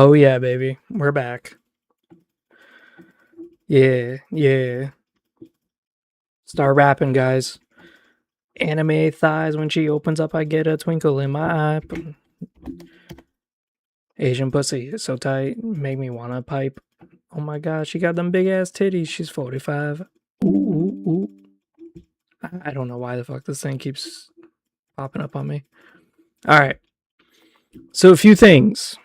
Oh yeah, baby. We're back. Yeah, yeah. Start rapping, guys. Anime thighs, when she opens up, I get a twinkle in my eye. Asian pussy is so tight, make me wanna pipe. Oh my god, she got them big ass titties. She's 45. Ooh, ooh, ooh. I don't know why the fuck this thing keeps popping up on me. Alright. So a few things.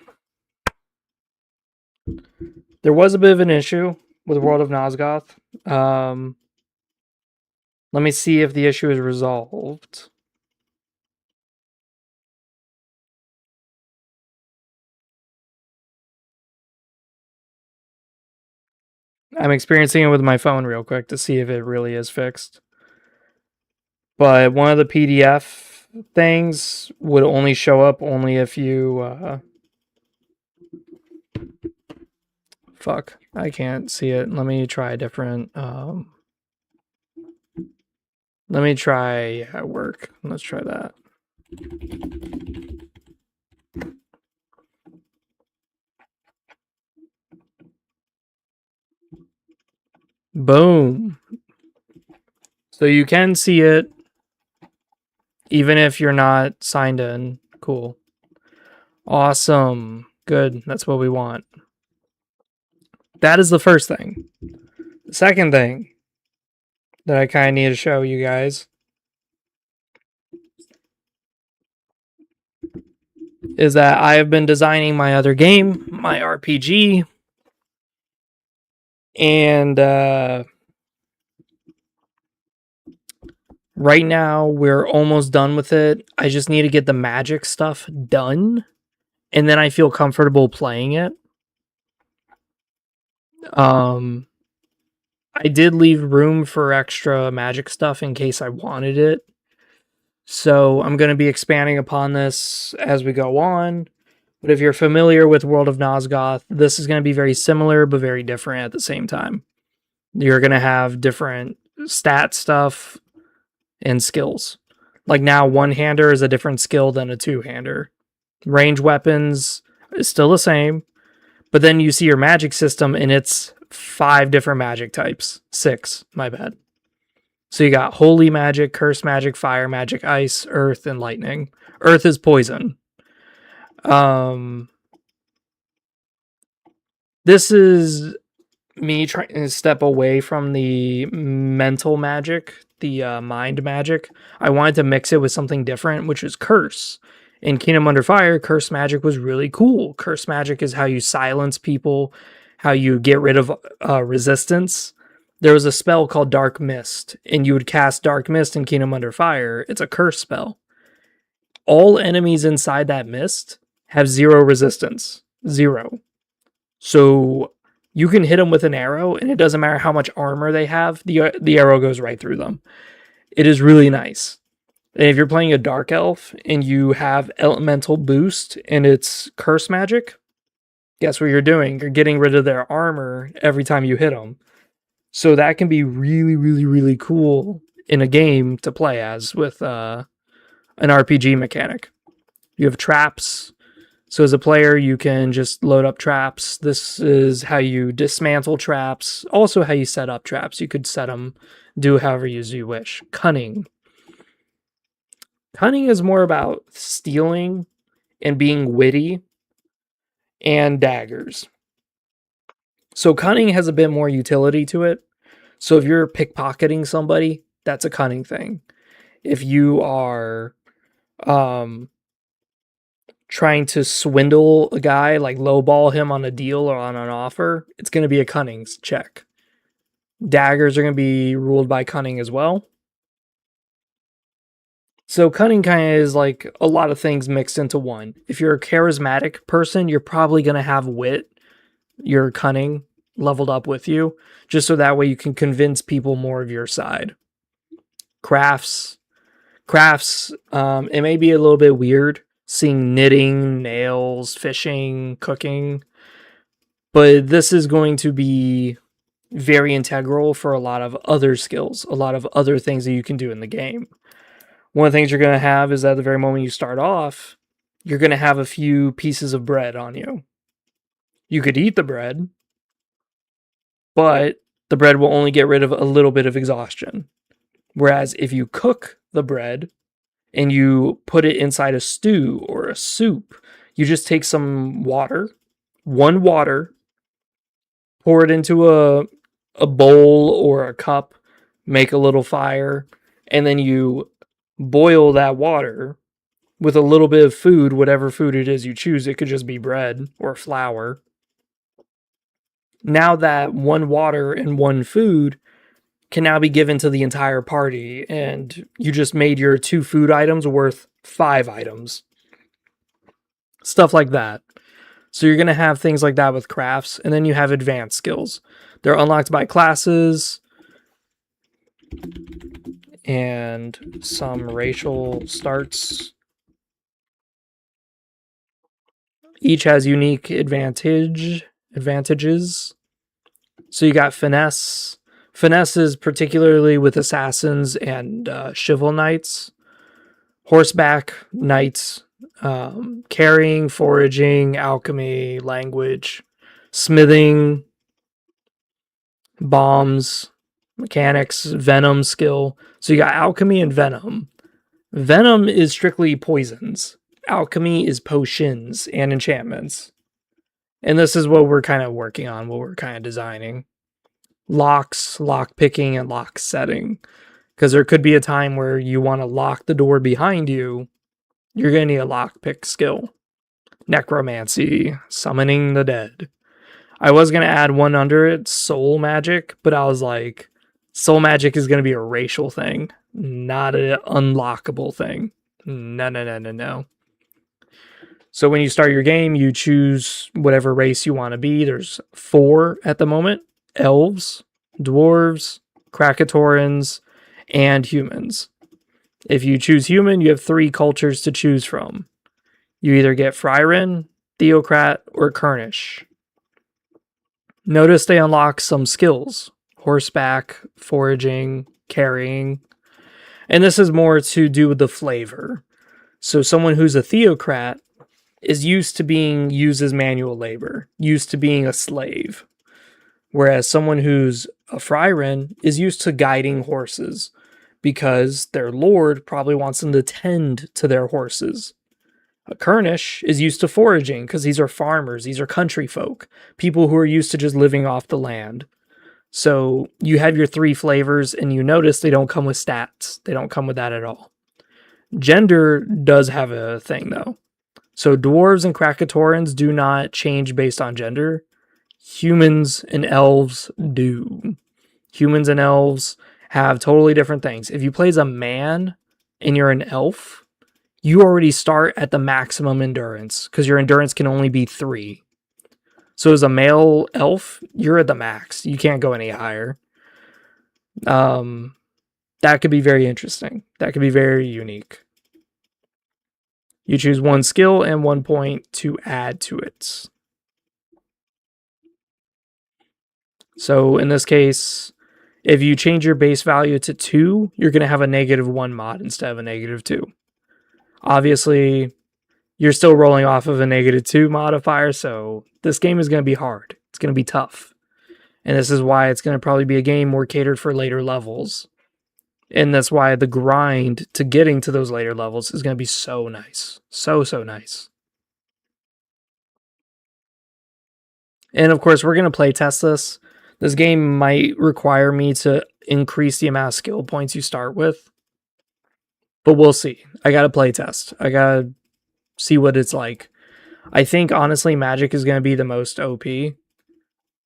There was a bit of an issue with World of Nosgoth. Let me see if the issue is resolved. I'm experiencing it with my phone real quick to see if it really is fixed. But one of the PDF things would only show up only if you fuck, I can't see it. Let me try a different let me try work. Let's try that. Boom. So you can see it even if you're not signed in. Cool. Awesome. Good. That's what we want. That is the first thing. The second thing that I kind of need to show you guys is that I have been designing my other game, my RPG, and right now we're almost done with it. I just need to get the magic stuff done, and then I feel comfortable playing it. I did leave room for extra magic stuff in case I wanted it. So I'm going to be expanding upon this as we go on. But if you're familiar with World of Nosgoth, this is going to be very similar but very different at the same time. You're going to have different stat stuff and skills. Like now, one-hander is a different skill than a two-hander. Range weapons is still the same, but then you see your magic system and it's 5 different magic types. 6, my bad. So you got holy magic, curse magic, fire magic, ice, earth, and lightning. Earth is poison. This is me trying to step away from the mental magic, the mind magic. I wanted to mix it with something different, which is curse. In Kingdom Under Fire, curse magic was really cool. Curse magic is how you silence people, how you get rid of resistance. There was a spell called Dark Mist, and you would cast Dark Mist in Kingdom Under Fire. It's a curse spell. All enemies inside that mist have 0 resistance. 0. So you can hit them with an arrow, and it doesn't matter how much armor they have, the arrow goes right through them. It is really nice. And if you're playing a Dark Elf, and you have Elemental Boost, and it's Curse Magic, guess what you're doing? You're getting rid of their armor every time you hit them. So that can be really, really, really cool in a game to play as with an RPG mechanic. You have traps. So as a player, you can just load up traps. This is how you dismantle traps. Also how you set up traps. You could set them, do however you wish. Cunning. Cunning is more about stealing and being witty and daggers. So cunning has a bit more utility to it. So if you're pickpocketing somebody, that's a cunning thing. If you are trying to swindle a guy, like lowball him on a deal or on an offer, it's going to be a cunning check. Daggers are going to be ruled by cunning as well. So cunning kind of is like a lot of things mixed into one. If you're a charismatic person, you're probably going to have wit, your cunning leveled up with you, just so that way you can convince people more of your side. Crafts, it may be a little bit weird seeing knitting, nails, fishing, cooking, but this is going to be very integral for a lot of other skills, a lot of other things that you can do in the game. One of the things you're going to have is at the very moment you start off, you're going to have a few pieces of bread on you. You could eat the bread, but the bread will only get rid of a little bit of exhaustion. Whereas if you cook the bread and you put it inside a stew or a soup, you just take some water, one water, pour it into a bowl or a cup, make a little fire, and then you boil that water with a little bit of food, whatever food it is you choose. It could just be bread or flour. Now that one water and one food can now be given to the entire party, and you just made your 2 food items worth 5 items. Stuff like that. So you're going to have things like that with crafts, and then you have advanced skills. They're unlocked by classes and some racial starts. Each has unique advantages. So you got finesse. Finesse is particularly with assassins and chival knights. Horseback knights, carrying, foraging, alchemy, language, smithing, bombs, mechanics, venom skill. So you got alchemy and venom. Venom is strictly poisons. Alchemy is potions and enchantments. And this is what we're kind of working on, what we're kind of designing. Locks, lock picking, and lock setting. Because there could be a time where you want to lock the door behind you. You're going to need a lockpick skill. Necromancy, summoning the dead. I was going to add one under it, soul magic, but I was like, soul magic is going to be a racial thing, not an unlockable thing. No. So when you start your game, you choose whatever race you want to be. There's 4 at the moment: elves, dwarves, Krakatorans, and humans. If you choose human, you have 3 cultures to choose from. You either get Fryren, Theocrat, or Kurnish. Notice they unlock some skills: horseback, foraging, carrying. And this is more to do with the flavor. So someone who's a Theocrat is used to being used as manual labor, used to being a slave. Whereas someone who's a Fryren is used to guiding horses because their lord probably wants them to tend to their horses. A Kurnish is used to foraging because these are farmers, these are country folk, people who are used to just living off the land. So you have your 3 flavors, and you notice they don't come with stats. They don't come with that at all. Gender does have a thing, though. So dwarves and Krakatorans do not change based on gender. Humans and elves do. Humans and elves have totally different things. If you play as a man and you're an elf, you already start at the maximum endurance because your endurance can only be 3. So as a male elf, you're at the max. You can't go any higher. That could be very interesting. That could be very unique. You choose 1 skill and 1 point to add to it. So in this case, if you change your base value to 2, you're going to have a -1 mod instead of a -2. Obviously, you're still rolling off of a -2 modifier, so this game is going to be hard. It's going to be tough. And this is why it's going to probably be a game more catered for later levels. And that's why the grind to getting to those later levels is going to be so nice. So nice. And of course, we're going to play test this. This game might require me to increase the amount of skill points you start with. But we'll see. I got to play test. I got to see what it's like. I think, honestly, magic is going to be the most OP.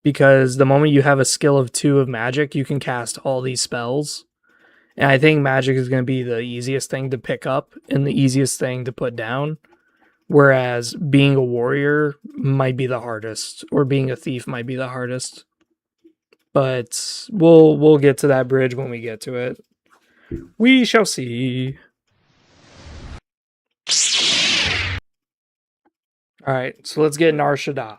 Because the moment you have a skill of 2 of magic, you can cast all these spells. And I think magic is going to be the easiest thing to pick up and the easiest thing to put down. Whereas being a warrior might be the hardest, or being a thief might be the hardest. But we'll get to that bridge when we get to it. We shall see. Alright, so let's get Nar Shadaa.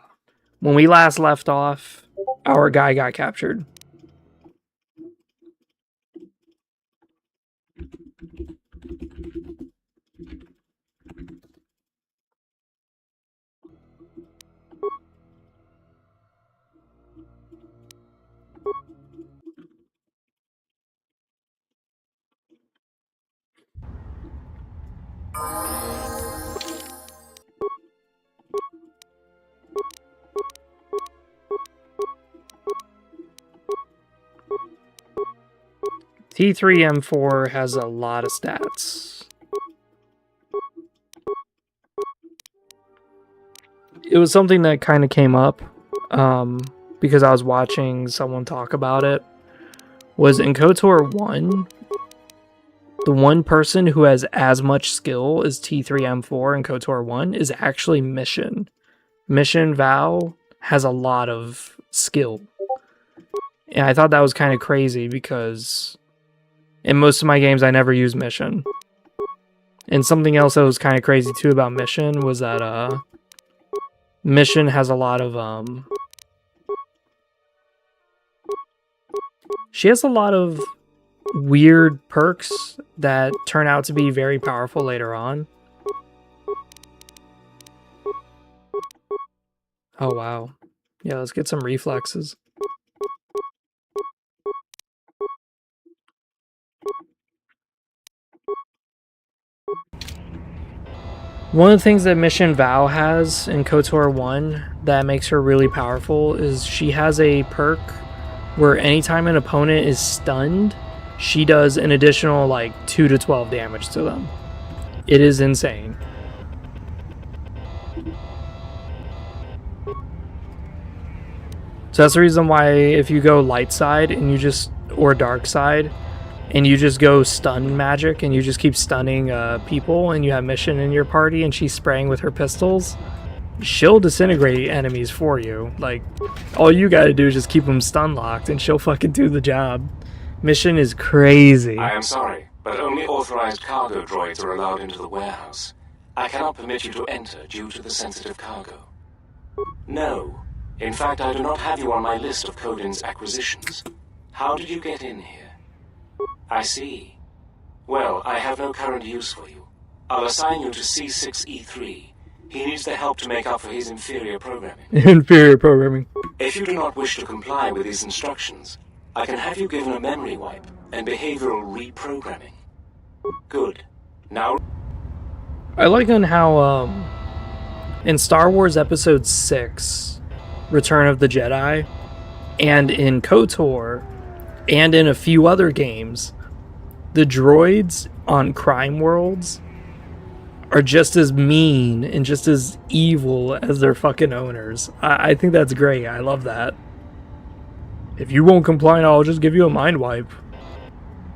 When we last left off, our guy got captured. T3M4 has a lot of stats. It was something that kind of came up because I was watching someone talk about it. Was in KOTOR 1, the one person who has as much skill as T3M4 in KOTOR 1 is actually Mission. Mission Val has a lot of skill. And I thought that was kind of crazy because in most of my games I never use Mission. And something else that was kind of crazy too about Mission was that Mission has a lot of she has a lot of weird perks that turn out to be very powerful later on. Oh wow. Yeah, let's get some reflexes. One of the things that Mission Val has in KOTOR 1 that makes her really powerful is she has a perk where anytime an opponent is stunned, she does an additional like 2 to 12 damage to them. It is insane. So that's the reason why if you go light side and you just, or dark side, and you just go stun magic and you just keep stunning people and you have Mission in your party and she's spraying with her pistols, she'll disintegrate enemies for you. Like, all you gotta do is just keep them stun locked and she'll fucking do the job. Mission is crazy. I am sorry, but only authorized cargo droids are allowed into the warehouse. I cannot permit you to enter due to the sensitive cargo. No. In fact, I do not have you on my list of Codin's acquisitions. How did you get in here? I see. Well, I have no current use for you. I'll assign you to C6E3. He needs the help to make up for his inferior programming. Inferior programming. If you do not wish to comply with these instructions, I can have you given a memory wipe and behavioral reprogramming. Good. Now... I like on how, in Star Wars Episode 6, Return of the Jedi, and in KOTOR, and in a few other games, the droids on crime worlds are just as mean and just as evil as their fucking owners. I think that's great. I love that. If you won't comply, I'll just give you a mind wipe.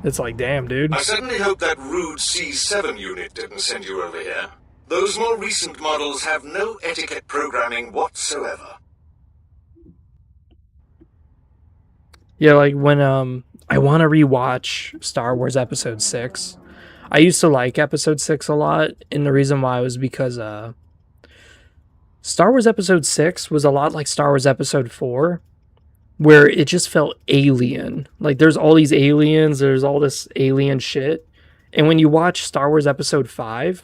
It's like, damn, dude. I certainly hope that rude C7 unit didn't send you over here. Those more recent models have no etiquette programming whatsoever. Yeah, like when I want to rewatch Star Wars Episode 6. I used to like Episode 6 a lot, and the reason why was because Star Wars Episode 6 was a lot like Star Wars Episode 4, where it just felt alien. Like, there's all these aliens, there's all this alien shit. And when you watch Star Wars Episode 5,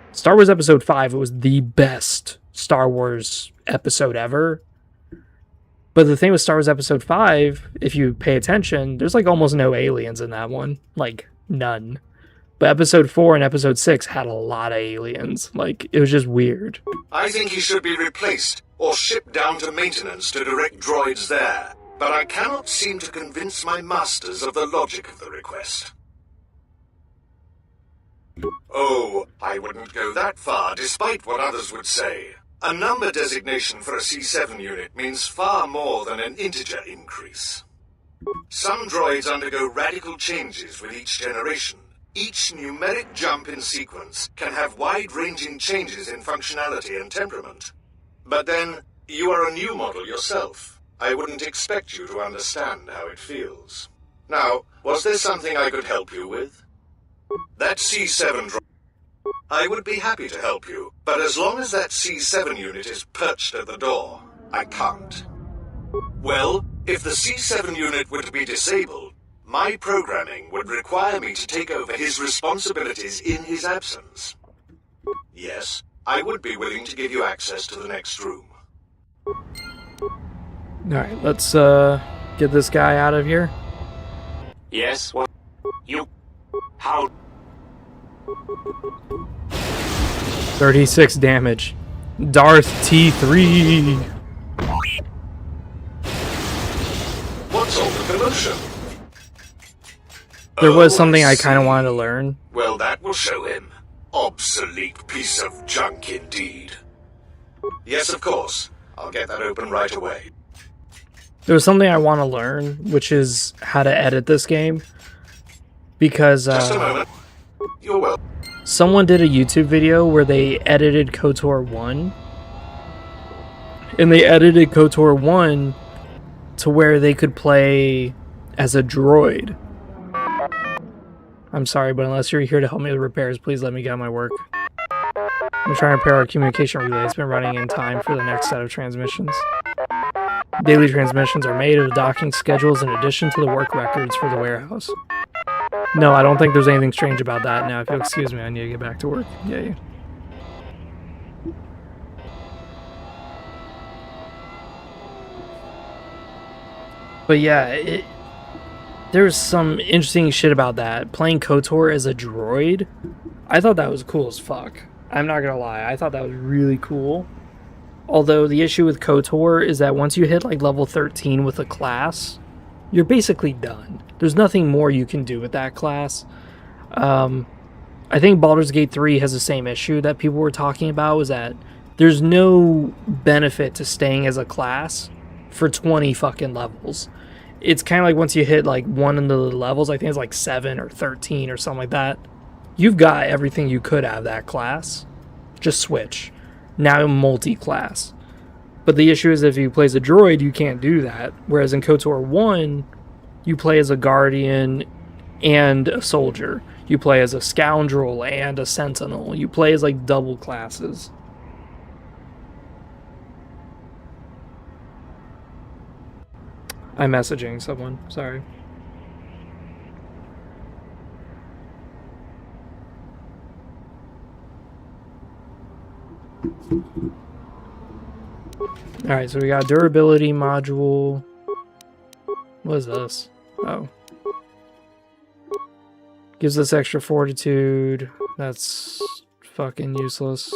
it was the best Star Wars episode ever. But the thing with Star Wars Episode 5, if you pay attention, there's like almost no aliens in that one. Like, none. But Episode 4 and Episode 6 had a lot of aliens. Like, it was just weird. I think he should be replaced, or shipped down to maintenance to direct droids there. But I cannot seem to convince my masters of the logic of the request. Oh, I wouldn't go that far, despite what others would say. A number designation for a C7 unit means far more than an integer increase. Some droids undergo radical changes with each generation. Each numeric jump in sequence can have wide-ranging changes in functionality and temperament. But then, you are a new model yourself. I wouldn't expect you to understand how it feels. Now, was there something I could help you with? That C7 droid... I would be happy to help you, but as long as that C7 unit is perched at the door, I can't. Well, if the C7 unit were to be disabled, my programming would require me to take over his responsibilities in his absence. Yes, I would be willing to give you access to the next room. Alright, let's get this guy out of here. Yes, what? You... How... 36 damage. Darth T3. What's all the commotion? There was Oh, something I kind of see. wanted to learn. Well, that will show him. Obsolete piece of junk indeed. Yes, of course. I'll get that open right away. There was something I want to learn, which is how to edit this game. Because Just a moment. You're welcome. someone did a YouTube video where they edited KOTOR 1. And they edited KOTOR 1 to where they could play as a droid. I'm sorry, but unless you're here to help me with repairs, please let me get on my work. I'm trying to repair our communication relay. It's been running in time for the next set of transmissions. Daily transmissions are made of the docking schedules in addition to the work records for the warehouse. No, I don't think there's anything strange about that. Now, if you'll excuse me, I need to get back to work. Yeah. But yeah, there's some interesting shit about that. Playing KOTOR as a droid, I thought that was cool as fuck. I'm not gonna lie, I thought that was really cool. Although the issue with KOTOR is that once you hit like level 13 with a class, you're basically done. There's nothing more you can do with that class. I think Baldur's Gate 3 has the same issue that people were talking about, was that there's no benefit to staying as a class for 20 fucking levels. It's kind of like once you hit like one of the levels, I think it's like 7 or 13 or something like that, you've got everything you could have that class. Just switch. Now multi-class. But the issue is if you play as a droid, you can't do that. Whereas in KOTOR 1, you play as a guardian and a soldier. You play as a scoundrel and a sentinel. You play as like double classes. I'm messaging someone, sorry. Alright, so we got durability module. What is this? Oh. Gives us extra fortitude. That's fucking useless.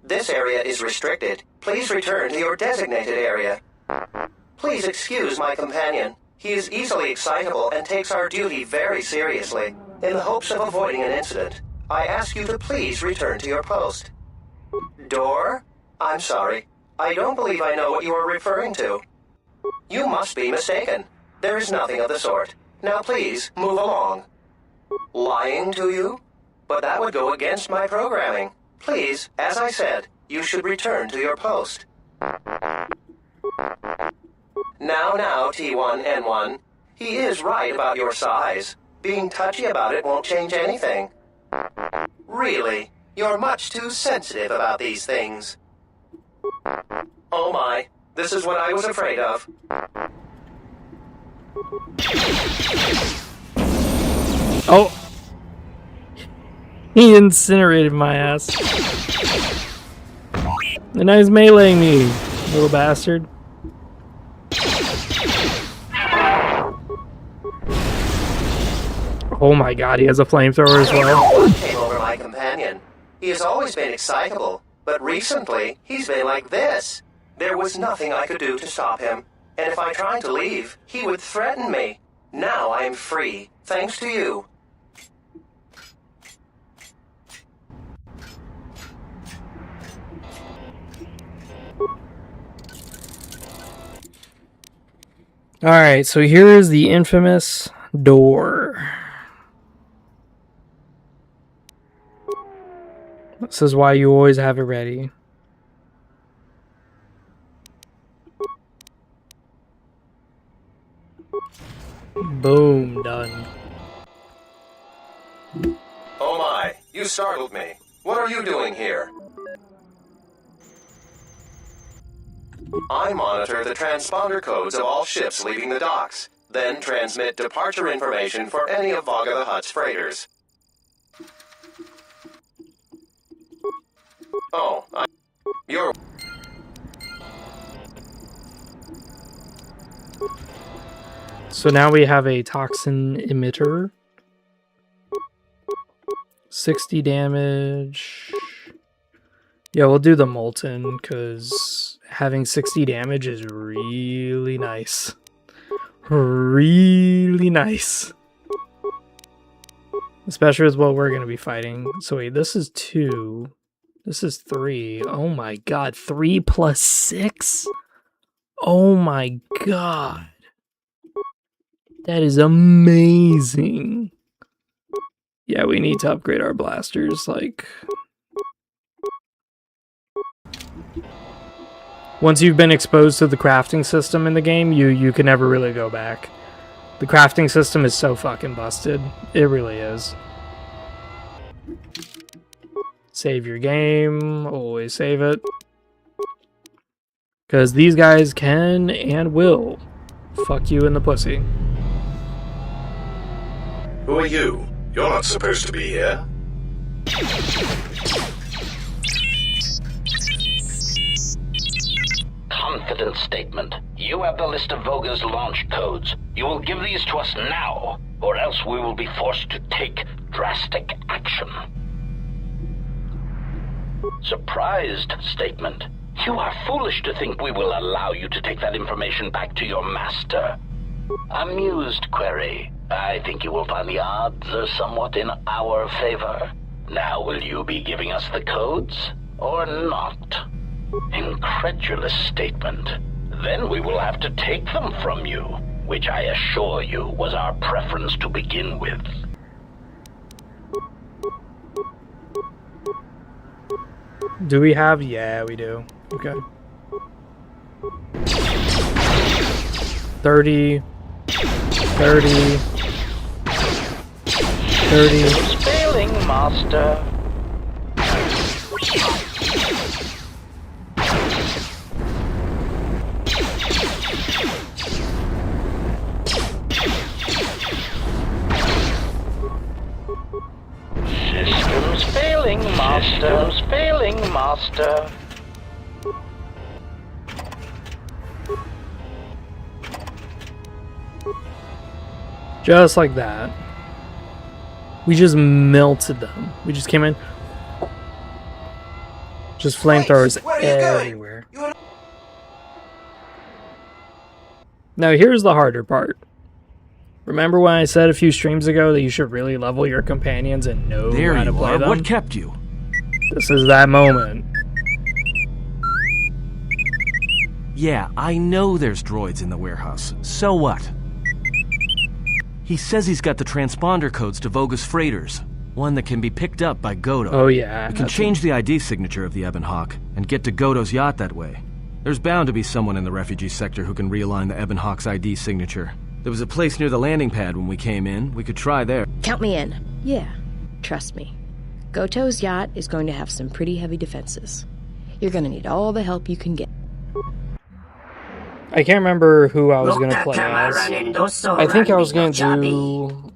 This area is restricted. Please return to your designated area. Please excuse my companion. He is easily excitable and takes our duty very seriously. In the hopes of avoiding an incident, I ask you to please return to your post. Door? I'm sorry. I don't believe I know what you are referring to. You must be mistaken. There is nothing of the sort. Now please, move along. Lying to you? But that would go against my programming. Please, as I said, you should return to your post. Now, T1N1. He is right about your size. Being touchy about it won't change anything. Really, you're much too sensitive about these things. Oh my, this is what I was afraid of. Oh! He incinerated my ass. And now he's meleeing me, little bastard. Oh my god, he has a flamethrower as well. What came over my companion? He has always been excitable, but recently he's been like this. There was nothing I could do to stop him, and if I tried to leave, he would threaten me. Now I am free, thanks to you. Alright, so here is the infamous door. This is why you always have it ready. Boom, done. Oh my, you startled me. What are you doing here? I monitor the transponder codes of all ships leaving the docks, then transmit departure information for any of Vaga the Hutt's freighters. Oh, you're... So now we have a toxin emitter. 60 damage. Yeah, we'll do the molten, because having 60 damage is really nice. Really nice. Especially with what we're going to be fighting. So wait, this is 2. This is 3. Oh my god. 3 plus 6? Oh my god. That is amazing. Yeah, we need to upgrade our blasters. Like, once you've been exposed to the crafting system in the game, you can never really go back. The crafting system is so fucking busted. It really is. Save your game. Always save it. Because these guys can and will fuck you in the pussy. Who are you? You're not supposed to be here. Confident statement. You have the list of Voga's launch codes. You will give these to us now, or else we will be forced to take drastic action. Surprised statement. You are foolish to think we will allow you to take that information back to your master. Amused query. I think you will find the odds are somewhat in our favor. Now will you be giving us the codes, or not? Incredulous statement. Then we will have to take them from you, which I assure you was our preference to begin with. Do we have? Yeah, we do. Okay. 30. 30. 30. Failing, master. Systems failing, master. Systems failing, master. Just like that. We just melted them. We just came in. Just flamethrowers everywhere. Now here's the harder part. Remember when I said a few streams ago that you should really level your companions and know how to play them? What kept you? This is that moment. Yeah, I know there's droids in the warehouse. So what? He says he's got the transponder codes to Voga's freighters. One that can be picked up by Goto. Oh yeah. We can change the ID signature of the Ebon Hawk and get to Goto's yacht that way. There's bound to be someone in the refugee sector who can realign the Ebon Hawk's ID signature. There was a place near the landing pad when we came in. We could try there. Count me in. Yeah, trust me. Goto's yacht is going to have some pretty heavy defenses. You're going to need all the help you can get. I can't remember who I was going to play as. I think I was going to do...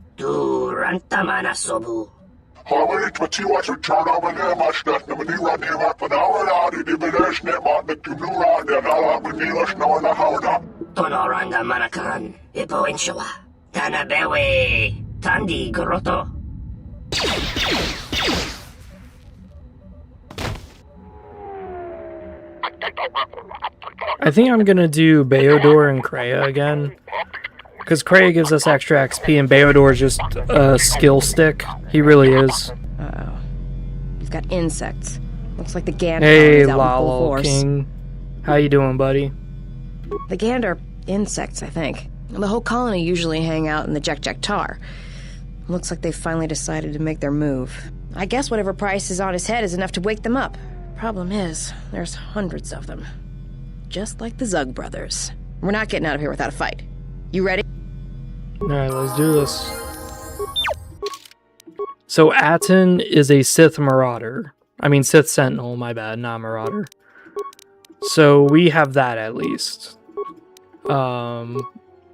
I think I'm gonna do Beodor and Kreia again. Because Kreia gives us extra XP and Beodor is just a skill stick. He really is. Uh-oh. You've got insects. Looks like the Gand Hey, is out in full Lalo force. King. How you doing, buddy? The Gand are insects, I think. The whole colony usually hang out in the Jek Tar. Looks like they finally decided to make their move. I guess whatever price is on his head is enough to wake them up. Problem is, there's hundreds of them. Just like the Zug brothers. We're not getting out of here without a fight. You ready? Alright, let's do this. So Aten is a Sith Marauder. I mean Sith Sentinel, my bad, not Marauder. So we have that at least.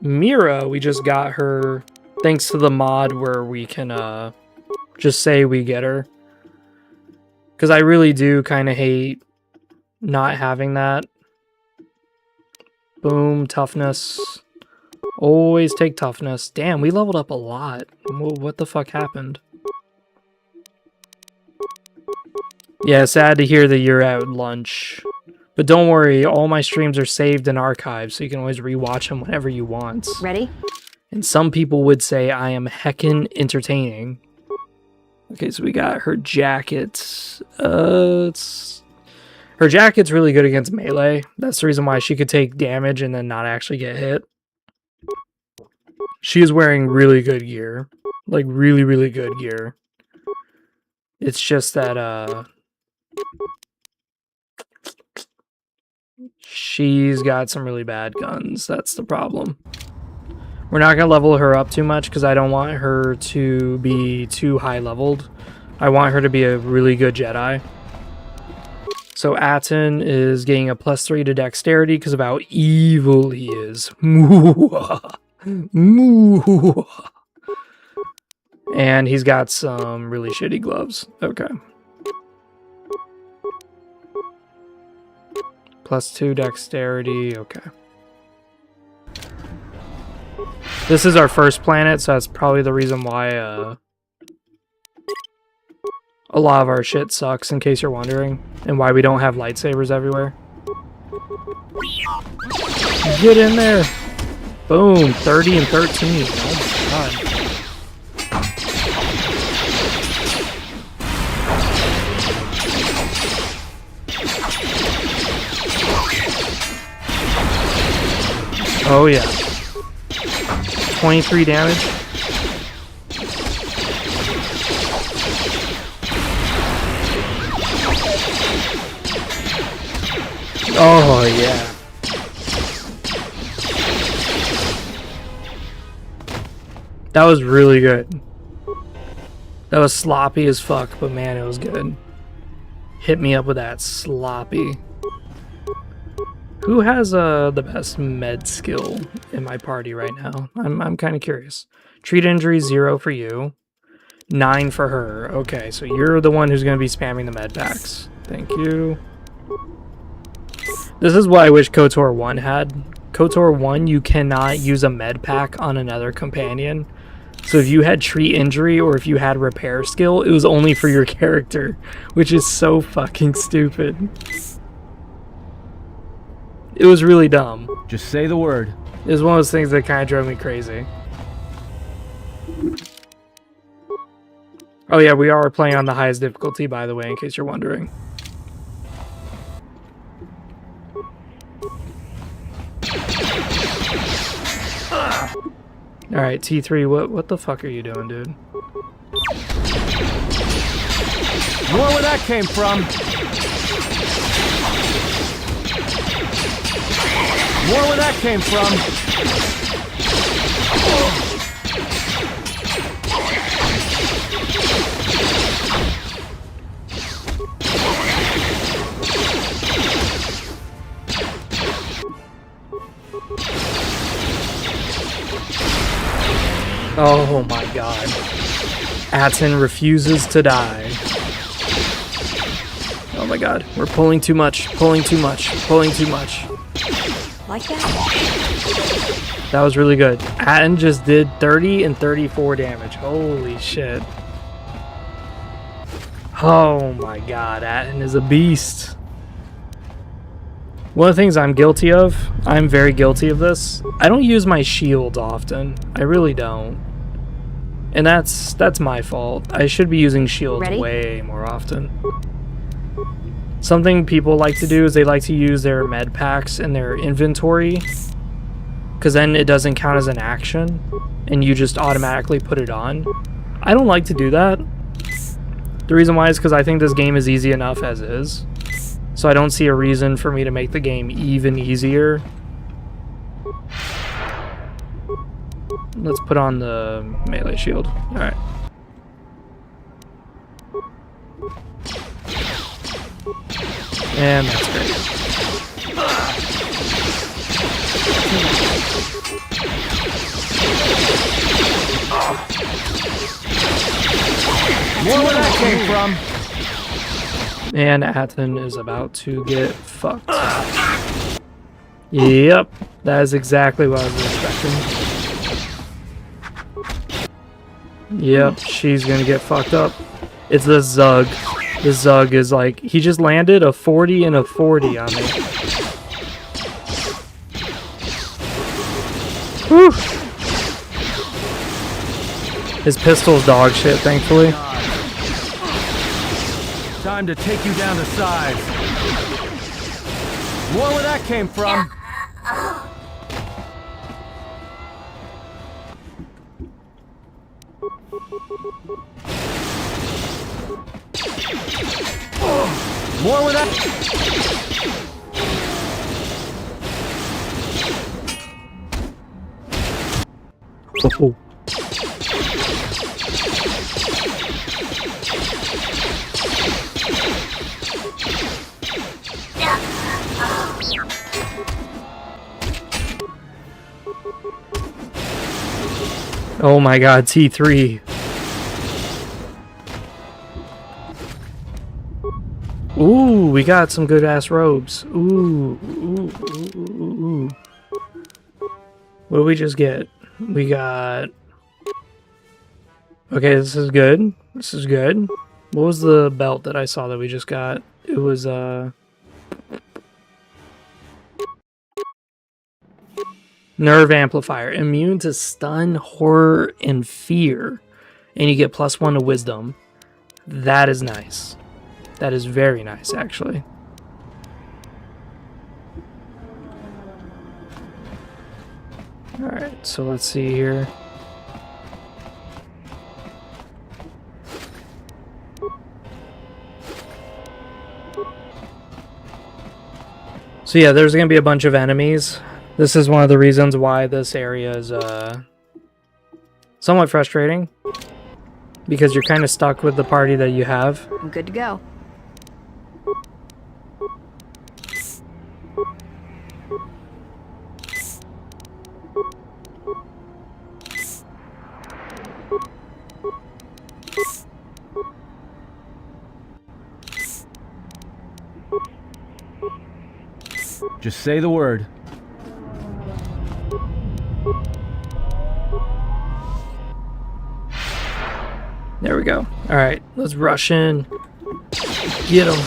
Mira, we just got her thanks to the mod where we can just say we get her. Because I really do kind of hate not having that. Boom, toughness. Always take toughness. Damn, we leveled up a lot. What the fuck happened? Yeah, sad to hear that you're at lunch. But don't worry, all my streams are saved and archived, so you can always rewatch them whenever you want. Ready? And some people would say I am heckin' entertaining. Okay, so we got her jacket. Her jacket's really good against melee. That's the reason why she could take damage and then not actually get hit. She is wearing really good gear. Like, really, really good gear. It's just that, she's got some really bad guns. That's the problem. We're not going to level her up too much because I don't want her to be too high leveled. I want her to be a really good Jedi. So Aten is getting a +3 to dexterity because of how evil he is. And he's got some really shitty gloves. Okay. +2 dexterity. Okay. This is our first planet, so that's probably the reason why a lot of our shit sucks, in case you're wondering, and why we don't have lightsabers everywhere. Get in there! Boom! 30 and 13. Oh my god. Oh yeah. 23 damage. Oh yeah. That was really good. That was sloppy as fuck, but man, it was good. Hit me up with that sloppy. Who has the best med skill in my party right now? I'm kind of curious. Treat injury 0 for you. 9 for her. Okay, so you're the one who's going to be spamming the med packs. Thank you. This is what I wish KOTOR 1 had. KOTOR 1, you cannot use a med pack on another companion. So if you had treat injury or if you had repair skill, it was only for your character, which is so fucking stupid. It was really dumb. Just say the word. It was one of those things that kind of drove me crazy. Oh yeah, we are playing on the highest difficulty, by the way, in case you're wondering. Alright, T3, what the fuck are you doing, dude? More where that came from. More where that came from. Oh my god. Aten refuses to die. Oh my god. We're pulling too much. Pulling too much. Pulling too much. Like that? That was really good. Aten just did 30 and 34 damage. Holy shit. Oh my god. Aten is a beast. One of the things I'm guilty of, I'm very guilty of this, I don't use my shield often. I really don't. And that's my fault. I should be using shields way more often. Something people like to do is they like to use their med packs in their inventory, because then it doesn't count as an action, and you just automatically put it on. I don't like to do that. The reason why is because I think this game is easy enough as is. So I don't see a reason for me to make the game even easier. Let's put on the melee shield. Alright. And that's great. More where that came from. And Aten is about to get fucked. Yep, that is exactly what I was expecting. Yep, she's gonna get fucked up. It's the Zug. This Zug is like, he just landed a 40 and a 40 on me. Whew. His pistol's dog shit, thankfully. Time to take you down to size. More where that came from. More where that. Oh. Oh my god, T3. Ooh, we got some good ass robes. Ooh. What did we just get? We got... Okay, this is good. This is good. What was the belt that I saw that we just got? It was, Nerve Amplifier. Immune to stun, horror, and fear. And you get +1 to wisdom. That is nice. That is very nice, actually. Alright, so let's see here. So yeah, there's going to be a bunch of enemies. This is one of the reasons why this area is somewhat frustrating. Because you're kind of stuck with the party that you have. I'm good to go. Just say the word. There we go. Alright, let's rush in. Get him.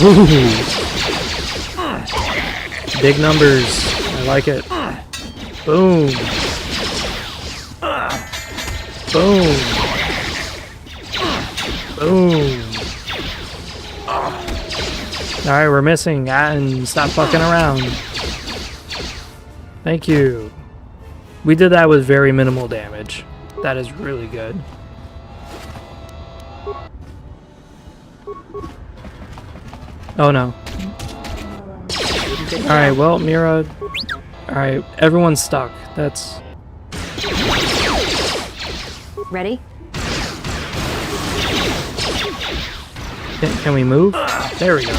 Ooh. Big numbers. I like it. Boom. Boom. Boom. Alright, we're missing. And stop fucking around. Thank you. We did that with very minimal damage. That is really good. Oh no. Alright, well, Mira... Alright, everyone's stuck. That's... Ready? Can we move? There we go.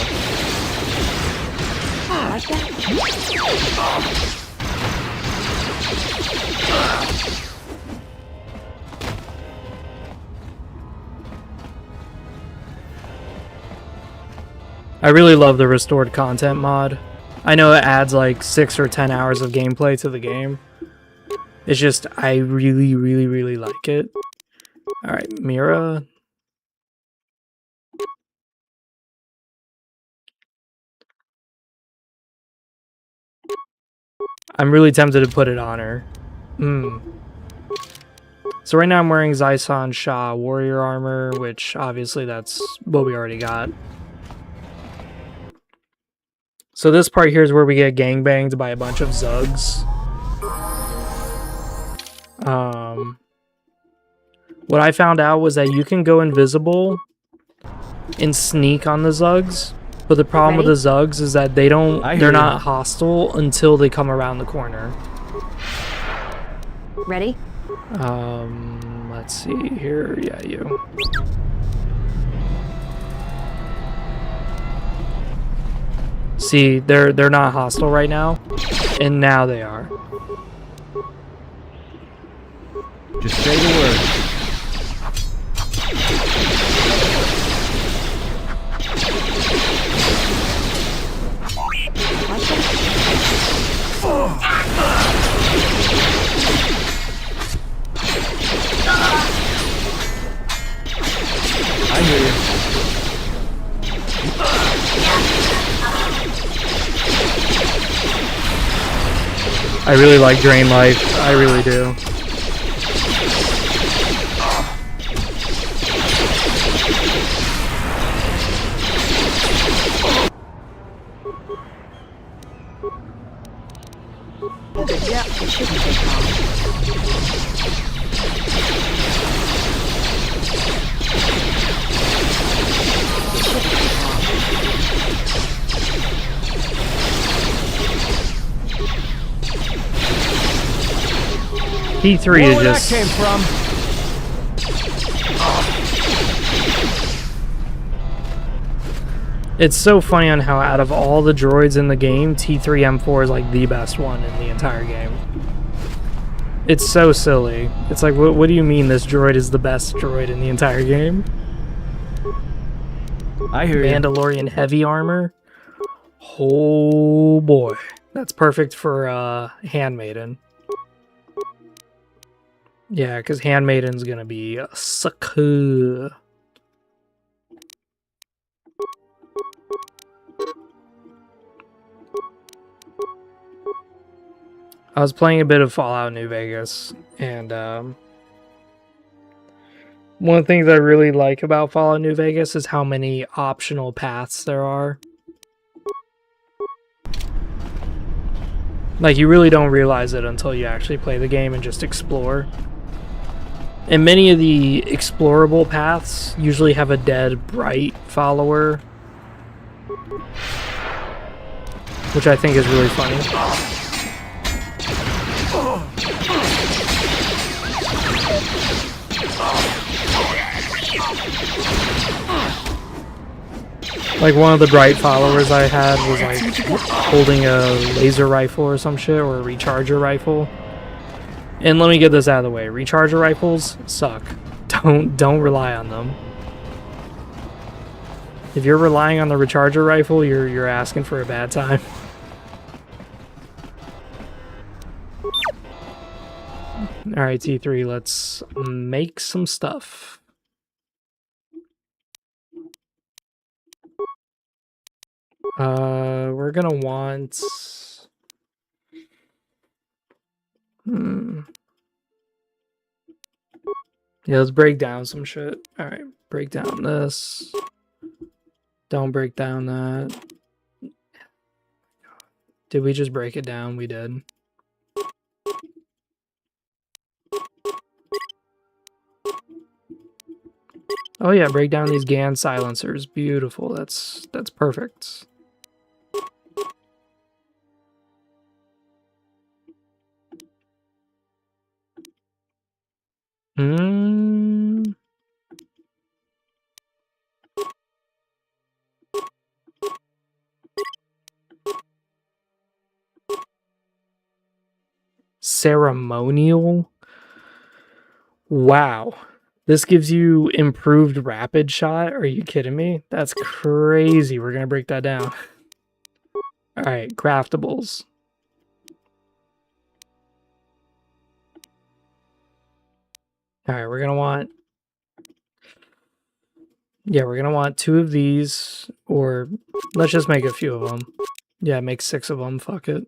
Like that? I really love the restored content mod. I know it adds like 6 or 10 hours of gameplay to the game. It's just, I really, really, really like it. Alright, Mira. I'm really tempted to put it on her. So right now I'm wearing Zyson Shah warrior armor, which obviously that's what we already got. So this part here is where we get gangbanged by a bunch of Zugs. What I found out was that you can go invisible and sneak on the Zugs, but the problem with the Zugs is that they're not hostile until they come around the corner. Ready? Let's see here. Yeah, you. See, they're not hostile right now, and now they are. Just say the word. I really like Drain Life. I really do. Yeah, it shouldn't take long. T3 is just... that came from? It's so funny on how out of all the droids in the game, T3M4 is like the best one in the entire game. It's so silly. It's like, what do you mean this droid is the best droid in the entire game? I hear you. Mandalorian heavy armor? Oh boy. That's perfect for Handmaiden. Yeah, because Handmaiden's gonna be a sucker. I was playing a bit of Fallout New Vegas, and one of the things I really like about Fallout New Vegas is how many optional paths there are. Like, you really don't realize it until you actually play the game and just explore. And many of the explorable paths usually have a dead bright follower, which I think is really funny. Like, one of the bright followers I had was like holding a laser rifle or some shit, or a recharger rifle. And let me get this out of the way. Recharger rifles suck. Don't rely on them. If you're relying on the recharger rifle, you're asking for a bad time. Alright, T3, let's make some stuff. We're gonna want... Yeah, let's break down some shit. Alright, break down this. Don't break down that. Did we just break it down? We did. Oh yeah, break down these GAN silencers. Beautiful. That's perfect. Ceremonial? Wow. This gives you improved rapid shot? Are you kidding me? That's crazy. We're going to break that down. Alright, craftables. Alright, we're going to want... Yeah, we're going to want 2 of these, or let's just make a few of them. Yeah, make 6 of them. Fuck it.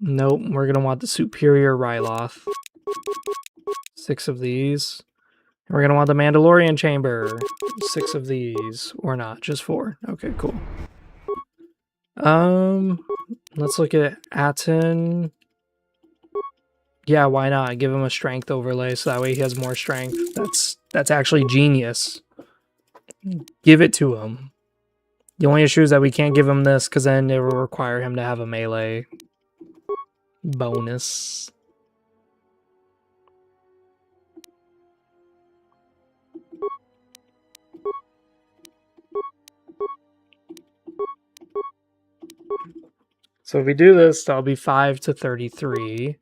Nope, we're going to want the Superior Ryloth. 6 of these. And we're going to want the Mandalorian Chamber. 6 of these. Or not, just 4. Okay, cool. Let's look at Aten. Yeah, why not? Give him a strength overlay so that way he has more strength. That's actually genius. Give it to him. The only issue is that we can't give him this because then it will require him to have a melee bonus. So if we do this, that'll be 5 to 33.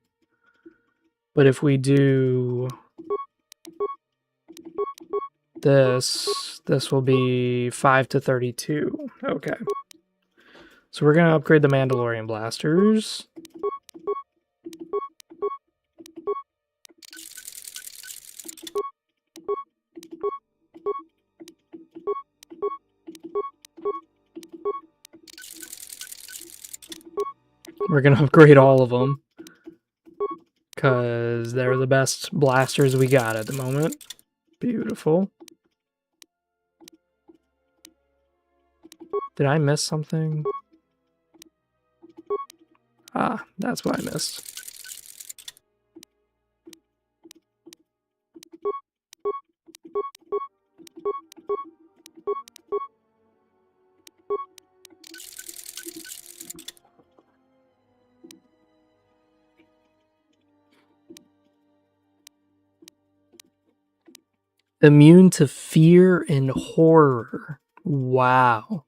But if we do this will be 5 to 32. Okay. So we're going to upgrade the Mandalorian blasters. We're gonna upgrade all of them. Because they're the best blasters we got at the moment. Beautiful. Did I miss something? Ah, that's what I missed. Immune to fear and horror. Wow.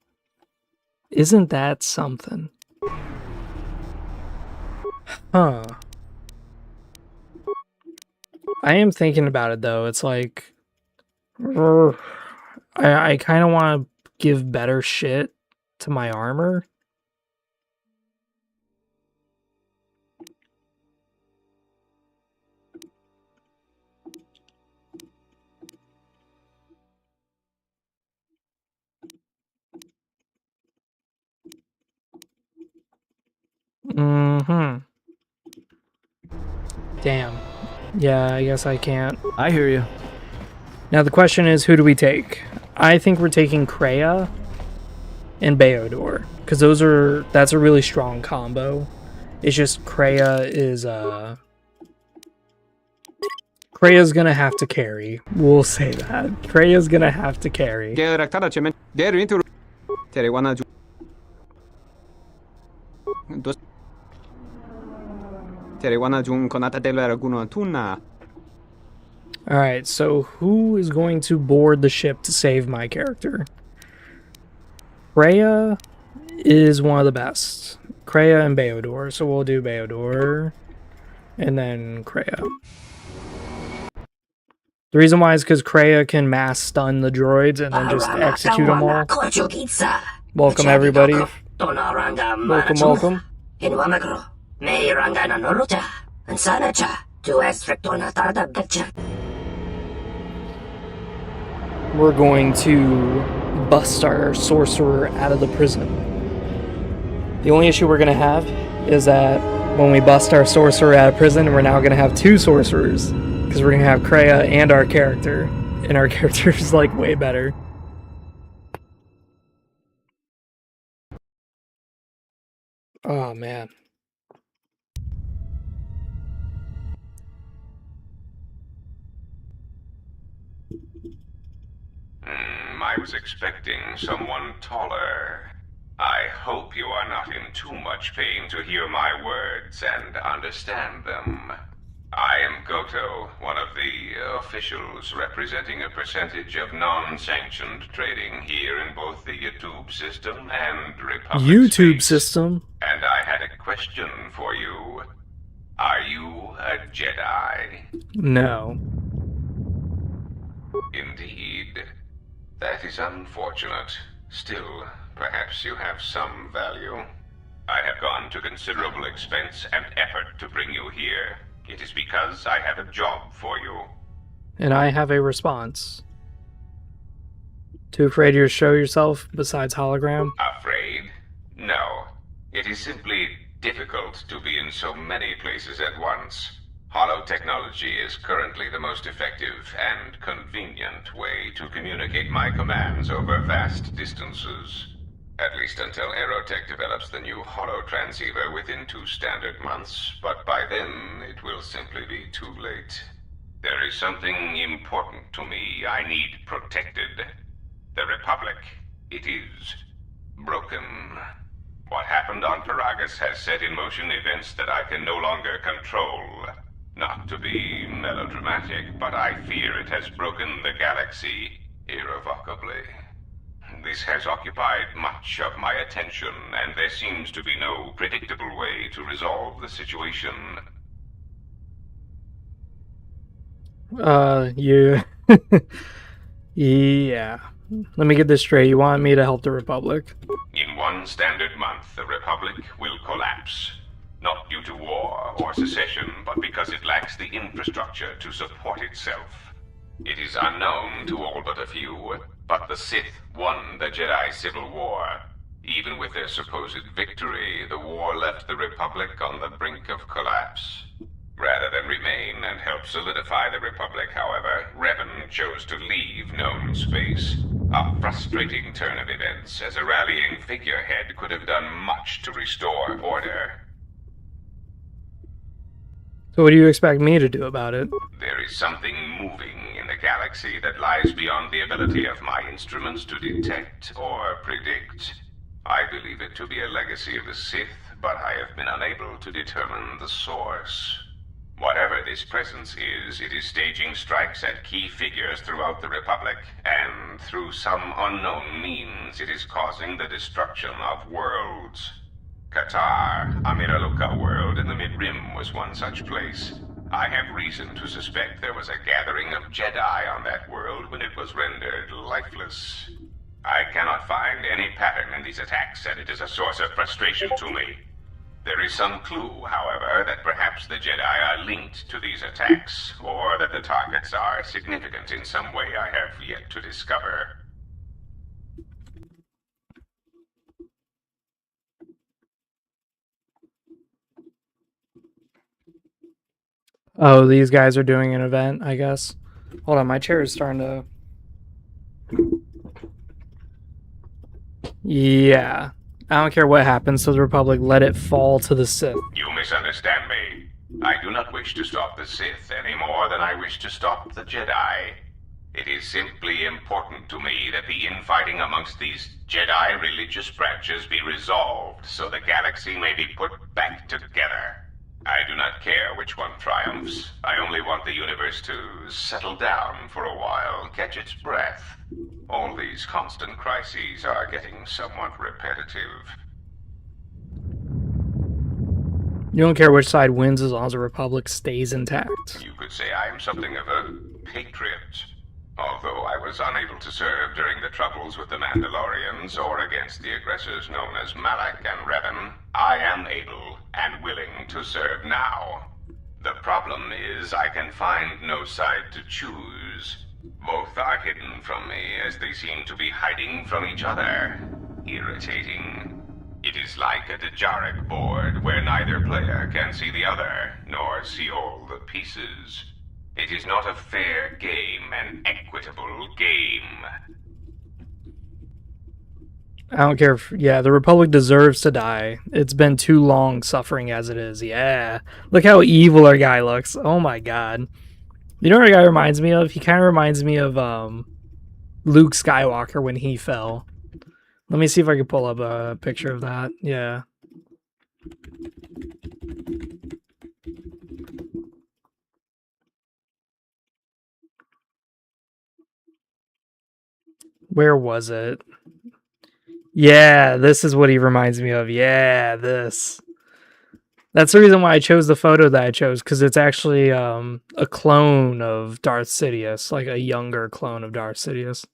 Isn't that something? Huh. I am thinking about it though. It's like I kind of want to give better shit to my armor. Mm-hmm. Damn. Yeah, I guess I can't. I hear you. Now the question is, who do we take? I think we're taking Kreia and Beodor, because that's a really strong combo. It's just Kreia is Kreia's gonna have to carry. We'll say that. Kreia's gonna have to carry. Alright, so who is going to board the ship to save my character? Kreia is one of the best. Kreia and Beodor, so we'll do Beodor and then Kreia. The reason why is because Kreia can mass stun the droids and then just execute them all. Welcome everybody. Welcome. We're going to bust our sorcerer out of the prison. The only issue we're going to have is that when we bust our sorcerer out of prison, we're now going to have two sorcerers. Because we're going to have Kreia and our character. And our character is like way better. Oh man. I was expecting someone taller. I hope you are not in too much pain to hear my words and understand them. I am Goto, one of the officials representing a percentage of non-sanctioned trading here in both the YouTube system and Republic YouTube space. system? And I had a question for you. Are you a Jedi? No. Indeed. That is unfortunate. Still, perhaps you have some value. I have gone to considerable expense and effort to bring you here. It is because I have a job for you. And I have a response. Too afraid to show yourself besides hologram? Afraid? No. It is simply difficult to be in so many places at once. Holotechnology is currently the most effective and convenient way to communicate my commands over vast distances. At least until Aerotech develops the new holotransceiver within 2 standard months, but by then it will simply be too late. There is something important to me I need protected. The Republic. It is broken. What happened on Paragus has set in motion events that I can no longer control. Not to be melodramatic, but I fear it has broken the galaxy irrevocably. This has occupied much of my attention, and there seems to be no predictable way to resolve the situation. Yeah. Let me get this straight. You want me to help the Republic? In 1 standard month, the Republic will collapse. Not due to war or secession, but because it lacks the infrastructure to support itself. It is unknown to all but a few, but the Sith won the Jedi Civil War. Even with their supposed victory, the war left the Republic on the brink of collapse. Rather than remain and help solidify the Republic, however, Revan chose to leave known space. A frustrating turn of events, as a rallying figurehead could have done much to restore order. So what do you expect me to do about it? There is something moving in the galaxy that lies beyond the ability of my instruments to detect or predict. I believe it to be a legacy of the Sith, but I have been unable to determine the source. Whatever this presence is, it is staging strikes at key figures throughout the Republic, and through some unknown means, it is causing the destruction of worlds. KOTOR, a Miraluka world in the Mid-Rim, was one such place. I have reason to suspect there was a gathering of Jedi on that world when it was rendered lifeless. I cannot find any pattern in these attacks, and it is a source of frustration to me. There is some clue, however, that perhaps the Jedi are linked to these attacks, or that the targets are significant in some way I have yet to discover. Oh, these guys are doing an event, I guess. Hold on, my chair is starting to... Yeah. I don't care what happens to the Republic, let it fall to the Sith. You misunderstand me. I do not wish to stop the Sith any more than I wish to stop the Jedi. It is simply important to me that the infighting amongst these Jedi religious branches be resolved so the galaxy may be put back together. I do not care which one triumphs. I only want the universe to settle down for a while, catch its breath. All these constant crises are getting somewhat repetitive. You don't care which side wins as long as the Republic stays intact. You could say I am something of a patriot. Although I was unable to serve during the troubles with the Mandalorians or against the aggressors known as Malak and Revan, I am able and willing to serve now. The problem is I can find no side to choose. Both are hidden from me as they seem to be hiding from each other. Irritating. It is like a Dejarik board where neither player can see the other, nor see all the pieces. It is not a fair game, an equitable game. I don't care if... Yeah, the Republic deserves to die. It's been too long suffering as it is. Yeah. Look how evil our guy looks. Oh my god. You know what our guy reminds me of? He kind of reminds me of Luke Skywalker when he fell. Let me see if I can pull up a picture of that. Yeah. Where was it? Yeah, this is what he reminds me of. Yeah, this. That's the reason why I chose the photo that I chose, because it's actually a clone of Darth Sidious, like a younger clone of Darth Sidious.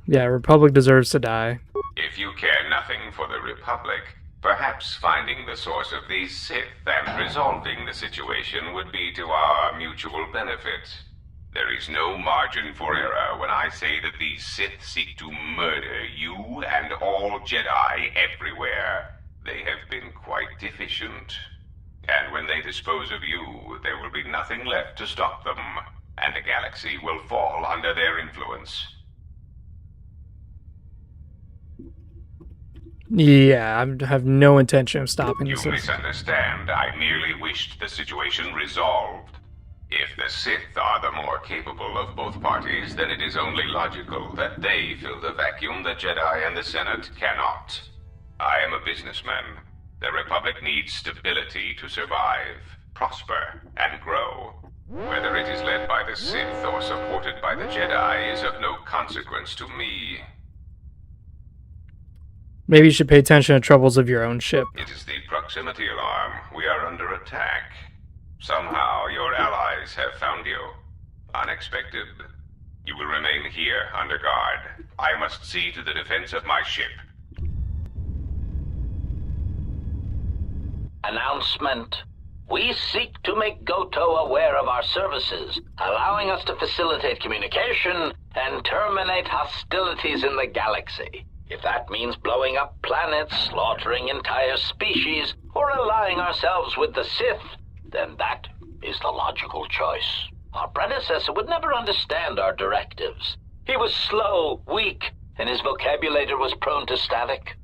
Yeah, Republic deserves to die. If you care nothing for the Republic, perhaps finding the source of these Sith and resolving the situation would be to our mutual benefit. There is no margin for error when I say that these Sith seek to murder you and all Jedi everywhere. They have been quite efficient. And when they dispose of you, there will be nothing left to stop them, and the galaxy will fall under their influence. Yeah, I have no intention of stopping this. You misunderstand. I merely wished the situation resolved. If the Sith are the more capable of both parties, then it is only logical that they fill the vacuum the Jedi and the Senate cannot. I am a businessman. The Republic needs stability to survive, prosper, and grow. Whether it is led by the Sith or supported by the Jedi is of no consequence to me. Maybe you should pay attention to troubles of your own ship. It is the proximity alarm. We are under attack. Somehow your allies have found you. Unexpected. You will remain here under guard. I must see to the defense of my ship. Announcement. We seek to make Goto aware of our services, allowing us to facilitate communication and terminate hostilities in the galaxy. If that means blowing up planets, slaughtering entire species, or allying ourselves with the Sith, then that is the logical choice. Our predecessor would never understand our directives. He was slow, weak, and his vocabulary was prone to static.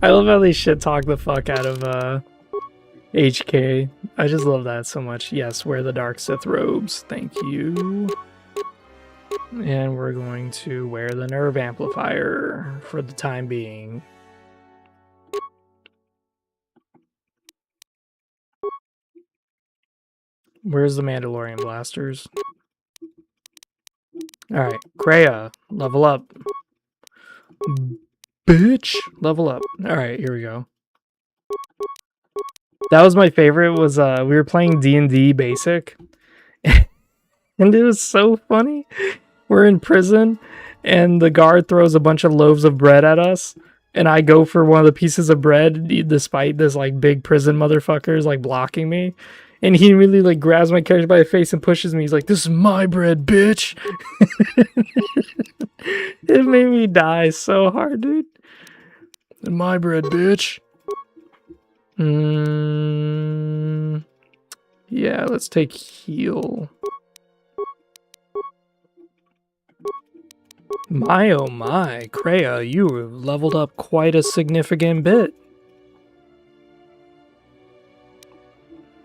I love how they shit talk the fuck out of HK. I just love that so much. Yes, wear the dark Sith robes. Thank you. And we're going to wear the nerve amplifier for the time being. Where's the Mandalorian blasters? Alright, Kreia, level up. Bitch, level up. Alright, here we go. That was my favorite, was we were playing D&D basic. And it was so funny. We're in prison, and the guard throws a bunch of loaves of bread at us, and I go for one of the pieces of bread, despite this like big prison motherfuckers like blocking me. And he really like grabs my character by the face and pushes me. He's like, "This is my bread, bitch." It made me die so hard, dude. My bread, bitch. Yeah, let's take heal. My oh my, Kreia, you have leveled up quite a significant bit.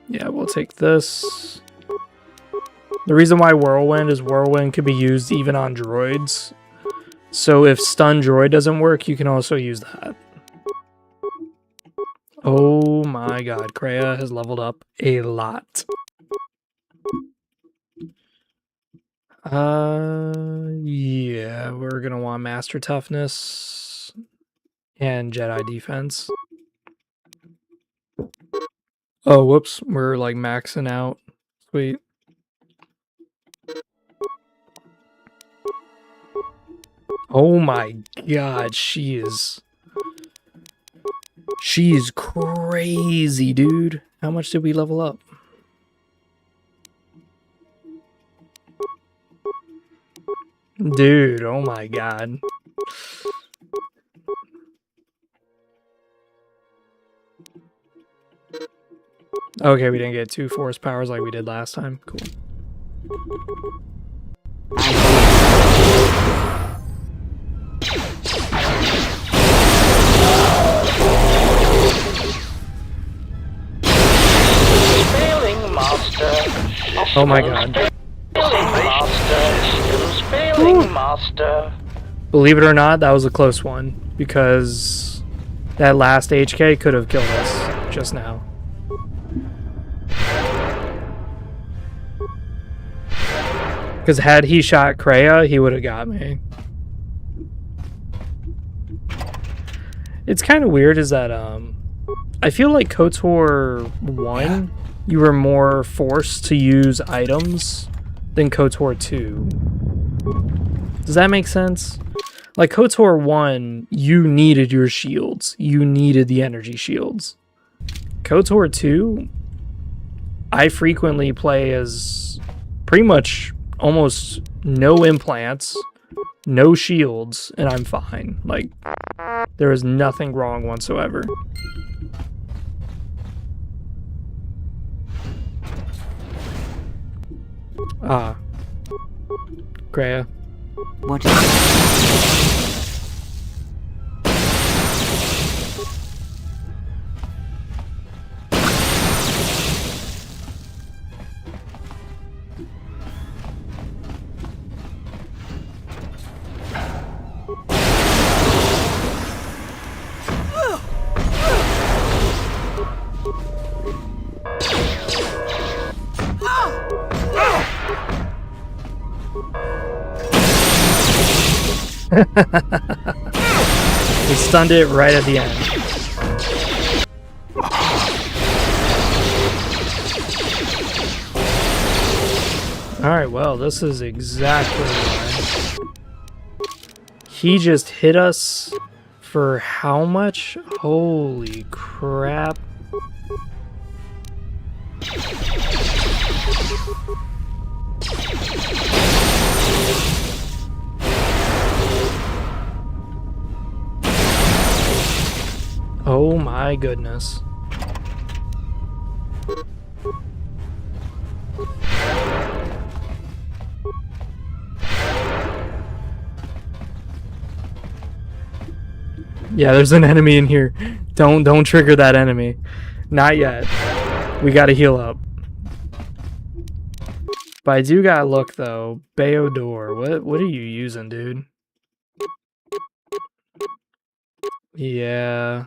Yeah, we'll take this. The reason why Whirlwind is Whirlwind could be used even on droids. So if Stun Droid doesn't work, you can also use that. Oh my god, Kreia has leveled up a lot. Yeah, we're gonna want Master Toughness and Jedi Defense. Oh, whoops, we're like maxing out. Sweet. Oh my god, she is crazy, dude. How much did we level up? Dude, oh my god. Okay, we didn't get 2 force powers like we did last time. Cool. Failing master. Oh my god. Failing master. Believe it or not, that was a close one, because that last HK could have killed us just now. Because had he shot Kreia, he would have got me. It's kind of weird is that I feel like KOTOR 1, you were more forced to use items than KOTOR 2. Does that make sense? Like KOTOR 1, you needed your shields. You needed the energy shields. KOTOR 2, I frequently play as pretty much almost no implants, no shields, and I'm fine. Like, there is nothing wrong whatsoever. Ah. Kreia. What is it? We stunned it right at the end. Alright, well, this is exactly why. He just hit us for how much? Holy crap. Oh my goodness. Yeah, there's an enemy in here. Don't trigger that enemy. Not yet. We gotta heal up. But I do gotta look though. Beodor, what are you using, dude? Yeah.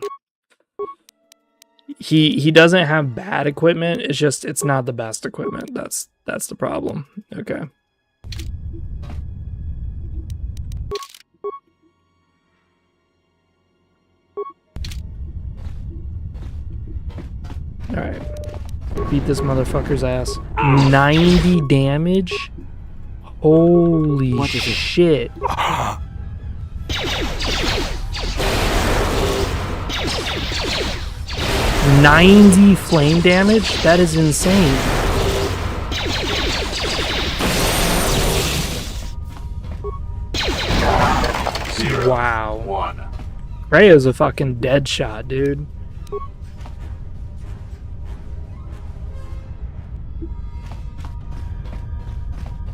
He doesn't have bad equipment. It's just it's not the best equipment. That's the problem. Okay. Alright. Beat this motherfucker's ass. 90 damage? Holy shit. 90 flame damage? That is insane. Wow. Rhea's a fucking dead shot, dude.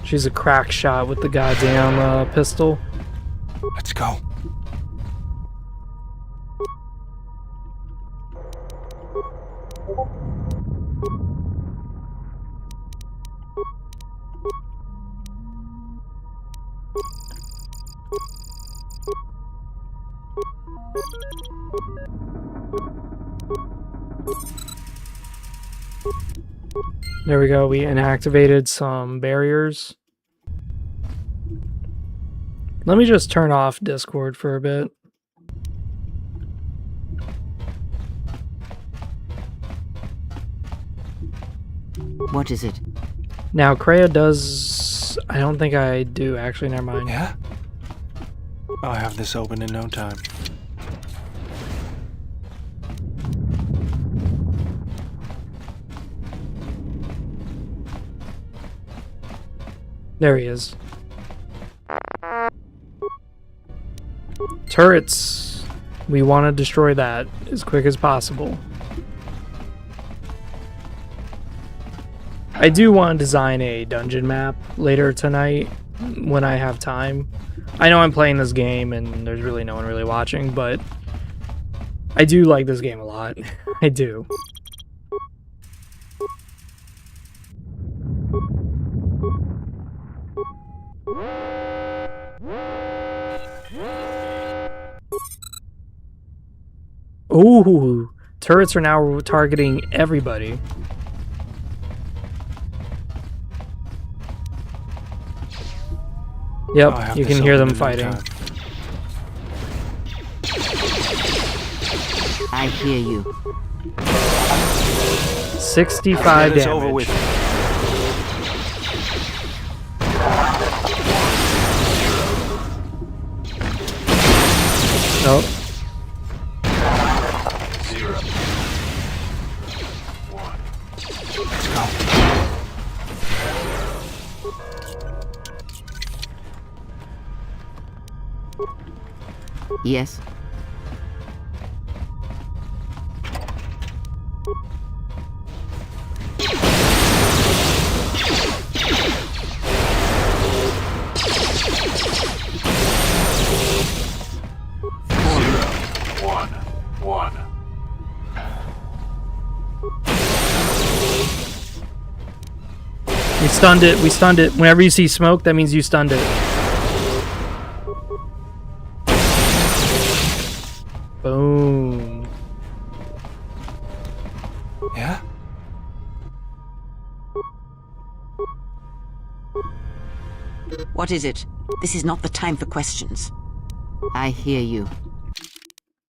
She's a crack shot with the goddamn pistol. Let's go. There we go. We inactivated some barriers. Let me just turn off Discord for a bit. What is it? Now, Kreia does... I don't think I do, actually. Never mind. Yeah? I'll have this open in no time. There he is. Turrets. We want to destroy that as quick as possible. I do want to design a dungeon map later tonight when I have time. I know I'm playing this game and there's really no one really watching, but I do like this game a lot. I do. Ooh, turrets are now targeting everybody. Yep, you can hear them fighting. I hear you. 65 damage. Over with. Nope. 0. 1. Let's go. Yes. We stunned it. We stunned it. Whenever you see smoke, that means you stunned it. Boom. Yeah? What is it? This is not the time for questions. I hear you.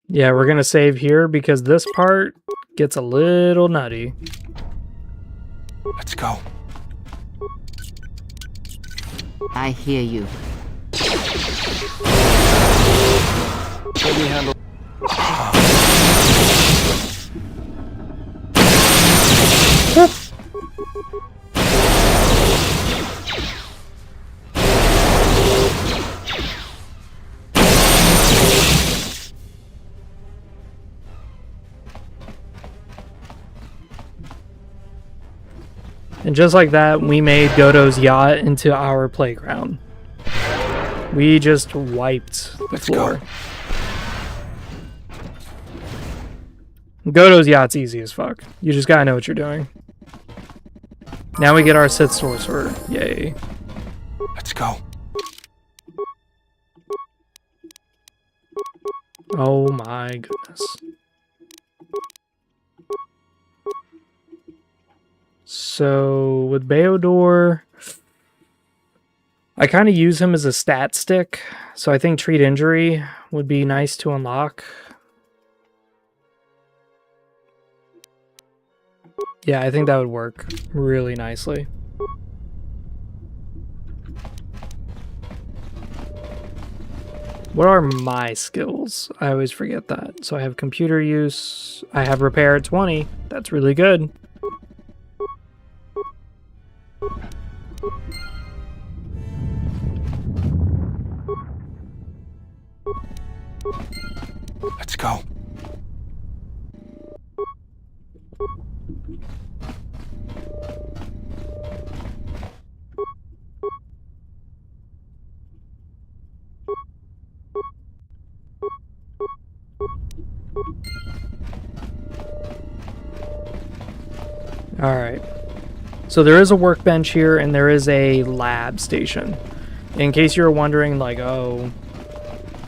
Yeah, we're gonna save here because this part gets a little nutty. Let's go. I hear you. Let me handle. And just like that, we made Goto's yacht into our playground. We just wiped the floor. Goto's yacht's easy as fuck. You just gotta know what you're doing. Now we get our Sith Sorcerer. Yay. Let's go. Oh my goodness. So with Beodor, I kind of use him as a stat stick. So I think treat injury would be nice to unlock. Yeah, I think that would work really nicely. What are my skills? I always forget that. So I have computer use. I have repair at 20. That's really good. Let's go. Alright. So there is a workbench here and there is a lab station. In case you're wondering, like, oh,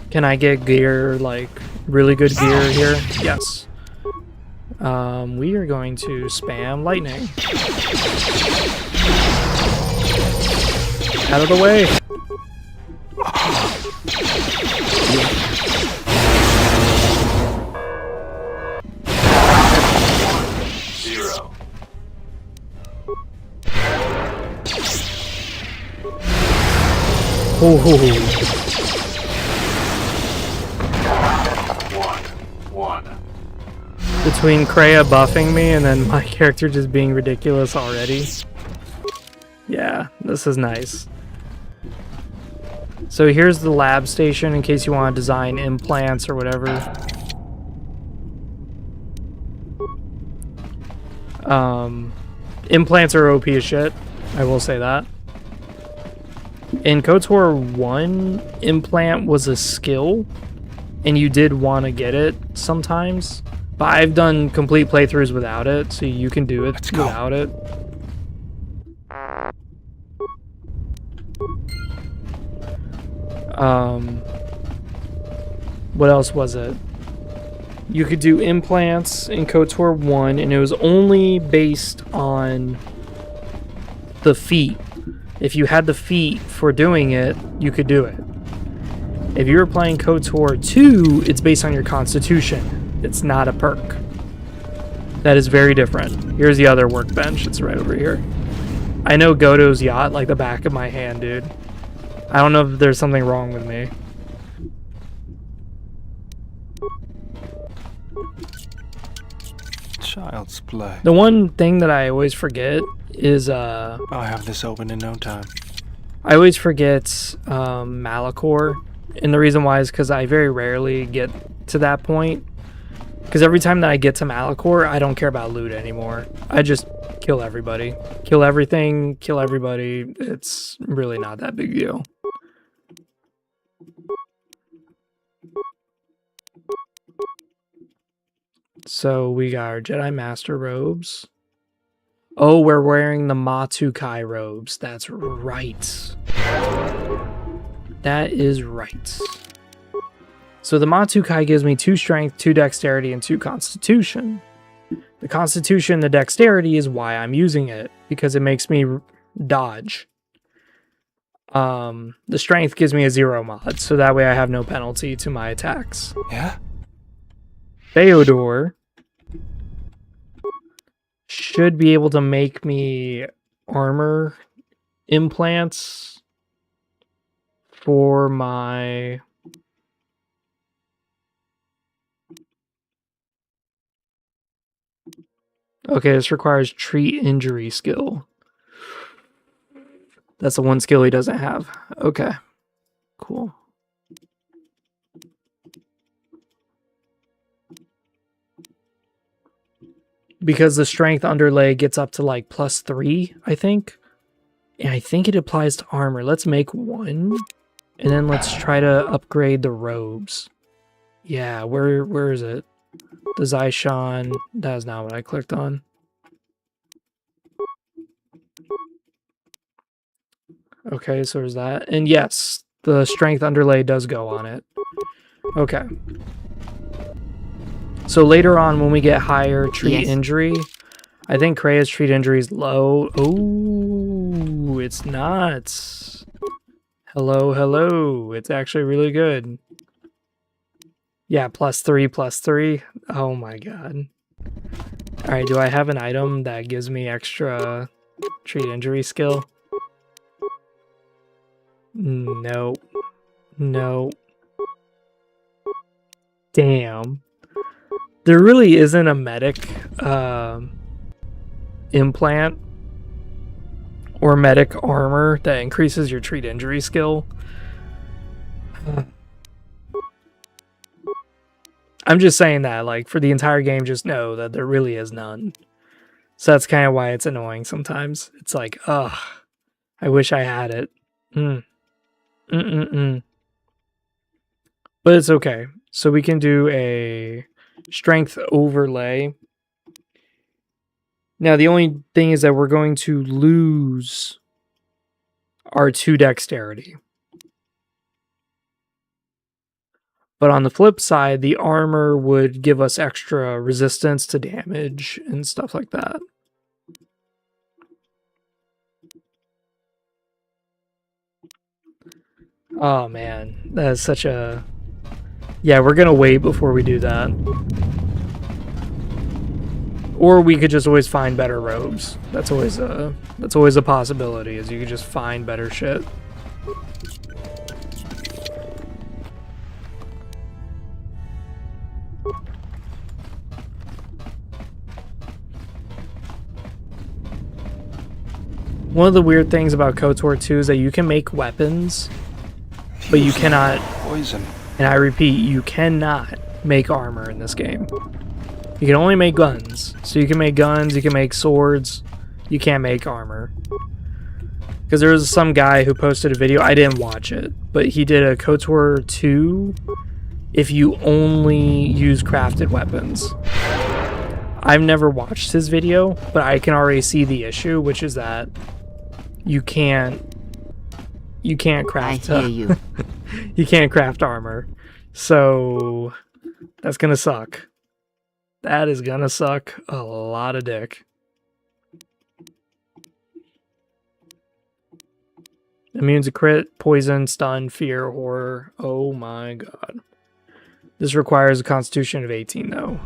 can I get gear, like, really good gear here? Yes. We are going to spam lightning. Out of the way. One. Between Kreia buffing me and then my character just being ridiculous already. Yeah, this is nice. So here's the lab station in case you want to design implants or whatever. Implants are OP as shit. I will say that. In KOTOR 1, implant was a skill, and you did want to get it sometimes. But I've done complete playthroughs without it, so you can do it without it. What else was it? You could do implants in KOTOR 1, and it was only based on the feat. If you had the feat for doing it, you could do it. If you were playing KOTOR 2, it's based on your constitution. It's not a perk. That is very different. Here's the other workbench. It's right over here. I know Goto's yacht like the back of my hand, dude. I don't know if there's something wrong with me. Child's play. The one thing that I always forget is I'll have this open in no time. I always forget Malachor, and the reason why is because I very rarely get to that point. Because every time that I get to Malachor, I don't care about loot anymore. I just kill everybody. Kill everything, kill everybody. It's really not that big deal. So we got our Jedi Master robes. Oh, we're wearing the Matukai robes. That's right. That is right. So the Matukai gives me 2 strength, 2 dexterity, and 2 constitution. The constitution, the dexterity is why I'm using it, because it makes me dodge. The strength gives me a 0 mod, so that way I have no penalty to my attacks. Yeah? Beodor should be able to make me armor implants for my... Okay, this requires treat injury skill. That's the one skill he doesn't have. Okay, cool. because the strength underlay gets up to like +3, I think. And I think it applies to armor. Let's make one. And then let's try to upgrade the robes. Yeah, where is it? The Zyshan. That is not what I clicked on. Okay, so there's that. And yes, the strength underlay does go on it. Okay. So later on, when we get higher treat injury, I think Krea's treat injury is low. Oh, it's not. Hello, hello. It's actually really good. Yeah, +3. Oh my god. Alright, do I have an item that gives me extra treat injury skill? No. No. Damn. There really isn't a medic implant or medic armor that increases your treat injury skill. I'm just saying that, like, for the entire game, just know that there really is none. So that's kind of why it's annoying sometimes. It's like, ugh, I wish I had it. But it's okay. So we can do a strength overlay. Now, the only thing is that we're going to lose our 2 dexterity. But on the flip side, the armor would give us extra resistance to damage and stuff like that. Oh man, that is such a... Yeah, we're gonna wait before we do that. Or we could just always find better robes. That's always a possibility, is you could just find better shit. One of the weird things about KOTOR 2 is that you can make weapons, but you cannot, Poison. and I repeat, you cannot make armor in this game. You can only make guns. So you can make guns, you can make swords, you can't make armor. Because there was some guy who posted a video, I didn't watch it, but he did a KOTOR 2 if you only use crafted weapons. I've never watched his video, but I can already see the issue, which is that you can't craft. I hear you. You can't craft armor, so that's gonna suck. That is gonna suck a lot of dick. Immune to crit, poison, stun, fear, horror. Oh my god. This requires a constitution of 18 though.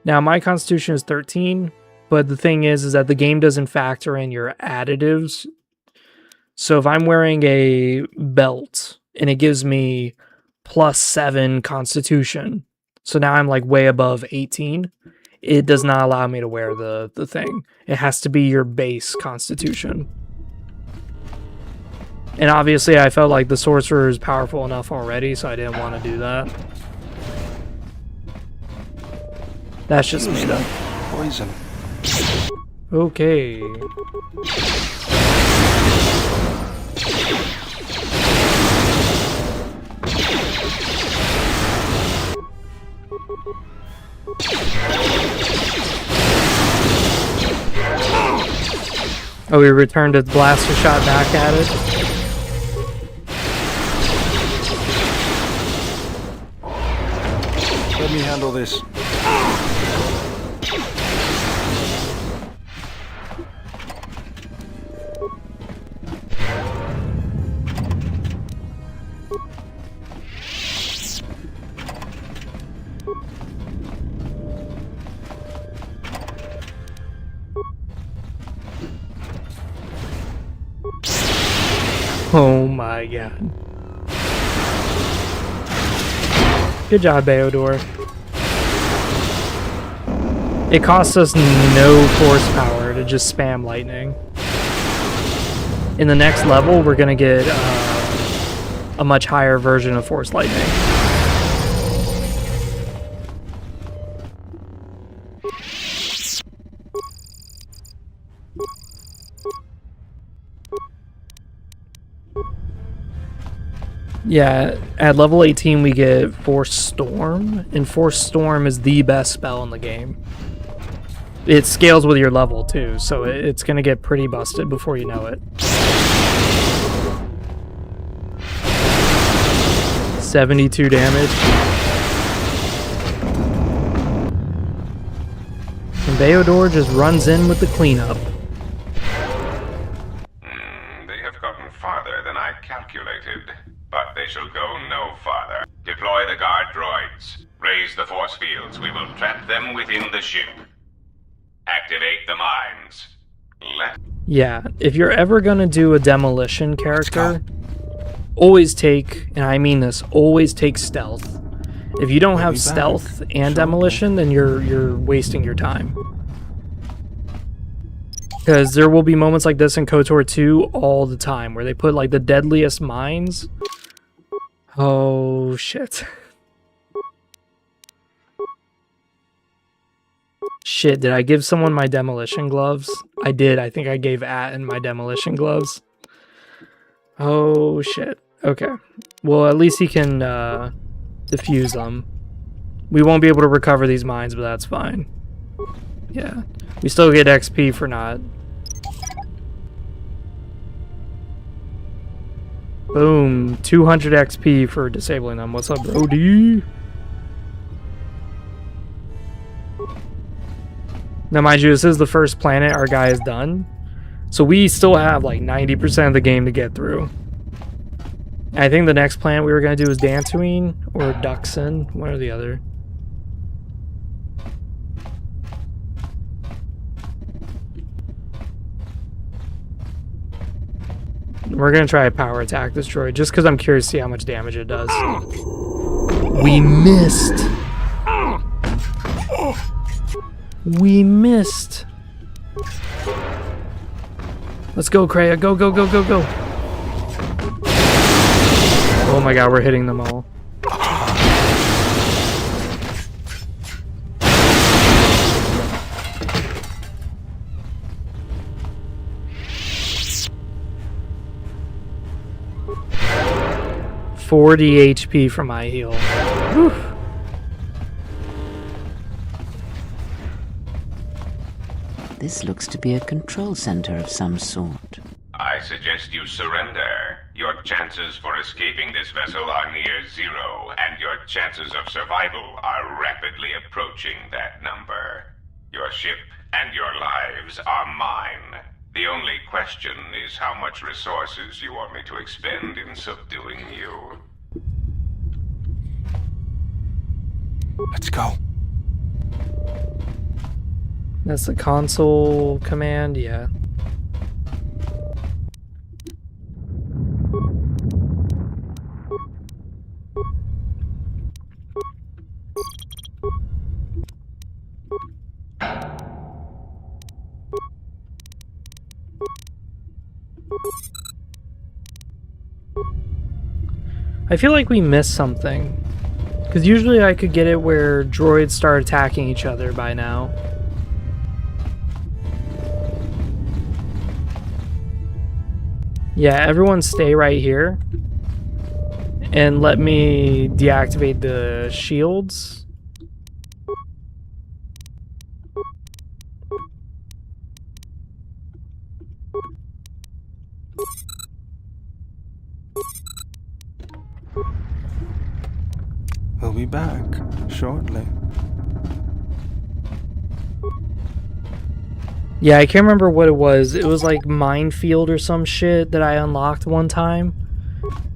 Now my constitution is 13, but the thing is that the game doesn't factor in your additives. So if I'm wearing a belt and it gives me +7 constitution, so now I'm like way above 18, it does not allow me to wear the thing. It has to be your base constitution. And obviously I felt like the sorcerer is powerful enough already, so I didn't want to do that. That's just me though. Poison. Okay. Oh, we returned its blaster shot back at it. Let me handle this. Oh my god. Good job, Beodor. It costs us no force power to just spam lightning. In the next level, we're gonna get a much higher version of force lightning. Yeah, at level 18 we get Force Storm, and Force Storm is the best spell in the game. It scales with your level too, so it's gonna get pretty busted before you know it. 72 damage. And Beodor just runs in with the cleanup. They have gotten farther than I calculated, but they shall go no farther. Deploy the guard droids. Raise the force fields. We will trap them within the ship. Activate the mines. Yeah, if you're ever gonna do a demolition character, always take, and I mean this, always take stealth. If you don't have stealth and demolition, then you're wasting your time. Because there will be moments like this in KOTOR 2 all the time, where they put like the deadliest mines. Oh shit. Shit, did I give someone my demolition gloves? I did. I think I gave Atten my demolition gloves. Oh shit. Okay. Well, at least he can defuse them. We won't be able to recover these mines, but that's fine. Yeah. We still get XP for not. Boom. 200 XP for disabling them. What's up, Brody? Now, mind you, this is the first planet our guy has done. So we still have like 90% of the game to get through. I think the next planet we were going to do is Dantoine or Duxon, one or the other. We're going to try a power attack this droid just because I'm curious to see how much damage it does. We missed. We missed. Let's go, Kreia. Go, go, go, go, go. Oh my god, we're hitting them all. $40 HP for my heal. Whew. This looks to be a control center of some sort. I suggest you surrender. Your chances for escaping this vessel are near zero, and your chances of survival are rapidly approaching that number. Your ship and your lives are mine. The only question is how much resources you want me to expend in subduing you. Let's go. That's the console command, yeah. I feel like we missed something. Because usually I could get it where droids start attacking each other by now. Yeah, everyone stay right here. And let me deactivate the shields. We'll be back shortly. Yeah, I can't remember what it was. It was like minefield or some shit that I unlocked one time.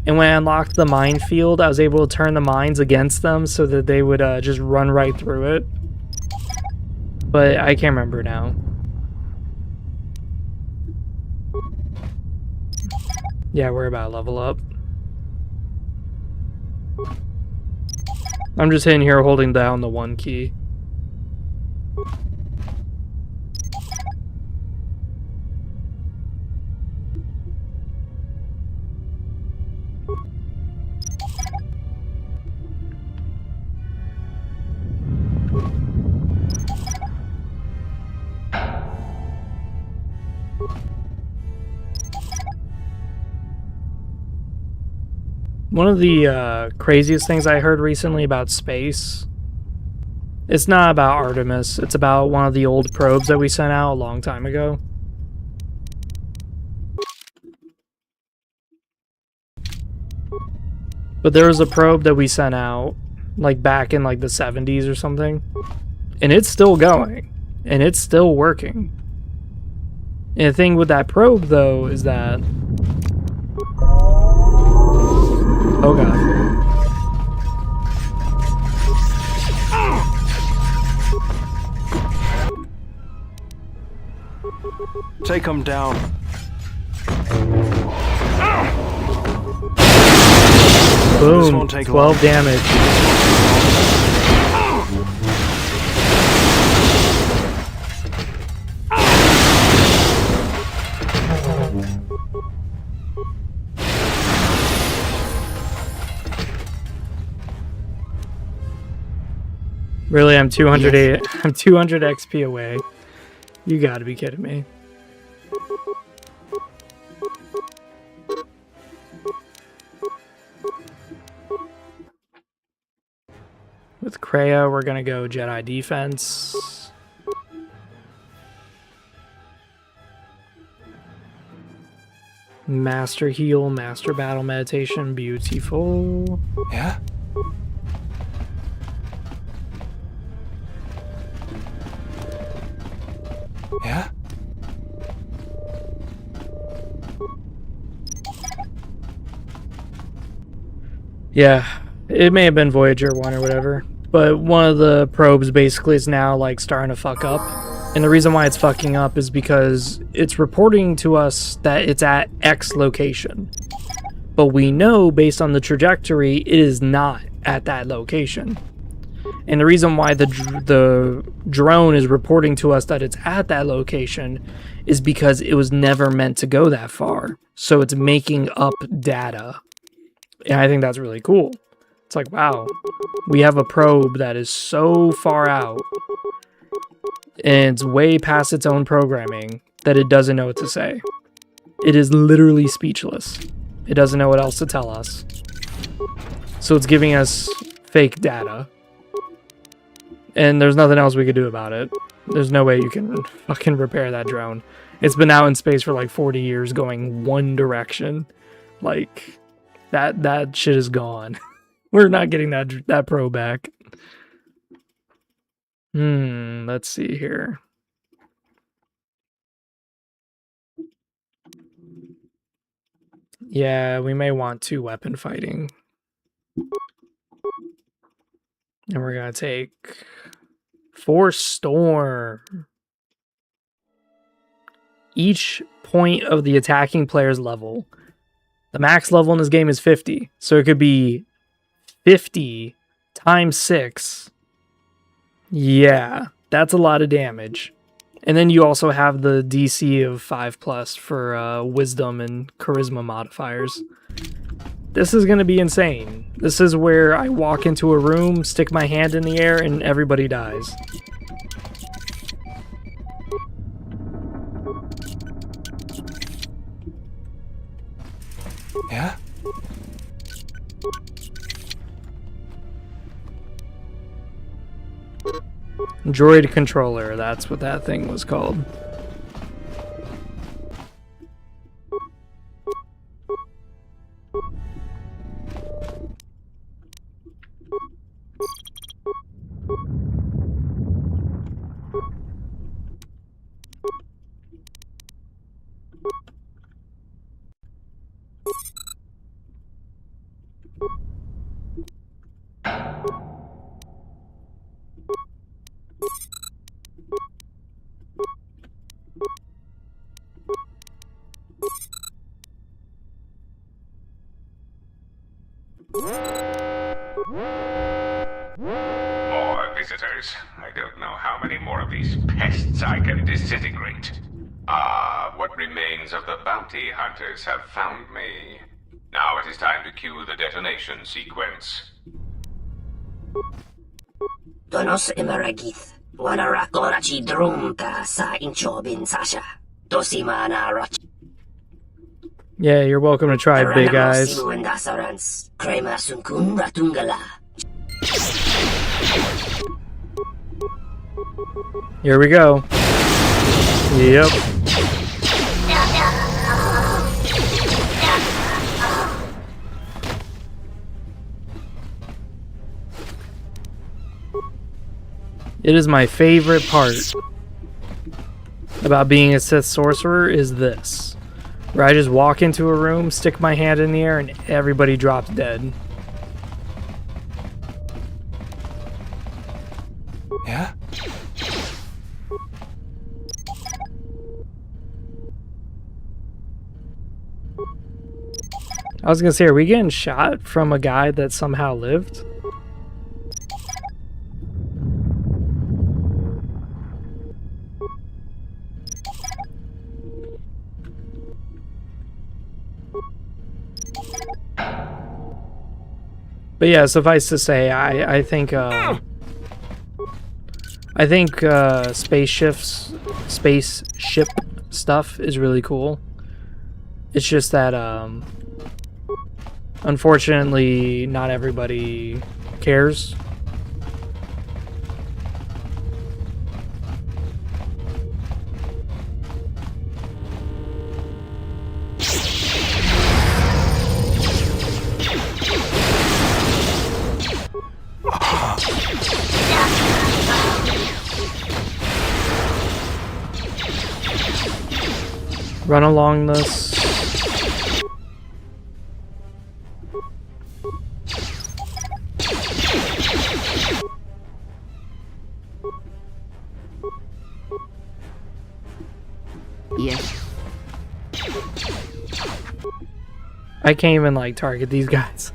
And when I unlocked the minefield, I was able to turn the mines against them so that they would just run right through it. But I can't remember now. Yeah, we're about to level up. I'm just in here holding down the 1 key. One of the craziest things I heard recently about space, it's not about Artemis, it's about one of the old probes that we sent out a long time ago. But there was a probe that we sent out, like back in like the 70s or something, and it's still going, and it's still working. And the thing with that probe, though, is that... Oh god. Take him down. Boom, 12 damage. Really, I'm 200 XP away. You gotta be kidding me. With Kreia, we're gonna go Jedi defense. Master heal, master battle meditation, beautiful. Yeah? Yeah? Yeah, it may have been Voyager 1 or whatever, but one of the probes basically is now like starting to fuck up. And the reason why it's fucking up is because it's reporting to us that it's at X location. But we know based on the trajectory, it is not at that location. And the reason why the drone is reporting to us that it's at that location is because it was never meant to go that far. So it's making up data. And I think that's really cool. It's like, wow, we have a probe that is so far out and it's way past its own programming that it doesn't know what to say. It is literally speechless. It doesn't know what else to tell us. So it's giving us fake data. And there's nothing else we could do about it. There's no way you can fucking repair that drone. It's been out in space for like 40 years going one direction. Like, that shit is gone. We're not getting that probe back. Let's see here. Yeah, we may want 2 weapon fighting. And we're gonna take Force Storm. Each point of the attacking player's level. The max level in this game is 50. So it could be 50 times 6. Yeah, that's a lot of damage. And then you also have the DC of 5+ for wisdom and charisma modifiers. This is going to be insane. This is where I walk into a room, stick my hand in the air, and everybody dies. Yeah? Droid controller, that's what that thing was called. More visitors. I don't know how many more of these pests I can disintegrate. Ah, what remains of the bounty hunters have found me. Now it is time to cue the detonation sequence. Donos emeragith. Yeah, you're welcome to try, big eyes. Here we go. Yep. It is my favorite part about being a Sith Sorcerer is this. Where I just walk into a room, stick my hand in the air, and everybody drops dead. Yeah? I was gonna say, are we getting shot from a guy that somehow lived? But yeah, suffice to say, I think spaceship stuff is really cool. It's just that unfortunately not everybody cares. Run along this. Yes. I can't even like target these guys.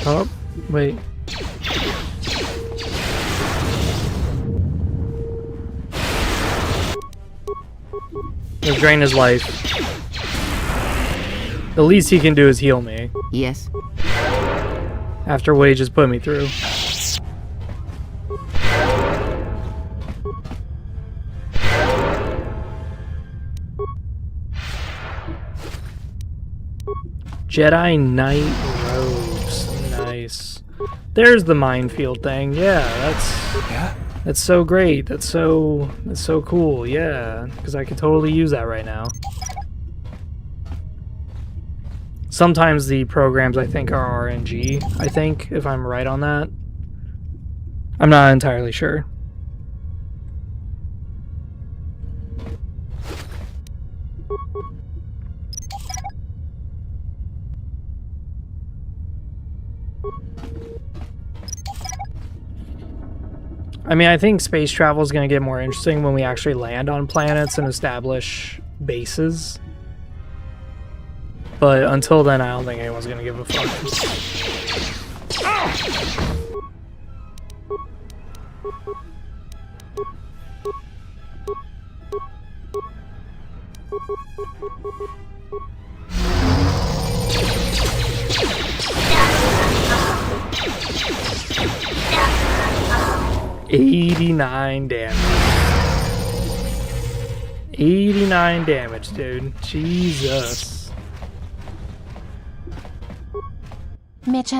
Oh, wait. Let's drain his life. The least he can do is heal me. Yes. After what he just put me through. Jedi Knight robes. Nice. There's the minefield thing. Yeah, that's so great. That's so cool. Yeah, because I could totally use that right now. Sometimes the programs I think are RNG. I think, if I'm right on that. I'm not entirely sure. I mean, I think space travel is going to get more interesting when we actually land on planets and establish bases. But until then, I don't think anyone's going to give a fuck. $89 damage. 89 damage, dude. Jesus. You asked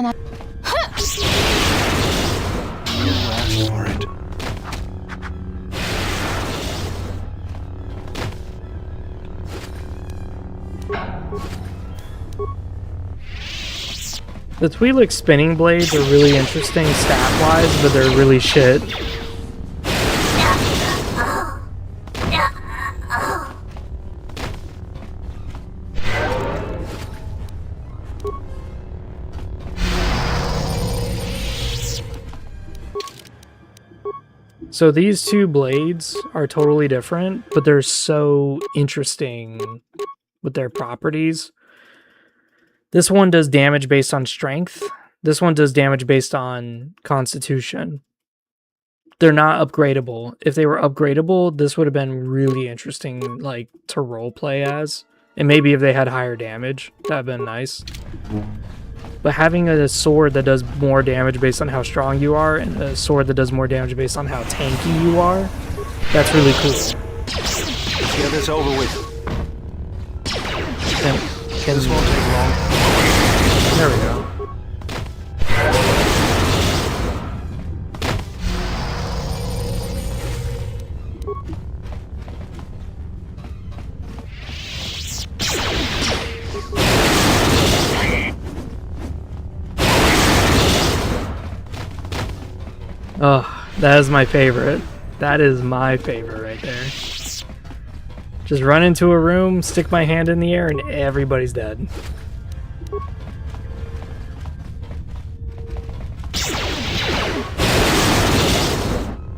for it. The Twi'lek spinning blades are really interesting stat-wise, but they're really shit. So these two blades are totally different, but they're so interesting with their properties. This one does damage based on strength. This one does damage based on constitution. they're not upgradable. If they were upgradable, this would have been really interesting, like, to roleplay as. And maybe if they had higher damage, that'd been nice. But having a sword that does more damage based on how strong you are, and a sword that does more damage based on how tanky you are, that's really cool. Let's get this over with. This won't take long. There we go. Oh, that is my favorite. That is my favorite right there. Just run into a room, stick my hand in the air, and everybody's dead.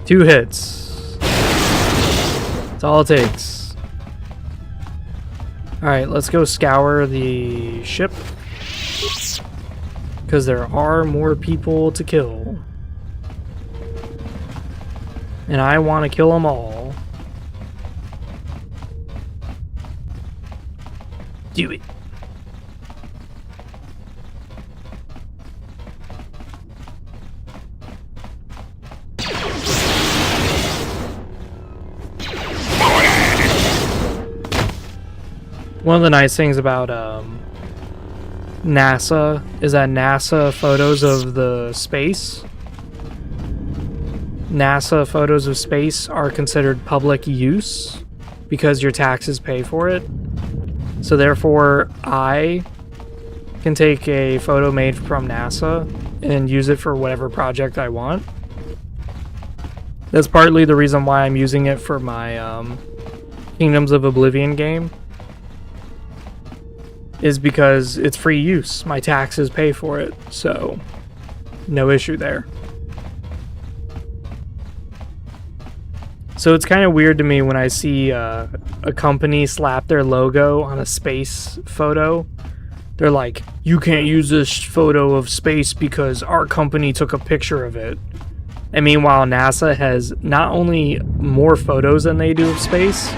Two hits. That's all it takes. Alright, let's go scour the ship. Because there are more people to kill. And I want to kill them all. Do it. One of the nice things about NASA is that NASA photos of the space are considered public use because your taxes pay for it. So therefore, I can take a photo made from NASA and use it for whatever project I want. That's partly the reason why I'm using it for my Kingdoms of Oblivion game. Is because it's free use. My taxes pay for it, so no issue there. So it's kind of weird to me when I see a company slap their logo on a space photo. They're like, you can't use this photo of space because our company took a picture of it. And meanwhile, NASA has not only more photos than they do of space,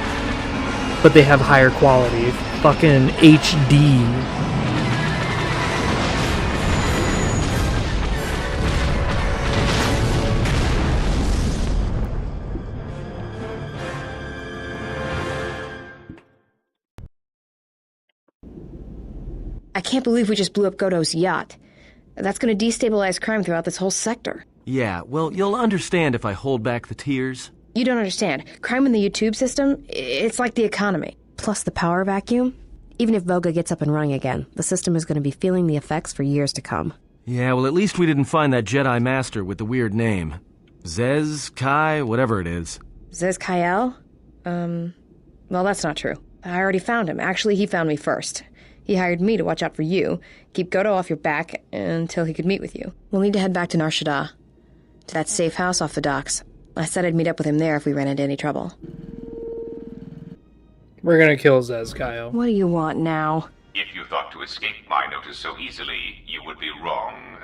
but they have higher quality. Fucking HD. I can't believe we just blew up Godo's yacht. That's going to destabilize crime throughout this whole sector. Yeah, well, you'll understand if I hold back the tears. You don't understand. Crime in the YouTube system, it's like the economy. Plus the power vacuum. Even if Voga gets up and running again, the system is going to be feeling the effects for years to come. Yeah, well, at least we didn't find that Jedi Master with the weird name. Zez, Kai, whatever it is. Zez Kyle? Well, that's not true. I already found him. Actually, he found me first. He hired me to watch out for you, keep Godo off your back until he could meet with you. We'll need to head back to Nar Shadaa, to that safe house off the docks. I said I'd meet up with him there if we ran into any trouble. We're gonna kill Zez, Kyle. What do you want now? If you thought to escape my notice so easily, you would be wrong.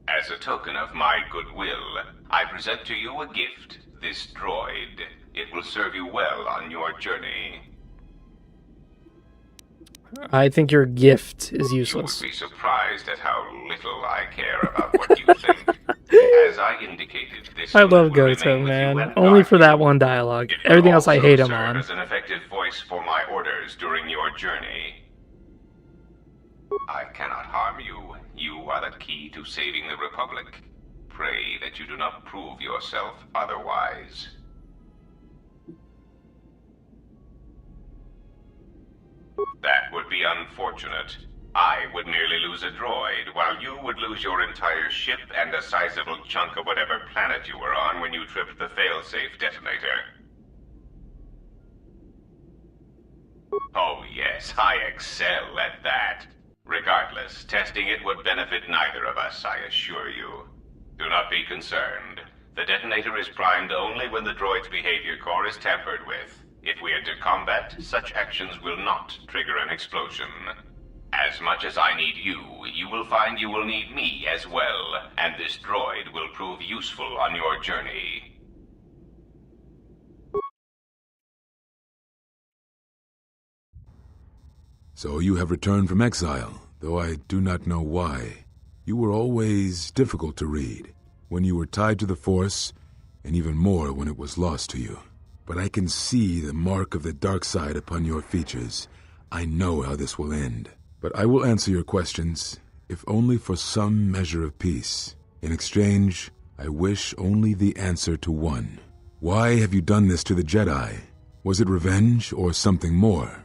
As a token of my goodwill, I present to you a gift, this droid. It will serve you well on your journey. I think your gift is useless. You would be surprised at how little I care about what you think. As I indicated, this I love will Goto, remain with man. you and Only for guard that you. one dialogue. It will Everything else I also hate him serve on. as an effective voice for my orders during your journey. I cannot harm you. You are the key to saving the Republic. Pray that you do not prove yourself otherwise. That would be unfortunate. I would merely lose a droid, while you would lose your entire ship and a sizable chunk of whatever planet you were on when you tripped the failsafe detonator. Oh yes, I excel at that. Regardless, testing it would benefit neither of us, I assure you. Do not be concerned. The detonator is primed only when the droid's behavior core is tampered with. If we enter combat, such actions will not trigger an explosion. As much as I need you, you will find you will need me as well, and this droid will prove useful on your journey. So you have returned from exile, though I do not know why. You were always difficult to read, when you were tied to the Force, and even more when it was lost to you. But I can see the mark of the dark side upon your features. I know how this will end. But I will answer your questions, if only for some measure of peace. In exchange, I wish only the answer to one. Why have you done this to the Jedi? Was it revenge or something more?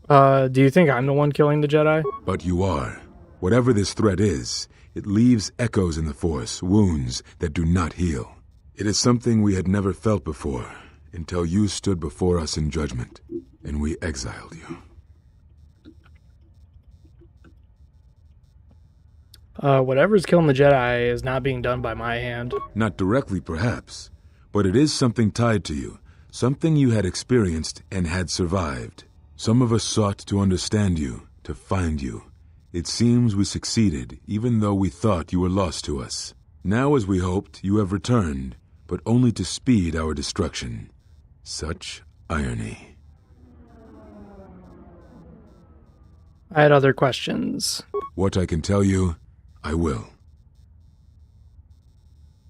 Do you think I'm the one killing the Jedi? But you are. Whatever this threat is, it leaves echoes in the Force, wounds that do not heal. It is something we had never felt before, until you stood before us in judgment, and we exiled you. Whatever's killing the Jedi is not being done by my hand. Not directly, perhaps, but it is something tied to you, something you had experienced and had survived. Some of us sought to understand you, to find you. It seems we succeeded, even though we thought you were lost to us. Now, as we hoped, you have returned, but only to speed our destruction. Such irony. I had other questions. What I can tell you, I will.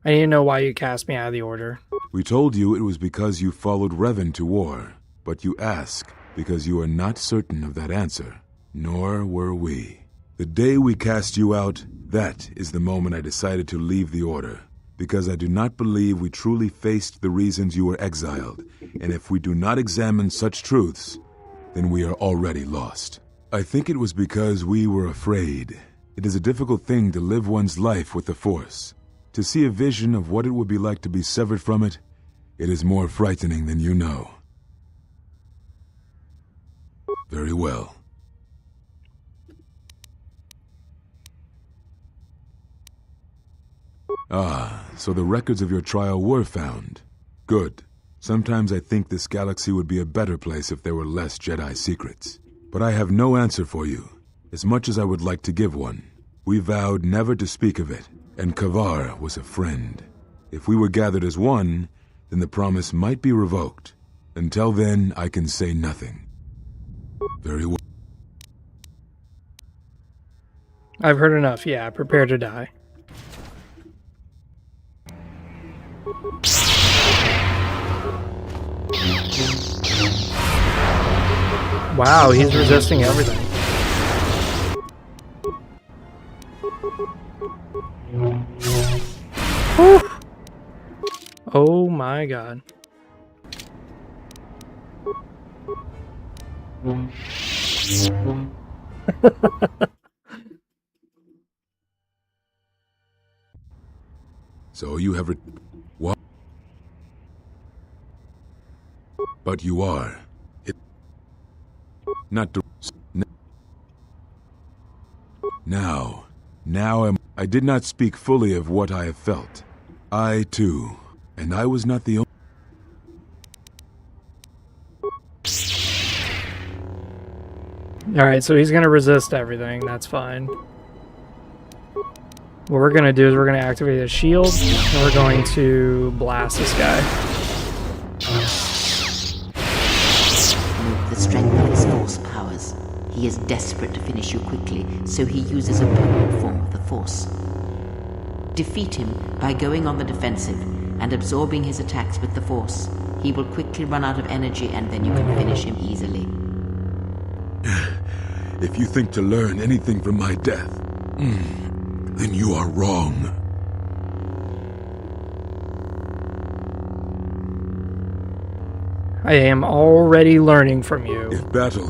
I need to know why you cast me out of the Order. We told you it was because you followed Revan to war, but you ask because you are not certain of that answer. Nor were we. The day we cast you out, that is the moment I decided to leave the Order, because I do not believe we truly faced the reasons you were exiled, and if we do not examine such truths, then we are already lost. I think it was because we were afraid. It is a difficult thing to live one's life with the Force. To see a vision of what it would be like to be severed from it, it is more frightening than you know. Very well. Ah, so the records of your trial were found. Good. Sometimes I think this galaxy would be a better place if there were less Jedi secrets. But I have no answer for you, as much as I would like to give one. We vowed never to speak of it, and Kavar was a friend. If we were gathered as one, then the promise might be revoked. Until then, I can say nothing. Very well. I've heard enough, yeah. Prepare to die. Wow, he's resisting everything. Whew. Oh my god. So you have what? But you are. Not to... Now I did not speak fully of what I have felt. I, too. And I was not the only... Alright, so he's gonna resist everything. That's fine. What we're gonna do is we're gonna activate a shield, and we're going to blast this guy. With the strength of his Force powers, he is desperate to finish you quickly, so he uses a potent form of the Force. Defeat him by going on the defensive and absorbing his attacks with the Force. He will quickly run out of energy, and then you can finish him easily. If you think to learn anything from my death, then you are wrong. I am already learning from you. If battle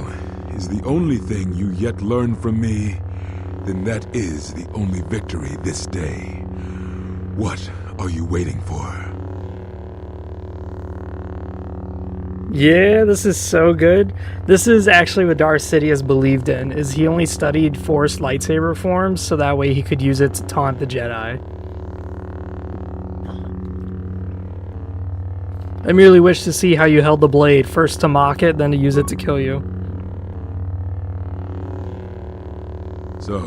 is the only thing you yet learn from me, then that is the only victory this day. What are you waiting for? Yeah, this is so good. This is actually what Darth Sidious believed in, is he only studied Force lightsaber forms so that way he could use it to taunt the Jedi. I merely wish to see how you held the blade, first to mock it, then to use it to kill you. So,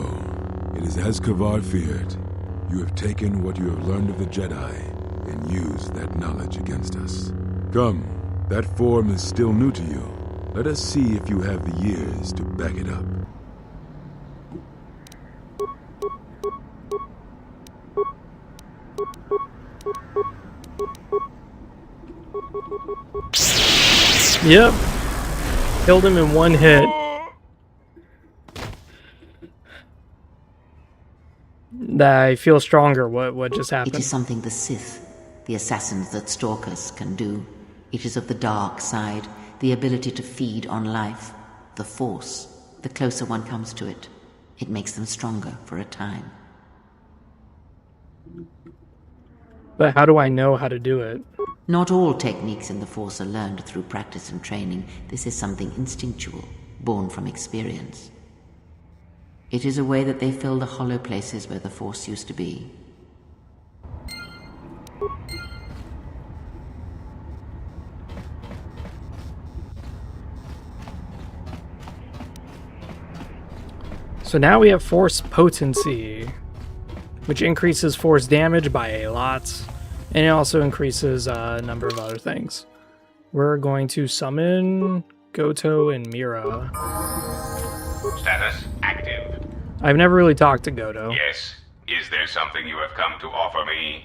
it is as Kavar feared. You have taken what you have learned of the Jedi and used that knowledge against us. Come, That form is still new to you. Let us see if you have the years to back it up. Yep. Killed him in one hit. I feel stronger. What just happened? It is something the Sith, the assassins that stalk us, can do. It is of the dark side, the ability to feed on life. The Force. The closer one comes to it, it makes them stronger for a time. But how do I know how to do it? Not all techniques in the Force are learned through practice and training. This is something instinctual, born from experience. It is a way that they fill the hollow places where the Force used to be. So now we have Force Potency, which increases Force damage by a lot, and it also increases a number of other things. We're going to summon Goto and Mira. Status active. I've never really talked to Goto. Yes. Is there something you have come to offer me?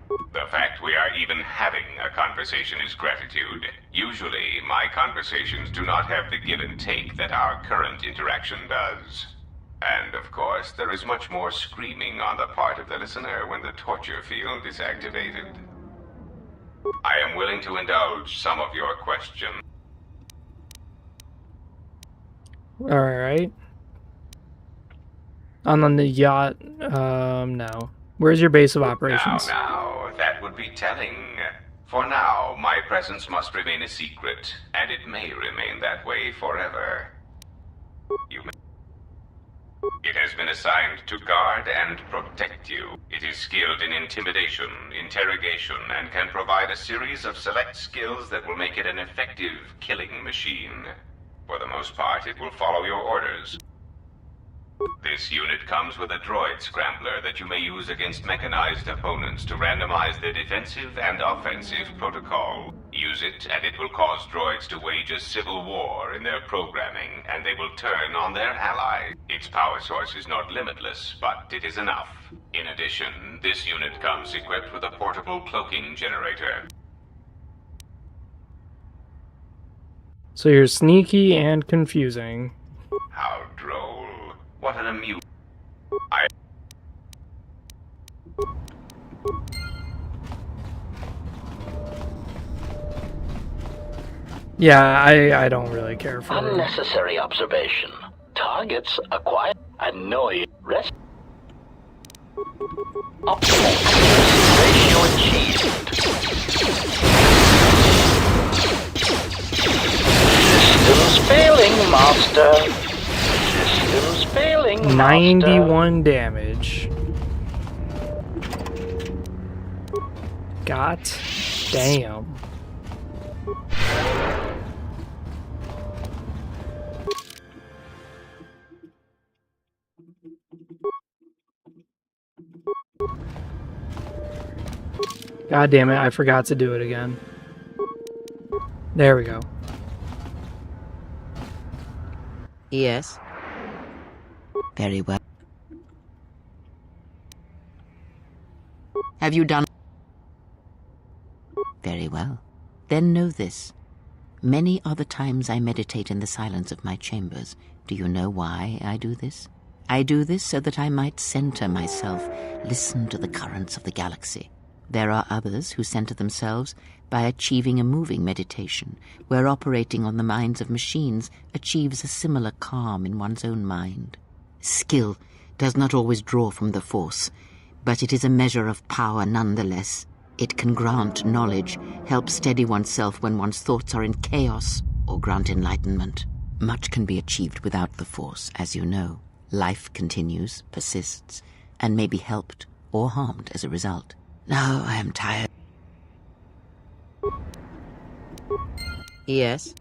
The fact we are even having a conversation is gratitude. Usually, my conversations do not have the give and take that our current interaction does. And of course, there is much more screaming on the part of the listener when the torture field is activated. I am willing to indulge some of your questions. Alright. On the yacht, no. Where's your base of operations? Now, that would be telling. For now, my presence must remain a secret, and it may remain that way forever. It has been assigned to guard and protect you. It is skilled in intimidation, interrogation, and can provide a series of select skills that will make it an effective killing machine. For the most part, it will follow your orders. This unit comes with a droid scrambler that you may use against mechanized opponents to randomize their defensive and offensive protocol. Use it, and it will cause droids to wage a civil war in their programming, and they will turn on their allies. Its power source is not limitless, but it is enough. In addition, this unit comes equipped with a portable cloaking generator. So you're sneaky and confusing. How droll. What an amusement. Yeah, I don't really care for it. Unnecessary observation. Targets acquired. Annoy. Rest. Optimal ratio achieved. Systems failing, Master. Systems failing, Master. 91 damage. God damn. God damn it, I forgot to do it again. There we go. Yes. Very well. Have you done? Very well. Then know this. Many are the times I meditate in the silence of my chambers. Do you know why I do this? I do this so that I might center myself, listen to the currents of the galaxy. There are others who center themselves by achieving a moving meditation, where operating on the minds of machines achieves a similar calm in one's own mind. Skill does not always draw from the Force, but it is a measure of power nonetheless. It can grant knowledge, help steady oneself when one's thoughts are in chaos, or grant enlightenment. Much can be achieved without the Force, as you know. Life continues, persists, and may be helped or harmed as a result. Now I am tired. Yes.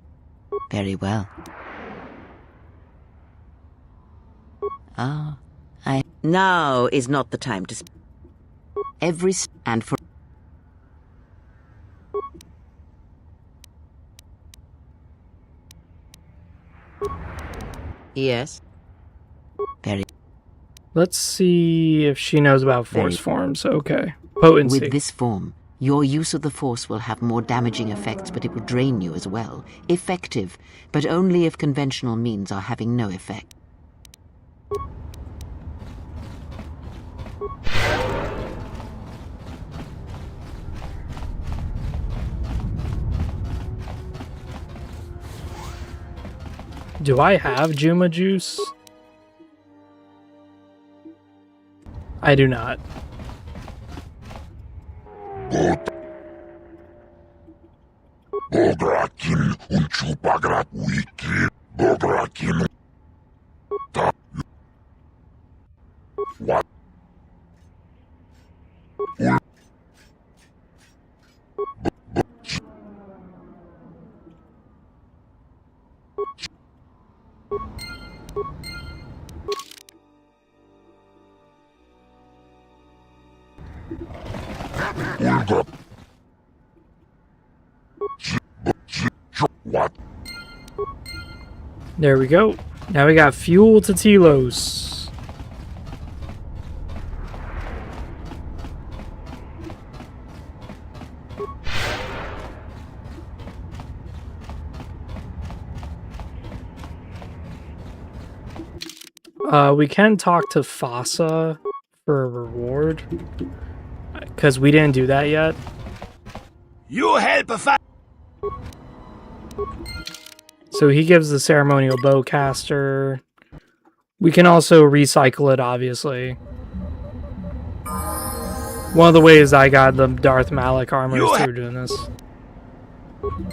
Very well. Now is not the time to and for Yes. Very. Let's see if she knows about force forms. Okay. Potency. With this form, your use of the Force will have more damaging effects, but it will drain you as well. Effective, but only if conventional means are having no effect. Do I have Juma juice? I do not. There we go. Now we got fuel to Telos. We can talk to Fasa for a reward, because we didn't do that yet. You help a So he gives the ceremonial bowcaster. We can also recycle it, obviously. One of the ways I got the Darth Malak armor is through doing this.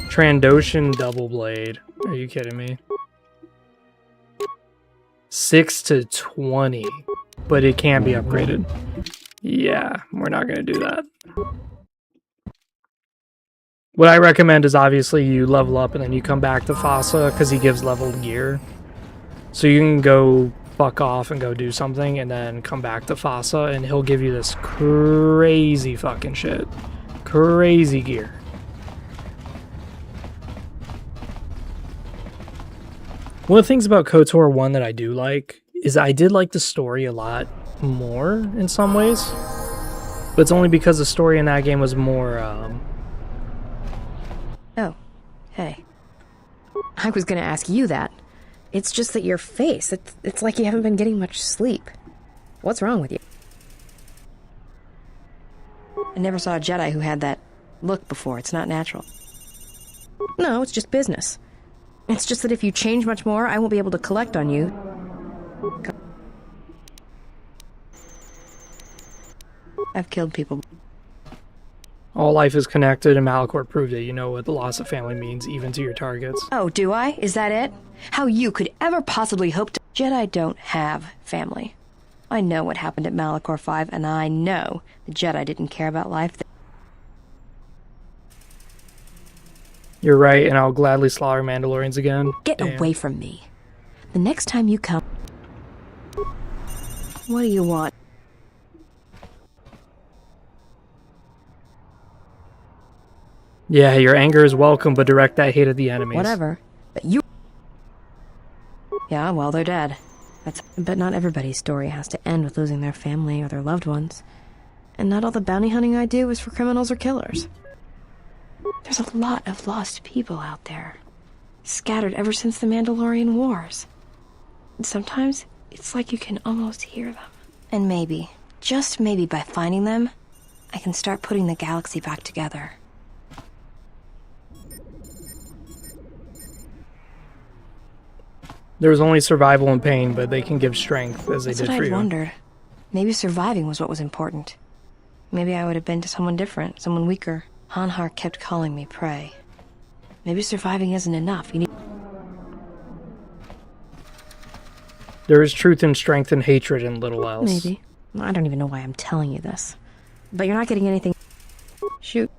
Trandoshan double blade. Are you kidding me? 6 to 20. But it can be upgraded. Yeah, we're not going to do that. What I recommend is obviously you level up and then you come back to Fasa because he gives leveled gear. So you can go fuck off and go do something and then come back to Fasa and he'll give you this crazy fucking shit. Crazy gear. One of the things about KOTOR 1 that I do like is I did like the story a lot more in some ways. But it's only because the story in that game was more, Oh, hey. I was gonna ask you that. It's just that your face, it's like you haven't been getting much sleep. What's wrong with you? I never saw a Jedi who had that look before. It's not natural. No, it's just business. It's just that if you change much more, I won't be able to collect on you. I've killed people. all life is connected, and Malachor proved it. You know what the loss of family means, even to your targets. Oh, do I? Is that it? How you could ever possibly hope to... Jedi don't have family. I know what happened at Malachor 5, and I know the Jedi didn't care about life. You're right, and I'll gladly slaughter Mandalorians again. Get away from me. The next time you come... What do you want? Yeah, your anger is welcome, but direct that hate at the enemies. Whatever. But you... Yeah, well, they're dead. But not everybody's story has to end with losing their family or their loved ones. And not all the bounty hunting I do is for criminals or killers. There's a lot of lost people out there. Scattered ever since the Mandalorian Wars. And sometimes, it's like you can almost hear them. And maybe, just maybe by finding them, I can start putting the galaxy back together. There was only survival and pain, but they can give strength, as they That's did what for I'd you. wondered. Maybe surviving was what was important. Maybe I would have been to someone different, someone weaker. Hanhar kept calling me prey. Maybe surviving isn't enough. You need... There is truth and strength and hatred in little else. Maybe. I don't even know why I'm telling you this. But you're not getting anything... Shoot.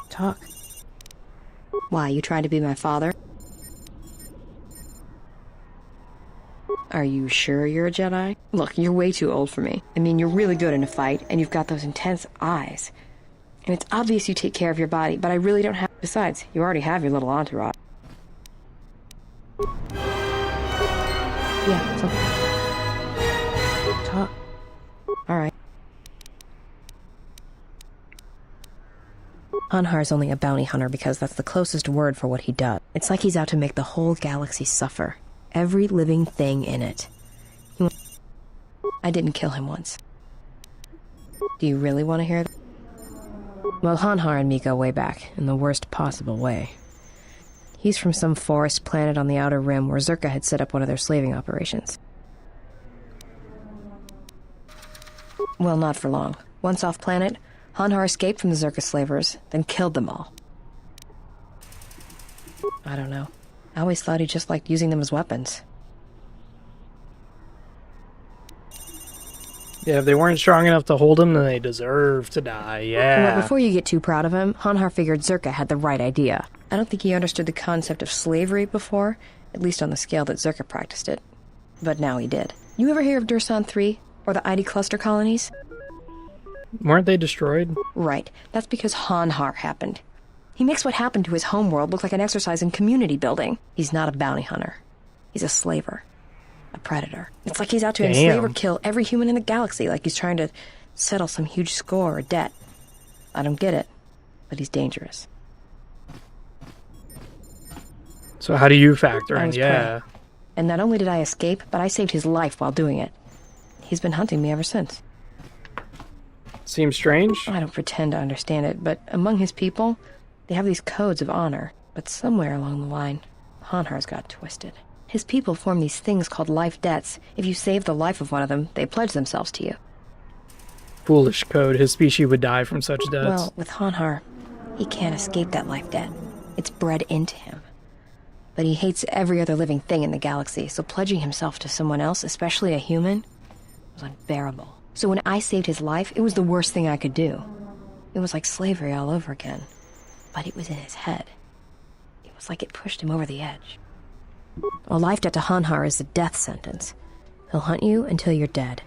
Talk. Why, you trying to be my father? Are you sure you're a Jedi? Look, you're way too old for me. I mean, you're really good in a fight, and you've got those intense eyes. And it's obvious you take care of your body, but I really don't have... Besides, you already have your little entourage. Yeah, so... Talk. Alright. Hanhar's only a bounty hunter because that's the closest word for what he does. It's like he's out to make the whole galaxy suffer. Every living thing in it. I didn't kill him once. Do you really want to hear that? Well, Hanhar and me go way back, in the worst possible way. He's from some forest planet on the Outer Rim where Zerka had set up one of their slaving operations. Well, not for long. Once off planet, Hanhar escaped from the Zerka slavers, then killed them all. I don't know. I always thought he just liked using them as weapons. Yeah, if they weren't strong enough to hold him, then they deserve to die, yeah. Well, before you get too proud of him, Hanhar figured Zerka had the right idea. I don't think he understood the concept of slavery before, at least on the scale that Zerka practiced it. But now he did. You ever hear of Dursan 3, or the ID cluster colonies? Weren't they destroyed? Right. That's because Hanhar happened. He makes what happened to his homeworld look like an exercise in community building. He's not a bounty hunter. He's a slaver. A predator. It's like he's out to enslave or kill every human in the galaxy, like he's trying to settle some huge score or debt. I don't get it, but he's dangerous. So how do you factor I in? was Yeah. prey. And not only did I escape, but I saved his life while doing it. He's been hunting me ever since. Seems strange? I don't pretend to understand it, but among his people, they have these codes of honor. But somewhere along the line, Hanhar's got twisted. His people form these things called life debts. If you save the life of one of them, they pledge themselves to you. Foolish code. His species would die from such debts. Well, with Hanhar, he can't escape that life debt. It's bred into him. But he hates every other living thing in the galaxy, so pledging himself to someone else, especially a human, was unbearable. So when I saved his life, it was the worst thing I could do. It was like slavery all over again. But it was in his head. It was like it pushed him over the edge. A life debt to Hanhar is a death sentence. He'll hunt you until you're dead.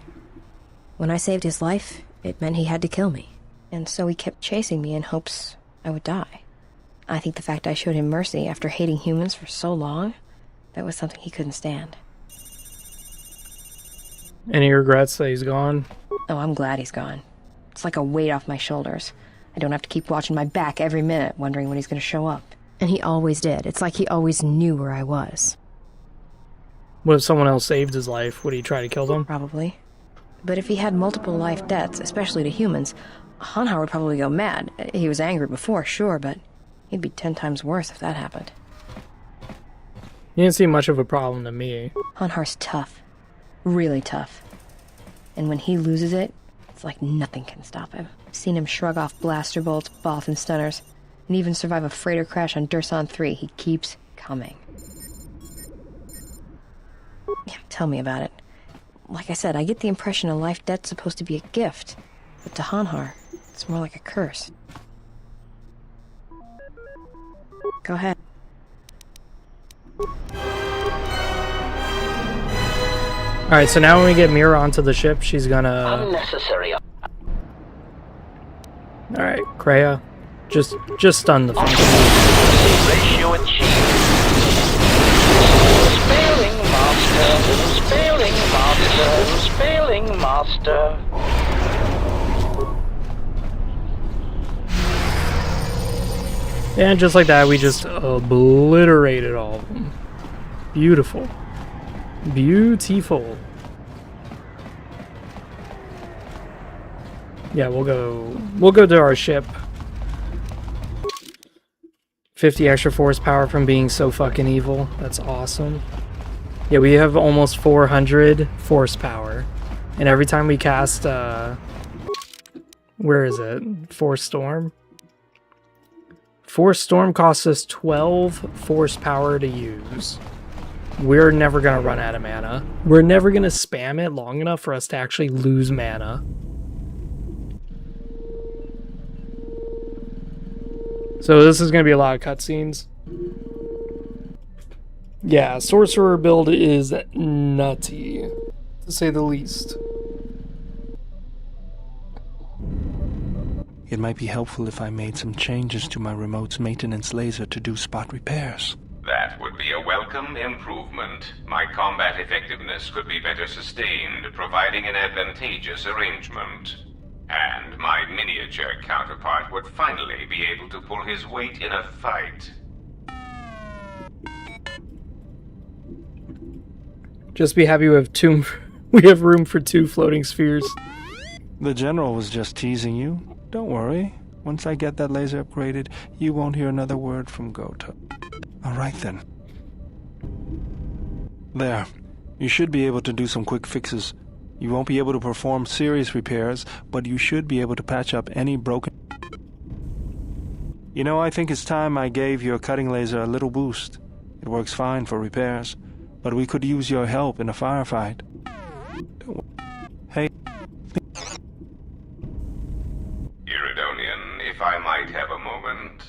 When I saved his life, it meant he had to kill me. And so he kept chasing me in hopes I would die. I think the fact I showed him mercy after hating humans for so long, that was something he couldn't stand. Any regrets that he's gone? Oh, I'm glad he's gone. It's like a weight off my shoulders. I don't have to keep watching my back every minute, wondering when he's going to show up. And he always did. It's like he always knew where I was. What if someone else saved his life? Would he try to kill them? Probably. But if he had multiple life debts, especially to humans, Hanhar would probably go mad. He was angry before, sure, but he'd be 10 times worse if that happened. He didn't seem much of a problem to me. Hanhar's tough. Really tough. And when he loses it, it's like nothing can stop him. I've seen him shrug off blaster bolts, boff and stunners, and even survive a freighter crash on Dursan 3. He keeps coming. Yeah, tell me about it. Like I said, I get the impression a life debt's supposed to be a gift. But to Hanhar, it's more like a curse. Go ahead. Alright, so now when we get Mira onto the ship, she's gonna... Unnecessary. Alright, Kreia. Just stun the thing. Ratio achieved. Spelling master. Spelling master. Spelling master. And just like that, we just obliterated all of them. Beautiful. Beautiful. Yeah, we'll go to our ship. 50 extra force power from being so fucking evil. That's awesome. Yeah, we have almost 400 force power. And every time we cast, where is it? Force Storm? Force Storm costs us 12 force power to use. We're never going to run out of mana. We're never going to spam it long enough for us to actually lose mana. So this is going to be a lot of cutscenes. Yeah, Sorcerer build is nutty, to say the least. It might be helpful if I made some changes to my remote's maintenance laser to do spot repairs. That would be a welcome improvement. My combat effectiveness could be better sustained, providing an advantageous arrangement. And my miniature counterpart would finally be able to pull his weight in a fight. Just be happy we have we have room for 2 floating spheres. The General was just teasing you. Don't worry. Once I get that laser upgraded, you won't hear another word from KOTOR. Alright then. There. You should be able to do some quick fixes. You won't be able to perform serious repairs, but you should be able to patch up any broken... You know, I think it's time I gave your cutting laser a little boost. It works fine for repairs, but we could use your help in a firefight. Hey... Iridonian, if I might have a moment.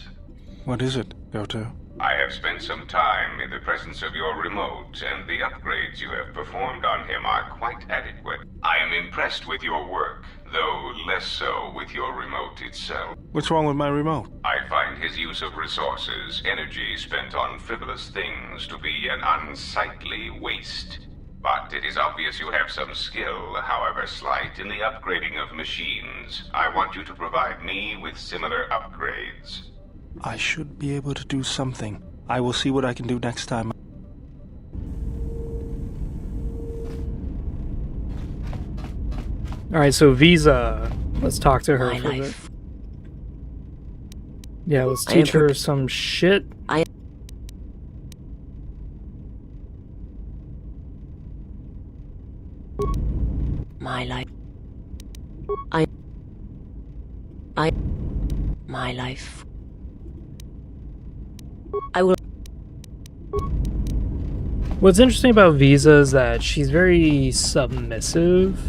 What is it, KOTOR? I have spent some time in the presence of your remote, and the upgrades you have performed on him are quite adequate. I am impressed with your work, though less so with your remote itself. What's wrong with my remote? I find his use of resources, energy spent on frivolous things, to be an unsightly waste. But it is obvious you have some skill, however slight, in the upgrading of machines. I want you to provide me with similar upgrades. I should be able to do something. I will see what I can do next time. Alright, so Visa. Let's talk to her for a bit. Yeah, let's teach her some shit. My life. My life. I will. What's interesting about Visa is that she's very submissive,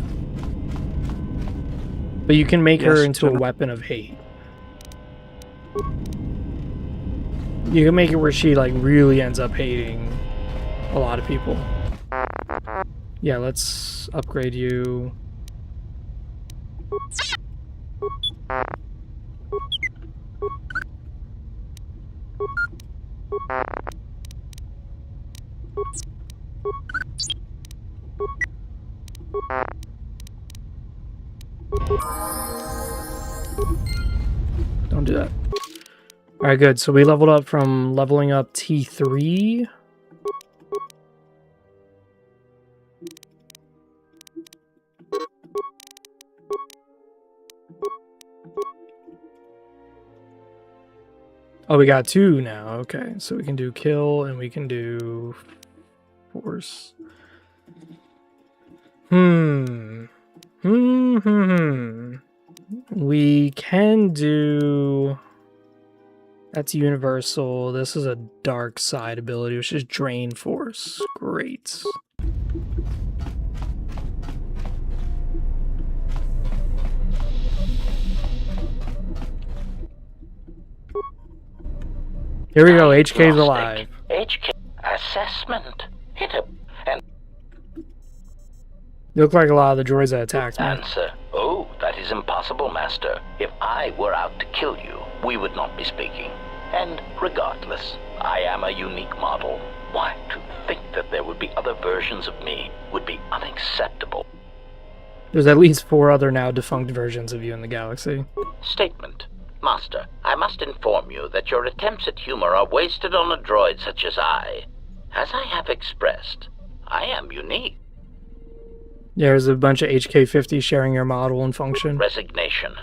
but you can make her into a weapon of hate. You can make it where she like really ends up hating a lot of people. Yeah, let's upgrade you. Don't do that. Alright, good. So we leveled up from leveling up T3. Oh, we got 2 now. Okay, so we can do kill and we can do force. We can do... That's universal. This is a dark side ability, which is drain force. Great. Here we go, HK's alive. HK assessment. Hit him. And you look like a lot of the droids that attacked me. Answer. Oh, that is impossible, Master. If I were out to kill you, we would not be speaking. And regardless, I am a unique model. Why, to think that there would be other versions of me would be unacceptable. There's at least 4 other now defunct versions of you in the galaxy. Statement. Master, I must inform you that your attempts at humor are wasted on a droid such as I. As I have expressed, I am unique. Yeah, there's a bunch of HK-50 sharing your model and function. Resignation.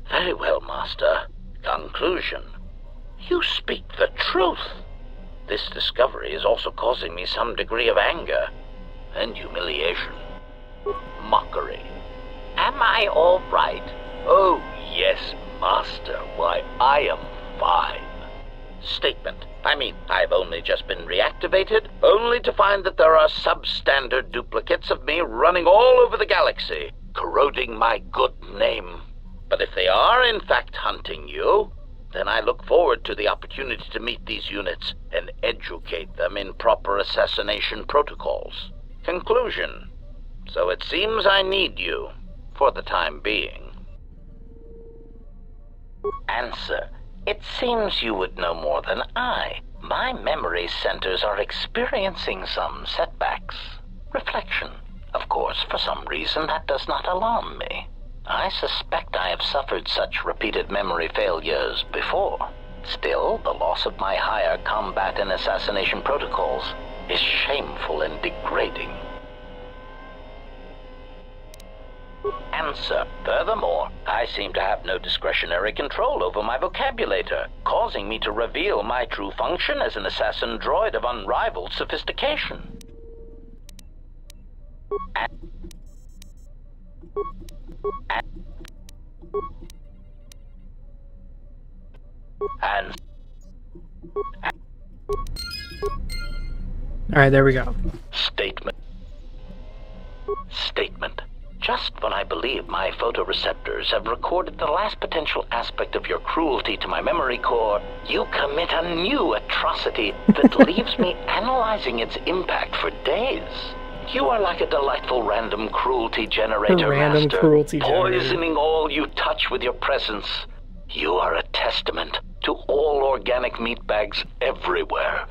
Very well, Master. Conclusion. You speak the truth. This discovery is also causing me some degree of anger and humiliation. Mockery. Am I all right? Oh, yes, Master. Why, I am fine. Statement. I've only just been reactivated, only to find that there are substandard duplicates of me running all over the galaxy, corroding my good name. But if they are in fact hunting you, then I look forward to the opportunity to meet these units and educate them in proper assassination protocols. Conclusion. So it seems I need you, for the time being. Answer. It seems you would know more than I. My memory centers are experiencing some setbacks. Reflection. Of course, for some reason, that does not alarm me. I suspect I have suffered such repeated memory failures before. Still, the loss of my higher combat and assassination protocols is shameful and degrading. Answer. Furthermore, I seem to have no discretionary control over my vocabulator, causing me to reveal my true function as an assassin droid of unrivaled sophistication. And Alright, there we go. Statement. Just when I believe my photoreceptors have recorded the last potential aspect of your cruelty to my memory core, you commit a new atrocity that leaves me analyzing its impact for days. You are like a delightful random cruelty generator, Master, poisoning all you touch with your presence. You are a testament to all organic meatbags everywhere.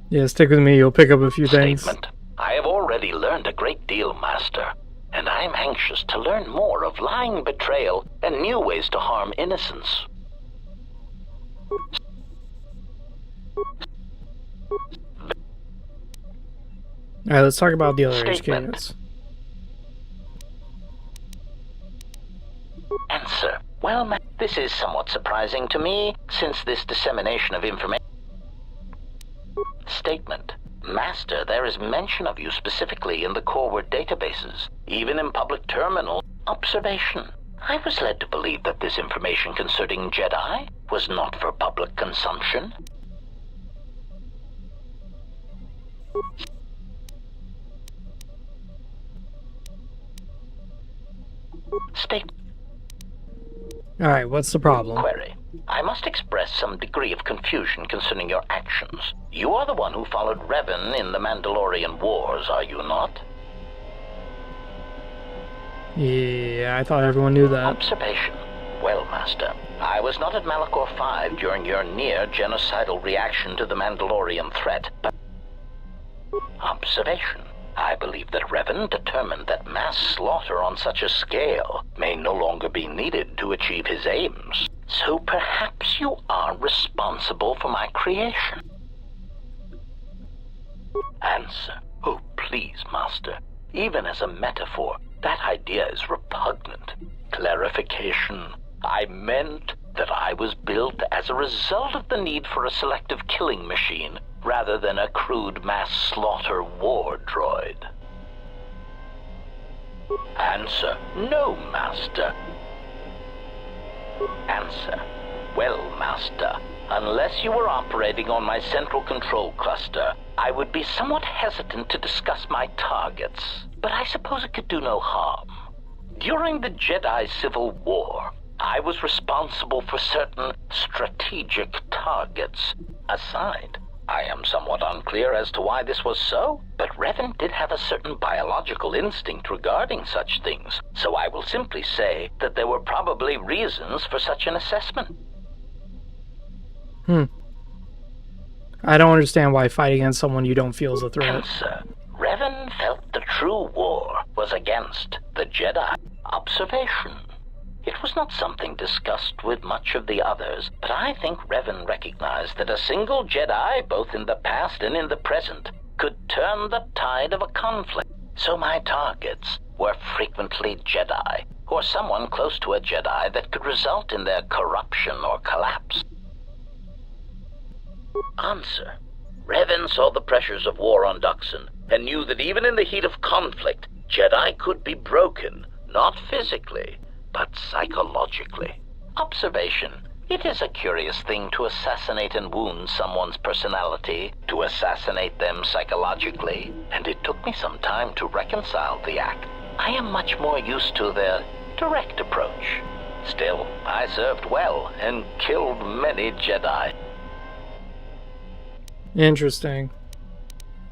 Yeah, stick with me, you'll pick up a few things. Statement. I have already learned a great deal, Master, and I am anxious to learn more of lying betrayal and new ways to harm innocence. Alright, let's talk about the other HQ units. Answer. Well, this is somewhat surprising to me, since this dissemination of information... Statement. Master, there is mention of you specifically in the core word databases, even in public terminal observation. I was led to believe that this information concerning Jedi was not for public consumption. Alright, what's the problem? Query. I must express some degree of confusion concerning your actions. You are the one who followed Revan in the Mandalorian Wars, are you not? Yeah, I thought everyone knew that. Observation. Well, Master, I was not at Malachor 5 during your near-genocidal reaction to the Mandalorian threat, but... Observation. I believe that Revan determined that mass slaughter on such a scale may no longer be needed to achieve his aims. So perhaps you are responsible for my creation. Answer. Oh, please, Master. Even as a metaphor, that idea is repugnant. Clarification. I meant that I was built as a result of the need for a selective killing machine, rather than a crude mass slaughter war droid. Answer. No, Master. Answer. Well, Master, unless you were operating on my central control cluster, I would be somewhat hesitant to discuss my targets, but I suppose it could do no harm. During the Jedi Civil War, I was responsible for certain strategic targets. Aside, I am somewhat unclear as to why this was so, but Revan did have a certain biological instinct regarding such things, so I will simply say that there were probably reasons for such an assessment. I don't understand why fight against someone you don't feel is a threat. Answer. Revan felt the true war was against the Jedi. Observation. It was not something discussed with much of the others, but I think Revan recognized that a single Jedi, both in the past and in the present, could turn the tide of a conflict. So my targets were frequently Jedi, or someone close to a Jedi that could result in their corruption or collapse. Answer. Revan saw the pressures of war on Duxon, and knew that even in the heat of conflict, Jedi could be broken, not physically, but psychologically. Observation. It is a curious thing to assassinate and wound someone's personality, to assassinate them psychologically, and it took me some time to reconcile the act. I am much more used to the direct approach. Still, I served well and killed many Jedi. Interesting.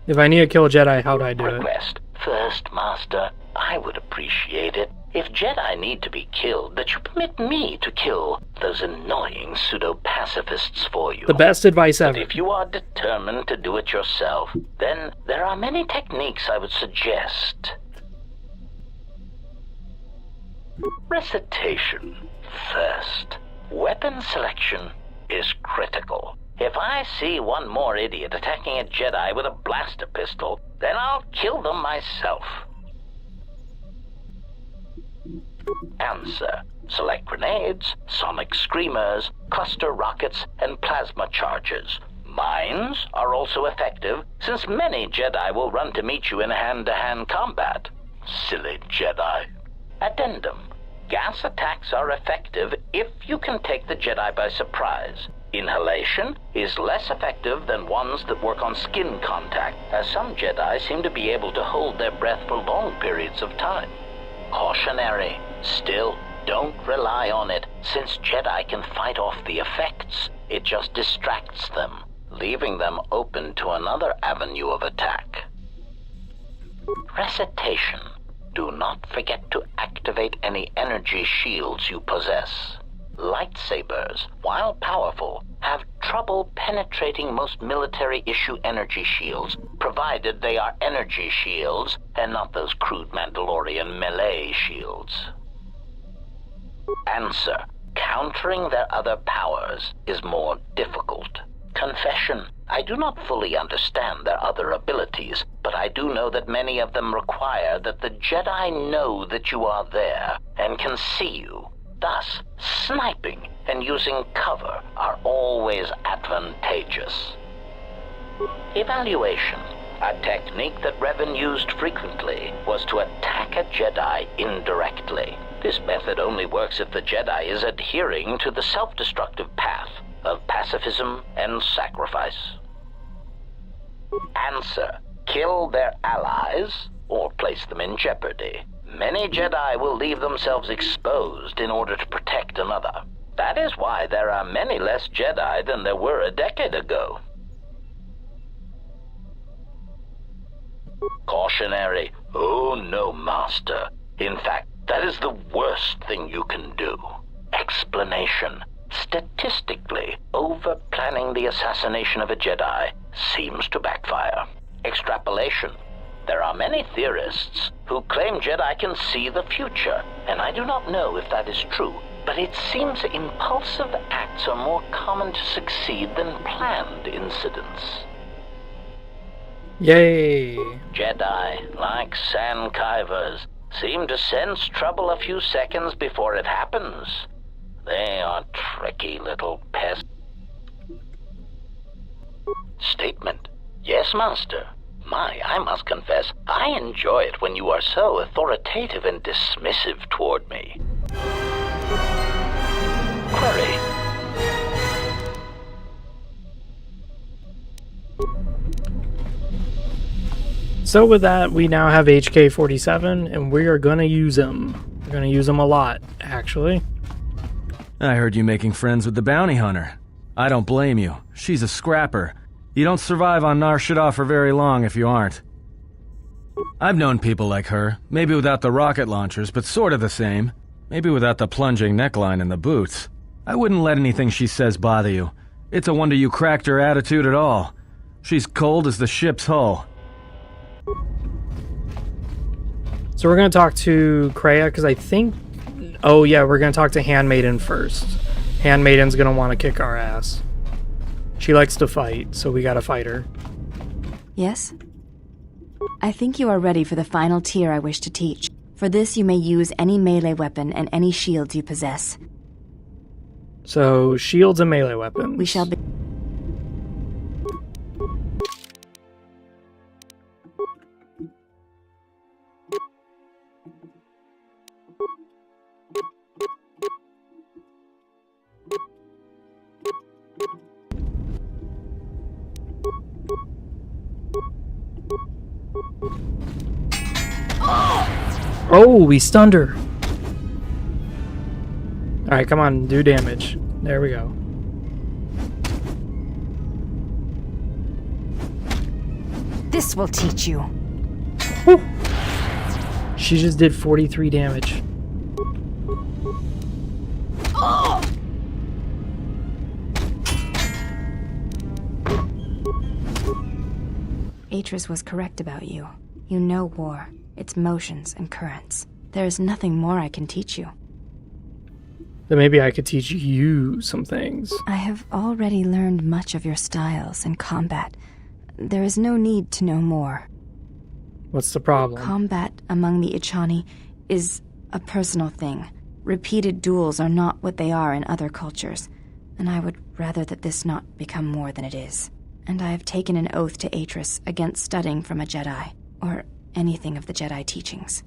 If I need to kill a Jedi, how'd I do it? Request. First, Master, I would appreciate it if Jedi need to be killed, that you permit me to kill those annoying pseudo-pacifists for you. The best advice ever. But if you are determined to do it yourself, then there are many techniques I would suggest. Recitation. First, weapon selection is critical. If I see one more idiot attacking a Jedi with a blaster pistol, then I'll kill them myself. Answer. Select grenades, sonic screamers, cluster rockets, and plasma charges. Mines are also effective, since many Jedi will run to meet you in hand-to-hand combat. Silly Jedi. Addendum. Gas attacks are effective if you can take the Jedi by surprise. Inhalation is less effective than ones that work on skin contact, as some Jedi seem to be able to hold their breath for long periods of time. Cautionary. Still, don't rely on it, since Jedi can fight off the effects. It just distracts them, leaving them open to another avenue of attack. Recitation. Do not forget to activate any energy shields you possess. Lightsabers, while powerful, have trouble penetrating most military-issue energy shields, provided they are energy shields and not those crude Mandalorian melee shields. Answer. Countering their other powers is more difficult. Confession. I do not fully understand their other abilities, but I do know that many of them require that the Jedi know that you are there and can see you. Thus, sniping and using cover are always advantageous. Evaluation. A technique that Revan used frequently was to attack a Jedi indirectly. This method only works if the Jedi is adhering to the self-destructive path of pacifism and sacrifice. Answer. Kill their allies or place them in jeopardy. Many Jedi will leave themselves exposed in order to protect another. That is why there are many less Jedi than there were a decade ago. Cautionary. Oh no, Master. In fact, that is the worst thing you can do. Explanation. Statistically, over-planning the assassination of a Jedi seems to backfire. Extrapolation. There are many theorists who claim Jedi can see the future, and I do not know if that is true, but it seems impulsive acts are more common to succeed than planned incidents. Yay! Jedi, like sand kivers, seem to sense trouble a few seconds before it happens. They are tricky little pests. Statement. Yes, Master. I must confess, I enjoy it when you are so authoritative and dismissive toward me. Query. So with that, we now have HK-47, and we are going to use him. We're going to use him a lot, actually. I heard you making friends with the bounty hunter. I don't blame you. She's a scrapper. You don't survive on Nar Shadaa for very long if you aren't. I've known people like her, maybe without the rocket launchers, but sort of the same. Maybe without the plunging neckline and the boots. I wouldn't let anything she says bother you. It's a wonder you cracked her attitude at all. She's cold as the ship's hull. So we're going to talk to Kreia, because I think... Oh yeah, we're going to talk to Handmaiden first. Handmaiden's going to want to kick our ass. She likes to fight, so we got to fight her. Yes? I think you are ready for the final tier I wish to teach. For this, you may use any melee weapon and any shields you possess. So, shields and melee weapons. We shall be... Oh, we stunned her. Alright, come on, do damage. There we go. This will teach you. Whew. She just did 43 damage. Atris was correct about you. You know war, its motions and currents. There is nothing more I can teach you. Then maybe I could teach you some things. I have already learned much of your styles and combat. There is no need to know more. What's the problem? Combat among the Ichani is a personal thing. Repeated duels are not what they are in other cultures, and I would rather that this not become more than it is. And I have taken an oath to Atris against studying from a Jedi, or anything of the Jedi teachings.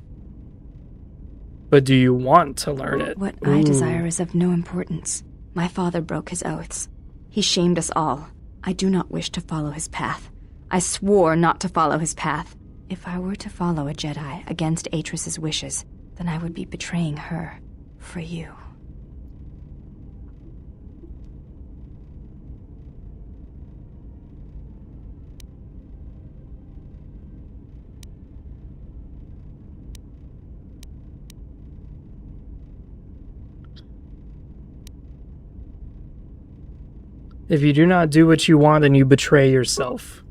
But do you want to learn it? What I desire is of no importance. My father broke his oaths. He shamed us all. I do not wish to follow his path. I swore not to follow his path. If I were to follow a Jedi against Atris's wishes, then I would be betraying her for you. If you do not do what you want, then you betray yourself.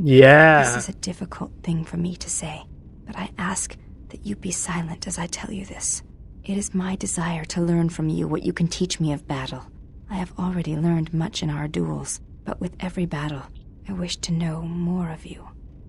Yeah. This is a difficult thing for me to say, but I ask that you be silent as I tell you this. It is my desire to learn from you what you can teach me of battle. I have already learned much in our duels, but with every battle, I wish to know more of you.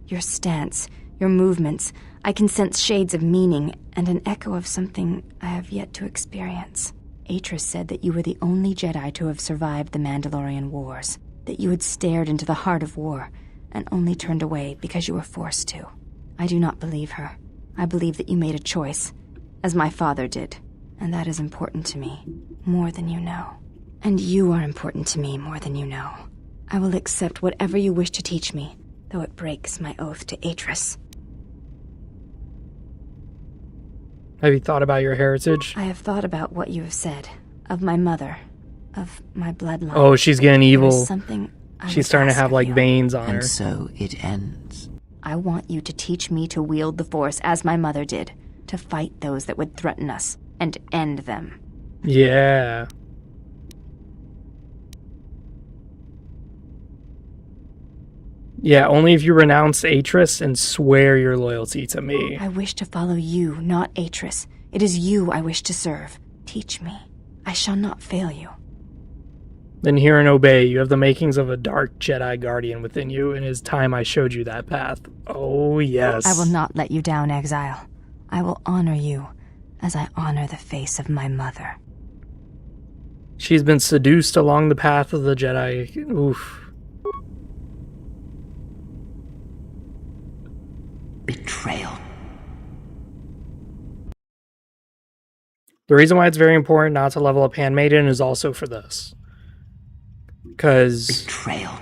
Your stance, your movements, I can sense shades of meaning and an echo of something I have yet to experience. Atris said that you were the only Jedi to have survived the Mandalorian Wars, that you had stared into the heart of war and only turned away because you were forced to. I do not believe her. I believe that you made a choice, as my father did, and that is important to me, more than you know. And you are important to me more than you know. I will accept whatever you wish to teach me, though it breaks my oath to Atris. Have you thought about your heritage? I have thought about what you have said, of my mother, of my bloodline. Oh, she's getting evil. There is something She's starting to have, like, veins on her. And so it ends. I want you to teach me to wield the Force as my mother did, to fight those that would threaten us, and end them. Yeah. Yeah, only if you renounce Atris and swear your loyalty to me. I wish to follow you, not Atris. It is you I wish to serve. Teach me. I shall not fail you. Then hear and obey. You have the makings of a dark Jedi Guardian within you, and it is time I showed you that path. Oh, yes. I will not let you down, Exile. I will honor you, as I honor the face of my mother. She's been seduced along the path of the Jedi. Oof. Betrayal. The reason why it's very important not to level up Handmaiden is also for this. Because Betrayal.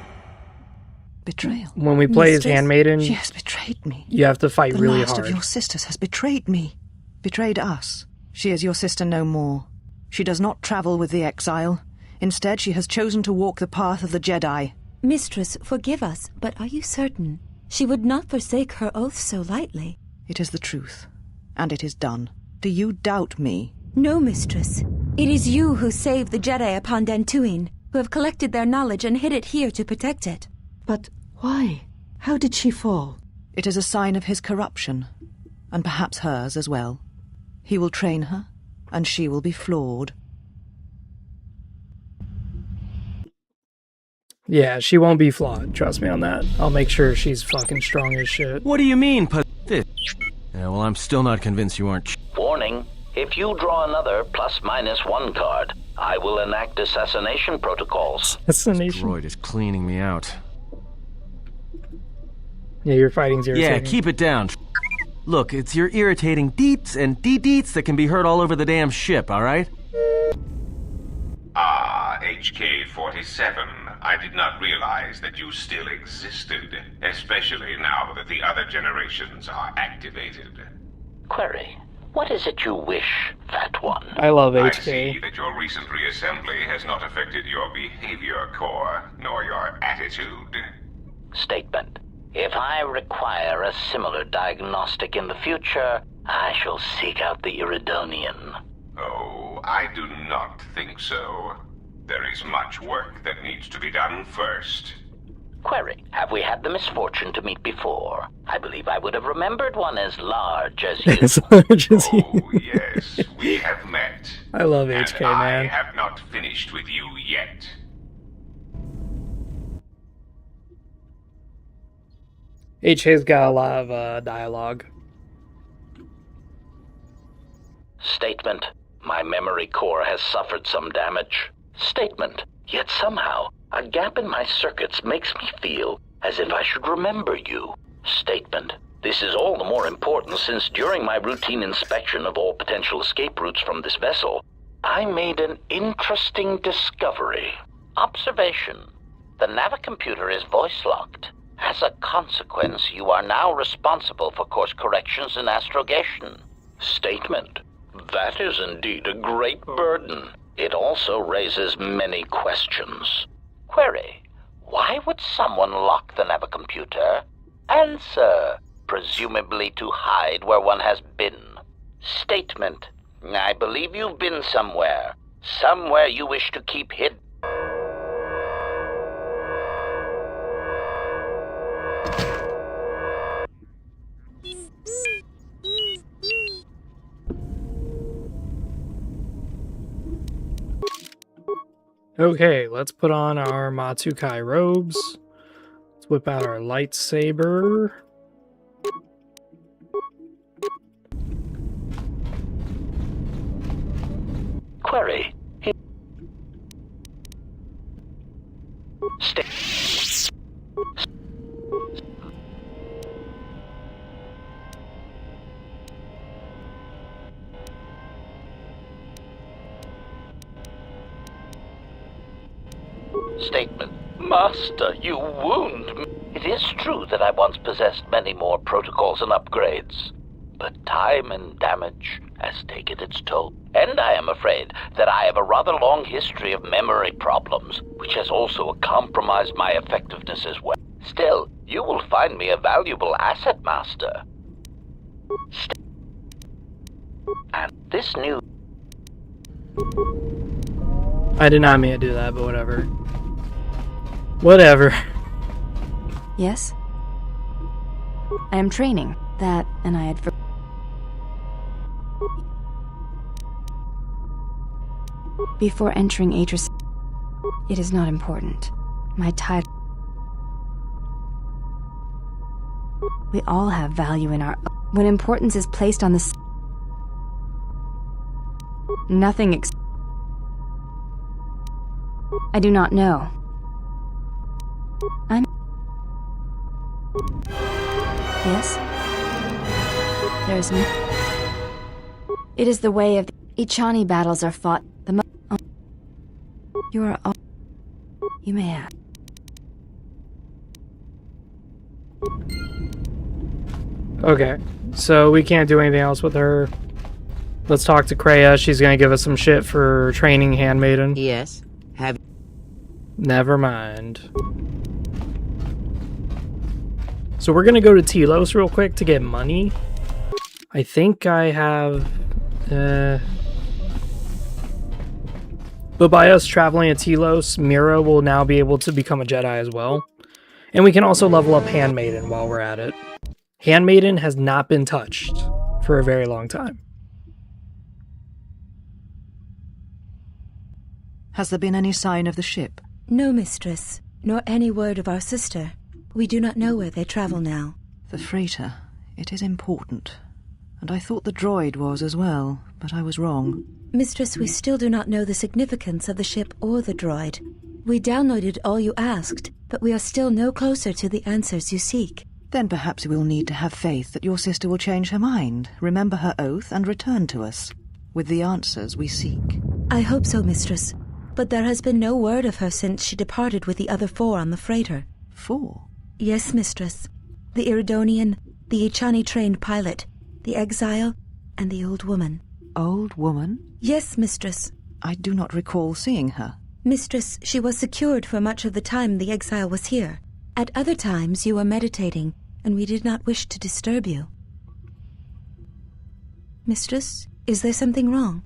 When we play as Handmaiden, she has betrayed me. You have to fight really hard. The last of your sisters has betrayed me. Betrayed us. She is your sister no more. She does not travel with the exile. Instead, she has chosen to walk the path of the Jedi. Mistress, forgive us, but are you certain? She would not forsake her oath so lightly. It is the truth, and it is done. Do you doubt me? No, mistress. It is you who saved the Jedi upon Dantoine, who have collected their knowledge and hid it here to protect it. But why? How did she fall? It is a sign of his corruption, and perhaps hers as well. He will train her, and she will be flawed. Yeah, she won't be flawed. Trust me on that. I'll make sure she's fucking strong as shit. What do you mean, this? Yeah, well, I'm still not convinced you aren't. Warning. If you draw another ±1 card, I will enact assassination protocols. Assassination? Droid is cleaning me out. Yeah, your fighting's irritating. Yeah, keep it down. Look, it's your irritating deets and de-deets that can be heard all over the damn ship, alright? HK-47. I did not realize that you still existed, especially now that the other generations are activated. Query. What is it you wish, Fat One? I love HK. I see that your recent reassembly has not affected your behavior core, nor your attitude. Statement. If I require a similar diagnostic in the future, I shall seek out the Iridonian. Oh, I do not think so. There is much work that needs to be done first. Query, have we had the misfortune to meet before? I believe I would have remembered one as large as you. As large as you. Oh, yes, we have met. I love And HK, I man. have not finished with you yet. HK's got a lot of dialogue. Statement. My memory core has suffered some damage. Statement. Yet somehow, a gap in my circuits makes me feel as if I should remember you. Statement. This is all the more important since during my routine inspection of all potential escape routes from this vessel, I made an interesting discovery. Observation. The navicomputer is voice-locked. As a consequence, you are now responsible for course corrections and astrogation. Statement. That is indeed a great burden. It also raises many questions. Query. Why would someone lock the navicomputer? Answer. Presumably to hide where one has been. Statement. I believe you've been somewhere. Somewhere you wish to keep hidden. Okay, let's put on our Matsukai robes. Let's whip out our lightsaber. Query. Statement. Master, you wound me. It is true that I once possessed many more protocols and upgrades, but time and damage has taken its toll. And I am afraid that I have a rather long history of memory problems, which has also compromised my effectiveness as well. Still, you will find me a valuable asset, Master. And this new... I did not mean to do that, but whatever. Whatever. Yes? I am training. That, and I had... Before entering Atris, it is not important. My title... We all have value in our... When importance is placed on the... Nothing I do not know. I'm... Yes? There is no... It is the way of... Ichani battles are fought... You are all... You may have... Okay, so we can't do anything else with her. Let's talk to Kreia. She's gonna give us some shit for training Handmaiden. Yes. Have... Never mind. So we're gonna go to Telos real quick to get money. I think I have... But by us traveling to Telos, Mira will now be able to become a Jedi as well. And we can also level up Handmaiden while we're at it. Handmaiden has not been touched for a very long time. Has there been any sign of the ship? No, mistress, nor any word of our sister. We do not know where they travel now. The freighter. It is important. And I thought the droid was as well, but I was wrong. Mistress, we still do not know the significance of the ship or the droid. We downloaded all you asked, but we are still no closer to the answers you seek. Then perhaps we'll need to have faith that your sister will change her mind, remember her oath, and return to us with the answers we seek. I hope so, mistress. But there has been no word of her since she departed with the other 4 on the freighter. 4? Yes, mistress. The Iridonian, the Ichani-trained pilot, the exile, and the old woman. Old woman? Yes, mistress. I do not recall seeing her. Mistress, she was secured for much of the time the exile was here. At other times you were meditating, and we did not wish to disturb you. Mistress, is there something wrong?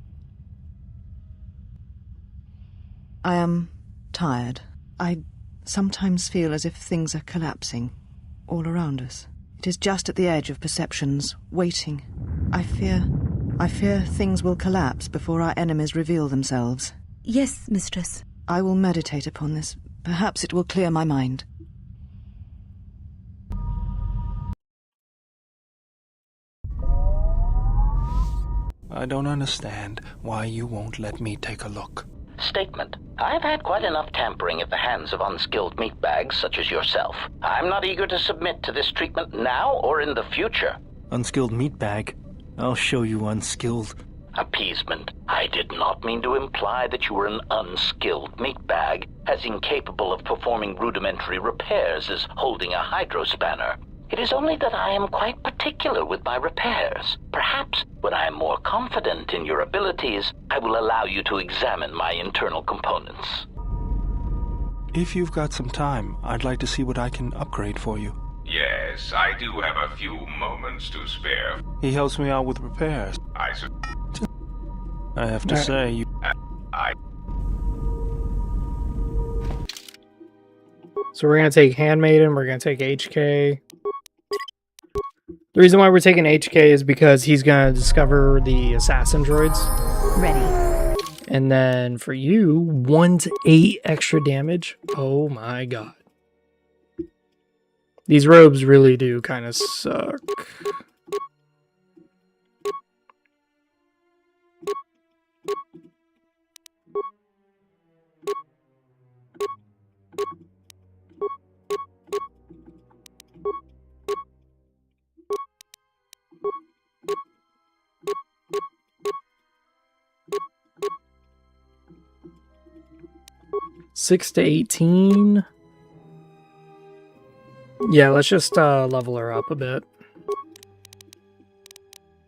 I am tired. I sometimes feel as if things are collapsing all around us. It is just at the edge of perceptions, waiting. I fear things will collapse before our enemies reveal themselves. Yes, mistress. I will meditate upon this. Perhaps it will clear my mind. I don't understand why you won't let me take a look. Statement. I've had quite enough tampering at the hands of unskilled meatbags such as yourself. I'm not eager to submit to this treatment now or in the future. Unskilled meatbag? I'll show you unskilled. Appeasement. I did not mean to imply that you were an unskilled meatbag, as incapable of performing rudimentary repairs as holding a hydrospanner. It is only that I am quite particular with my repairs. Perhaps, when I am more confident in your abilities, I will allow you to examine my internal components. If you've got some time, I'd like to see what I can upgrade for you. Yes, I do have a few moments to spare. He helps me out with repairs. I have to say, you... So we're going to take Handmaiden, we're going to take HK. The reason why we're taking HK is because he's going to discover the assassin droids. Ready. And then for you, 1 to 8 extra damage. Oh my god. These robes really do kind of suck. Six to 18. Yeah, let's just level her up a bit.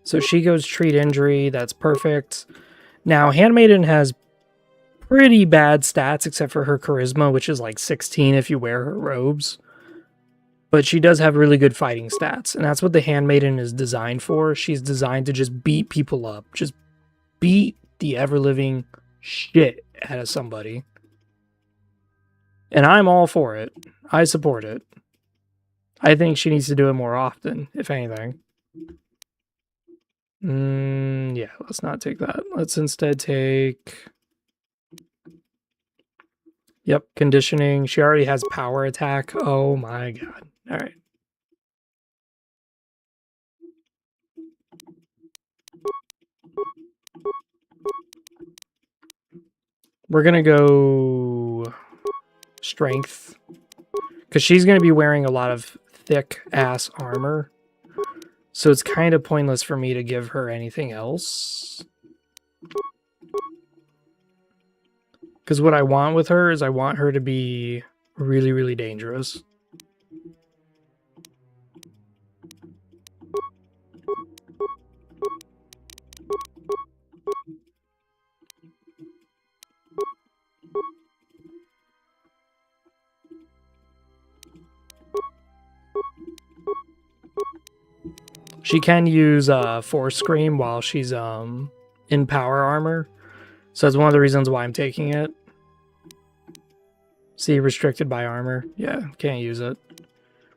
So she goes treat injury. That's perfect. Now, Handmaiden has pretty bad stats except for her charisma, which is like 16 if you wear her robes. But she does have really good fighting stats, and that's what the Handmaiden is designed for. She's designed to just beat people up. Just beat the ever-living shit out of somebody. And I'm all for it. I support it. I think she needs to do it more often, if anything. Yeah, let's not take that. Let's instead take... Yep, conditioning. She already has power attack. Oh my god. Alright. We're gonna go... strength. Because she's going to be wearing a lot of thick-ass armor. So it's kind of pointless for me to give her anything else. Because what I want with her is I want her to be really, really dangerous. She can use Force Scream while she's in power armor. So that's one of the reasons why I'm taking it. See, restricted by armor. Yeah, can't use it.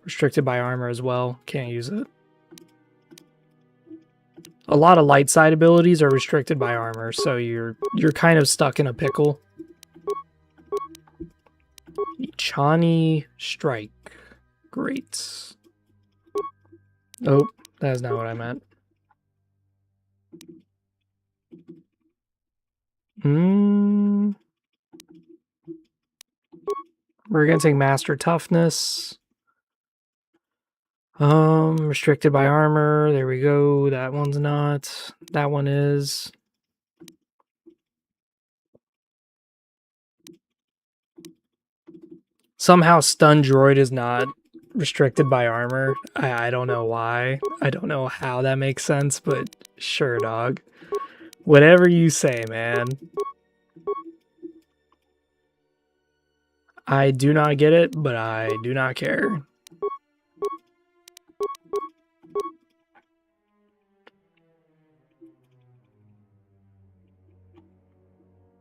Restricted by armor as well. Can't use it. A lot of light side abilities are restricted by armor, so you're kind of stuck in a pickle. Chani Strike. Great. Oh. That's not what I meant. We're gonna take Master Toughness. Restricted by armor. There we go. That one's not. That one is. Somehow Stun Droid is not restricted by armor. I don't know why. I don't know how that makes sense, but sure, dog. Whatever you say, man. I do not get it, but I do not care.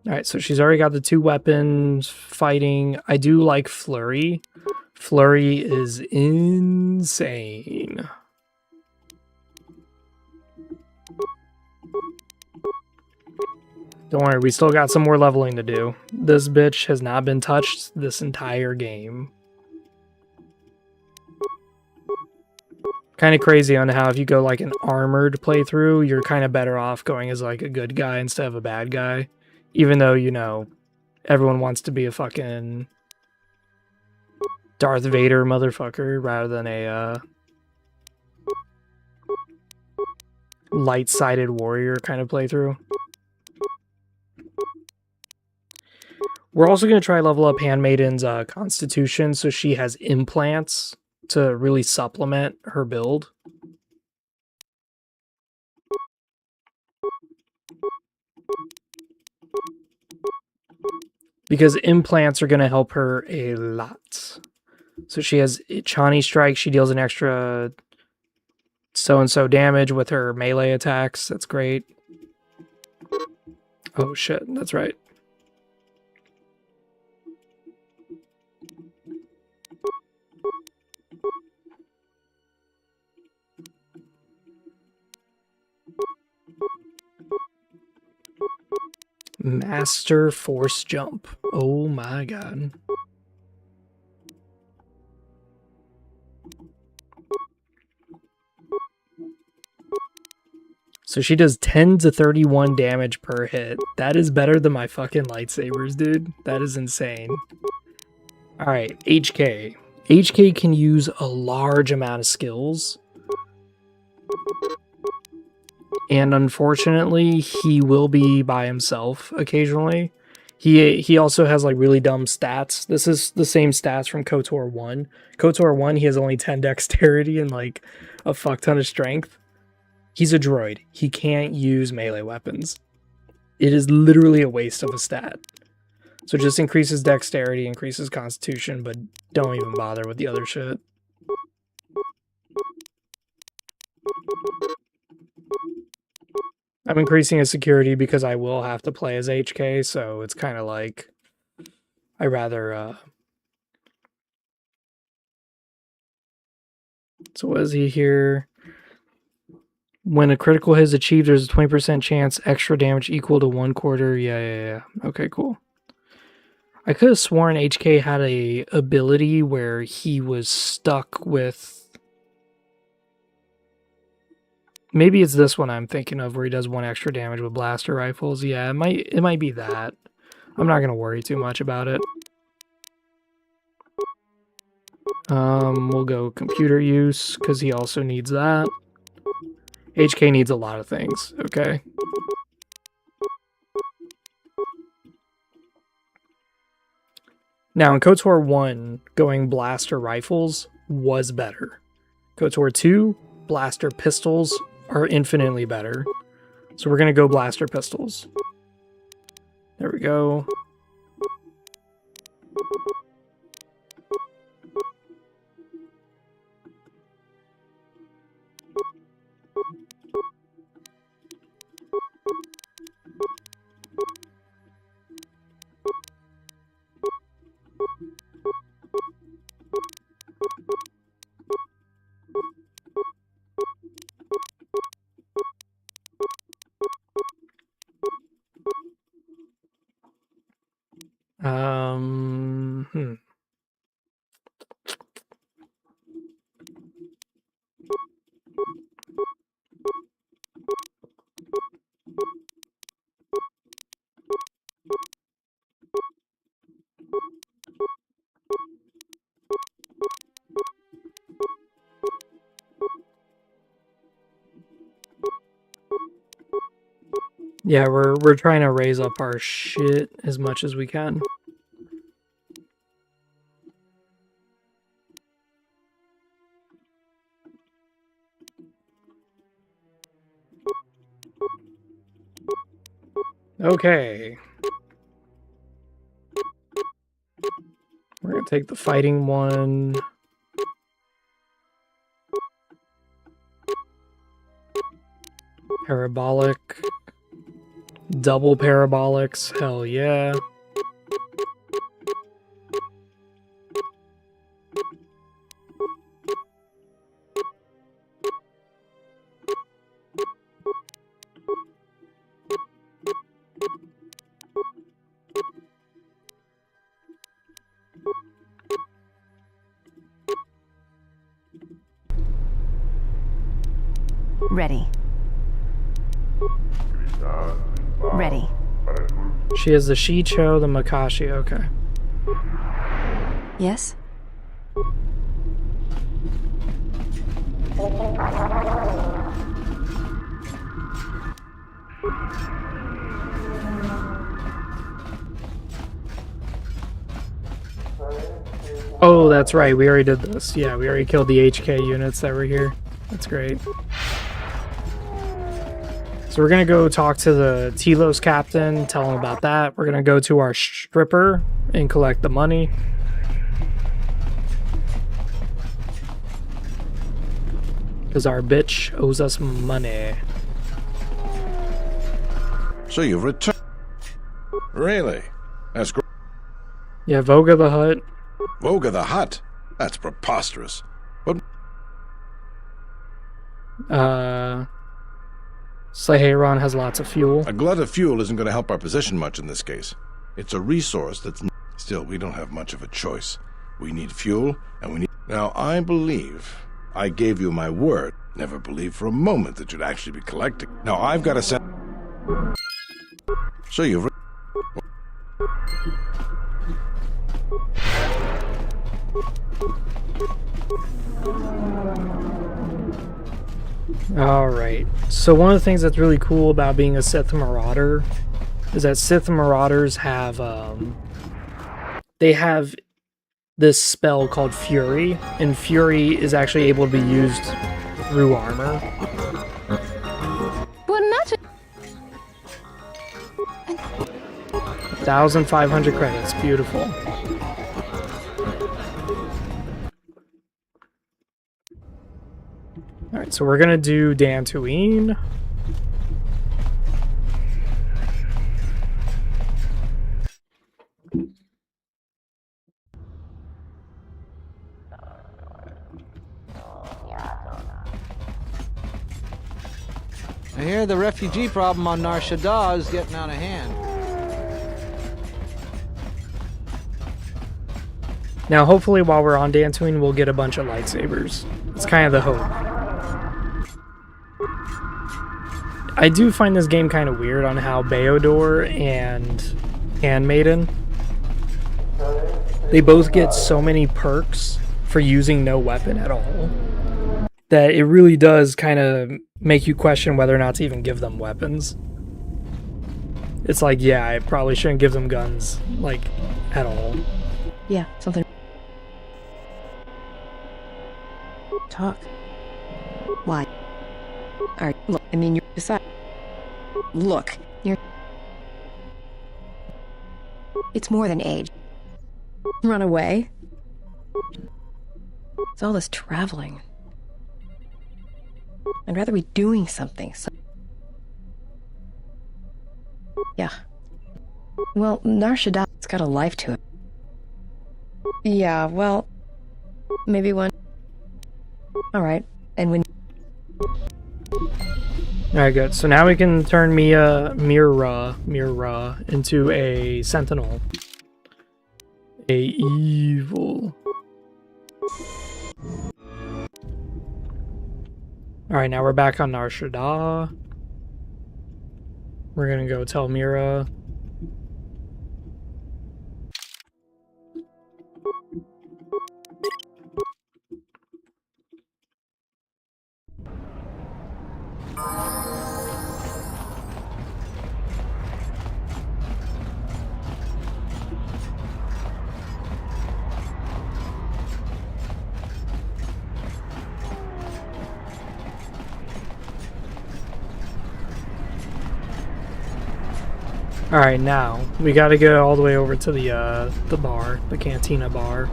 Alright, so she's already got the 2 weapons fighting. I do like Flurry. Flurry is insane. Don't worry, we still got some more leveling to do. This bitch has not been touched this entire game. Kind of crazy on how if you go like an armored playthrough, you're kind of better off going as like a good guy instead of a bad guy. Even though, you know, everyone wants to be a fucking Darth Vader motherfucker rather than a light-sided warrior kind of playthrough. We're also going to try level up Handmaiden's constitution so she has implants to really supplement her build. Because implants are going to help her a lot. So she has Chani Strike. She deals an extra so-and-so damage with her melee attacks. That's great. Oh shit, that's right. Master Force Jump. Oh my god. So she does 10 to 31 damage per hit. That is better than my fucking lightsabers, dude. That is insane. Alright, HK. HK can use a large amount of skills. And unfortunately, he will be by himself occasionally. He also has like really dumb stats. This is the same stats from KOTOR 1. KOTOR 1, he has only 10 dexterity and like a fuck ton of strength. He's a droid. He can't use melee weapons. It is literally a waste of a stat. So just increases dexterity, increases constitution, but don't even bother with the other shit. I'm increasing his security because I will have to play as HK, so it's kind of like I rather so what is he here? When a critical hit is achieved, there's a 20% chance extra damage equal to 1/4. Yeah. Okay, cool. I could have sworn HK had a ability where he was stuck with... Maybe it's this one I'm thinking of where he does 1 extra damage with blaster rifles. Yeah, it might be that. I'm not going to worry too much about it. We'll go computer use because he also needs that. HK needs a lot of things, okay? Now, in KOTOR 1, going blaster rifles was better. KOTOR 2, blaster pistols are infinitely better. So we're going to go blaster pistols. There we go. Yeah, we're trying to raise up our shit as much as we can. Okay. We're gonna take the fighting one. Parabolic. Double parabolics. Hell yeah. Ready. Ready. She has the Shicho, the Makashi, okay. Yes? Oh, that's right. We already did this. Yeah, we already killed the HK units that were here. That's great. So we're going to go talk to the Telos captain, tell him about that. We're going to go to our stripper and collect the money. Because our bitch owes us money. So you've returned. Really? That's great. Yeah, Voga the Hutt. Voga the Hutt? That's preposterous. What? Saheron has lots of fuel. A glut of fuel isn't going to help our position much in this case. It's a resource that's... Still, we don't have much of a choice. We need fuel, and we need... Now, I believe I gave you my word. Never believed for a moment that you'd actually be collecting. Now, I've got to send... So you've... Alright, so one of the things that's really cool about being a Sith Marauder is that Sith Marauders have, they have this spell called Fury, and Fury is actually able to be used through armor. 1,500 credits, beautiful. Alright, so we're gonna do Dantoine. I hear the refugee problem on Nar Shadaa is getting out of hand. Now, hopefully while we're on Dantoine, we'll get a bunch of lightsabers. It's kind of the hope. I do find this game kind of weird on how Beodor and Handmaiden, they both get so many perks for using no weapon at all that it really does kind of make you question whether or not to even give them weapons. It's like, yeah, I probably shouldn't give them guns, like, at all. Yeah, something. Talk. Why? Alright, look, I mean, you're beside. Look, you're. It's more than age. Run away? It's all this traveling. I'd rather be doing something, so. Yeah. Well, Nar Shada's got a life to it. Yeah, well. Maybe one. Alright, and when. Alright, good. So now we can turn Mira into a sentinel. A evil. Alright, now we're back on Nar Shadaa. We're gonna go tell Mira. All right, now we got to go all the way over to the bar, the cantina bar.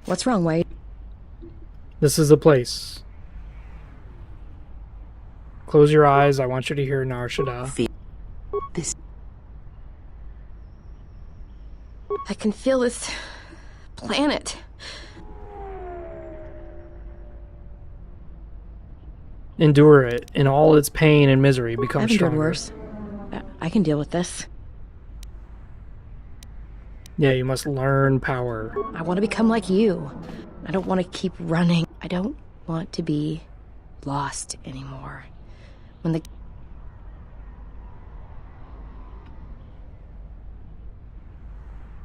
What's wrong, Wade? This is the place. Close your eyes. I want you to hear Nar Shadaa. I can feel this planet. Endure it in all its pain and misery. Become I've endured stronger. worse. I can deal with this. Yeah, you must learn power. I want to become like you. I don't want to keep running. I don't want to be lost anymore. When the...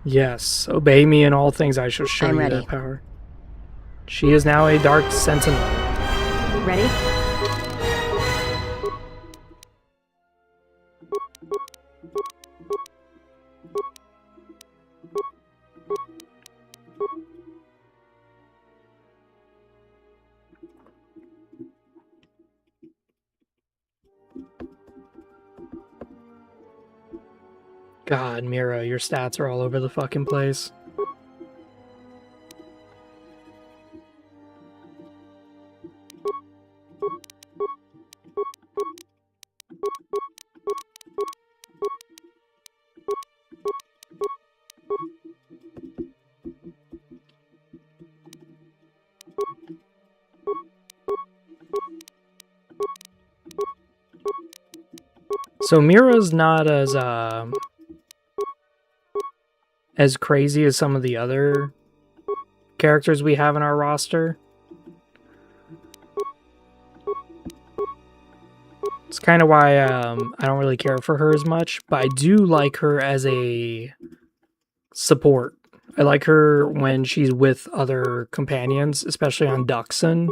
Yes, obey me in all things. I shall show I'm you ready. that power. She is now a dark sentinel. Ready? God, Mira, your stats are all over the fucking place. So Mira's not as crazy as some of the other characters we have in our roster. It's kind of why I don't really care for her as much, but I do like her as a support. I like her when she's with other companions, especially on Duxon,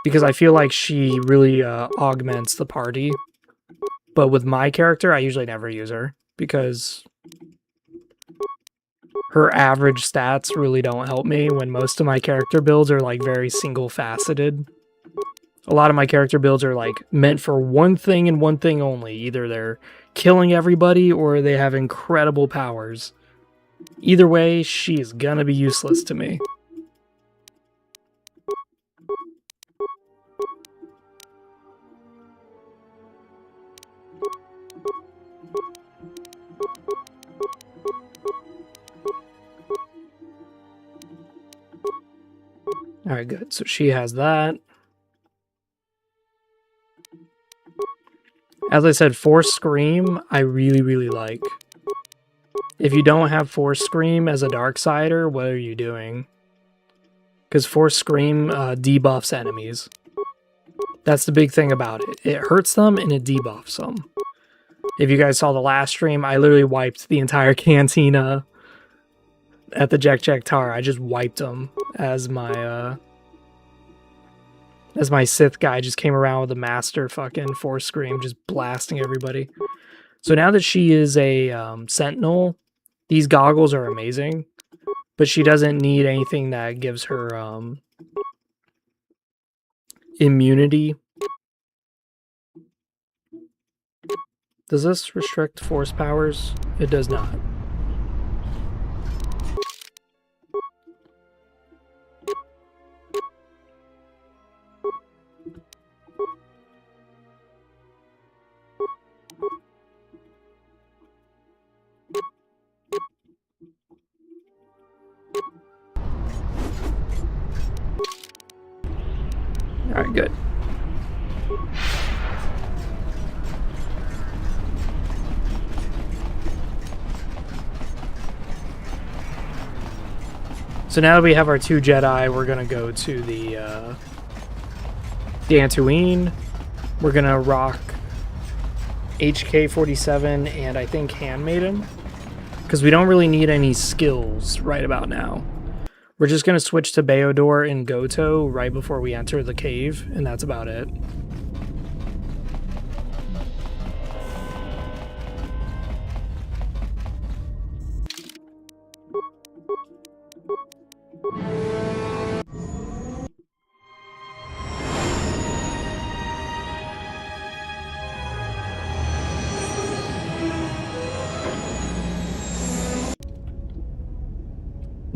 because I feel like she really augments the party. But with my character, I usually never use her, because her average stats really don't help me when most of my character builds are like very single-faceted. A lot of my character builds are like meant for one thing and one thing only. Either they're killing everybody or they have incredible powers. Either way, she is gonna be useless to me. Alright, good. So she has that. As I said, Force Scream, I really, really like. If you don't have Force Scream as a Darksider, what are you doing? Because Force Scream debuffs enemies. That's the big thing about it. It hurts them and it debuffs them. If you guys saw the last stream, I literally wiped the entire cantina at the Jek Tar. I just wiped them as my Sith guy just came around with a master fucking Force Scream, just blasting everybody. So now that she is a Sentinel, these goggles are amazing, but she doesn't need anything that gives her immunity. Does this restrict force powers? It does not. Alright, good. So now that we have our two Jedi, we're going to go to the Dantoine. We're going to rock HK-47 and I think Handmaiden, because we don't really need any skills right about now. We're just going to switch to Beodor and Goto right before we enter the cave, and that's about it.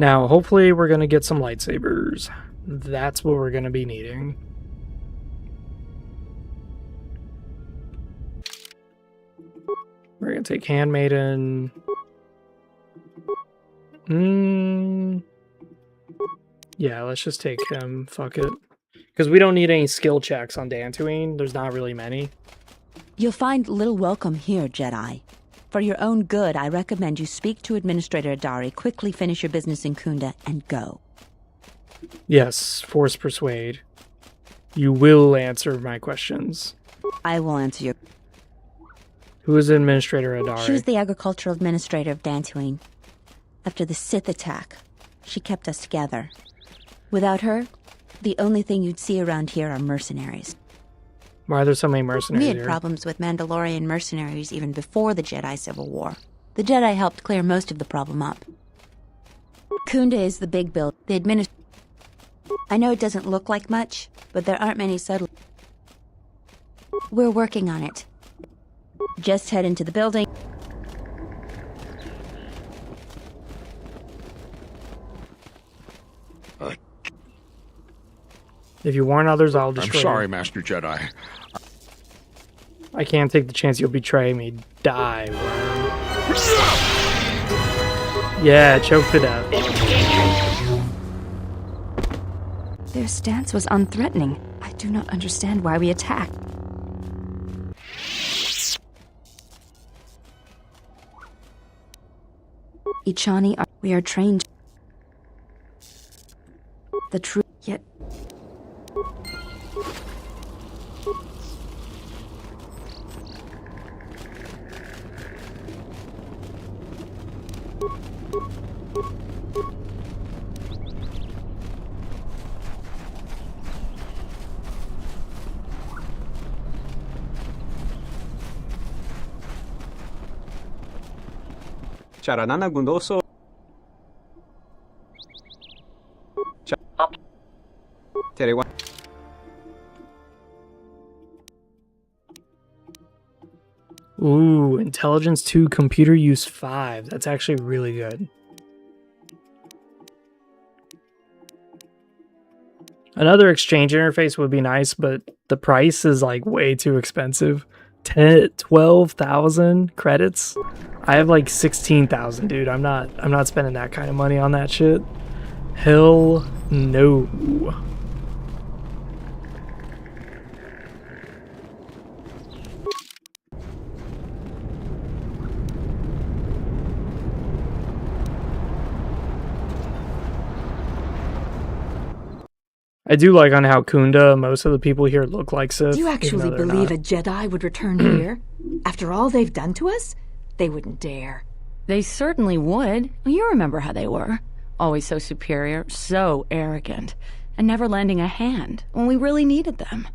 Now, hopefully we're going to get some lightsabers. That's what we're going to be needing. We're going to take Handmaiden. Yeah, let's just take him. Fuck it. Because we don't need any skill checks on Dantooine. There's not really many. You'll find little welcome here, Jedi. For your own good, I recommend you speak to Administrator Adari, quickly finish your business in Kunda, and go. Yes, Force Persuade. You will answer my questions. I will answer your... Who is Administrator Adari? She was the agricultural administrator of Dantooine. After the Sith attack, she kept us together. Without her, the only thing you'd see around here are mercenaries. Why are there so many mercenaries We had here? problems with Mandalorian mercenaries even before the Jedi Civil War. The Jedi helped clear most of the problem up. Kunda is the big build. The I know it doesn't look like much, but there aren't many subtle... We're working on it. Just head into the building. If you warn others, I'll destroy I'm sorry, you. Master Jedi. I can't take the chance you'll betray me. Die, worm. Yeah, choke to death. Their stance was unthreatening. I do not understand why we attacked. Ichani, we are trained. The truth, yet. Charanana Gundoso. Terewan. Ooh, Intelligence 2, Computer Use 5. That's actually really good. Another exchange interface would be nice, but the price is like way too expensive. 12,000 credits. I have like 16,000, dude. I'm not spending that kind of money on that shit. Hell no. I do like on how Kunda, most of the people here look like Sith. Do you actually believe a Jedi would return here? After all they've done to us? They wouldn't dare. They certainly would. You remember how they were. Always so superior, so arrogant, and never lending a hand when we really needed them.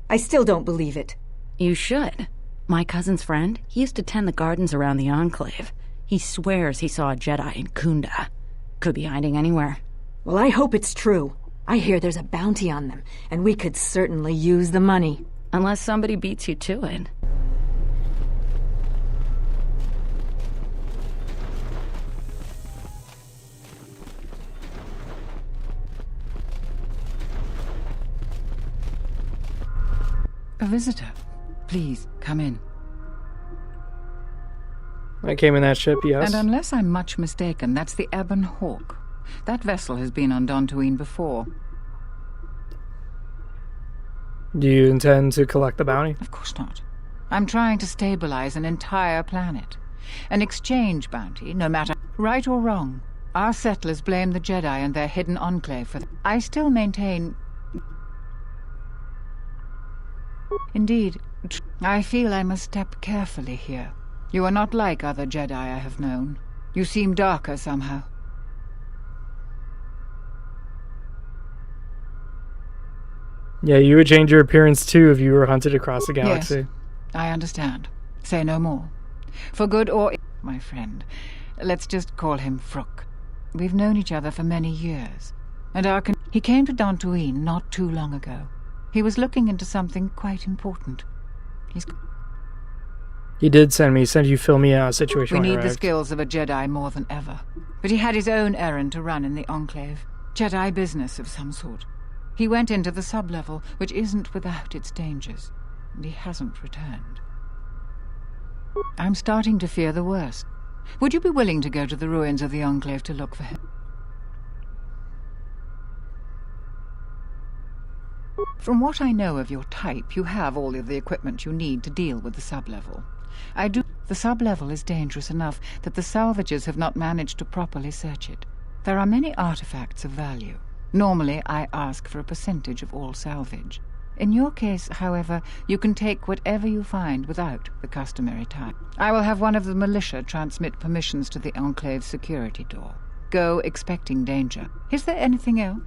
I still don't believe it. You should. My cousin's friend, he used to tend the gardens around the Enclave. He swears he saw a Jedi in Kunda. Could be hiding anywhere. Well, I hope it's true. I hear there's a bounty on them, and we could certainly use the money. Unless somebody beats you to it. A visitor. Please, come in. I came in that ship, yes. And unless I'm much mistaken, that's the Ebon Hawk. That vessel has been on Dantooine before. Do you intend to collect the bounty? Of course not. I'm trying to stabilize an entire planet. An exchange bounty, no matter right or wrong. Our settlers blame the Jedi and their hidden enclave for I still maintain... Indeed, I feel I must step carefully here. You are not like other Jedi I have known. You seem darker somehow. Yeah, you would change your appearance too if you were hunted across the galaxy. Yes, I understand. Say no more. For good or my friend, let's just call him Frook. We've known each other for many years, and he came to Dantooine not too long ago. He was looking into something quite important. He did send you fill me a situation. We when I need the arrived. skills of a Jedi more than ever. But he had his own errand to run in the Enclave. Jedi business of some sort. He went into the sub-level, which isn't without its dangers. And he hasn't returned. I'm starting to fear the worst. Would you be willing to go to the ruins of the Enclave to look for him? From what I know of your type, you have all of the equipment you need to deal with the sub-level. The sub-level is dangerous enough that the salvagers have not managed to properly search it. There are many artifacts of value. Normally, I ask for a percentage of all salvage. In your case, however, you can take whatever you find without the customary time. I will have one of the militia transmit permissions to the Enclave security door. Go expecting danger. Is there anything else?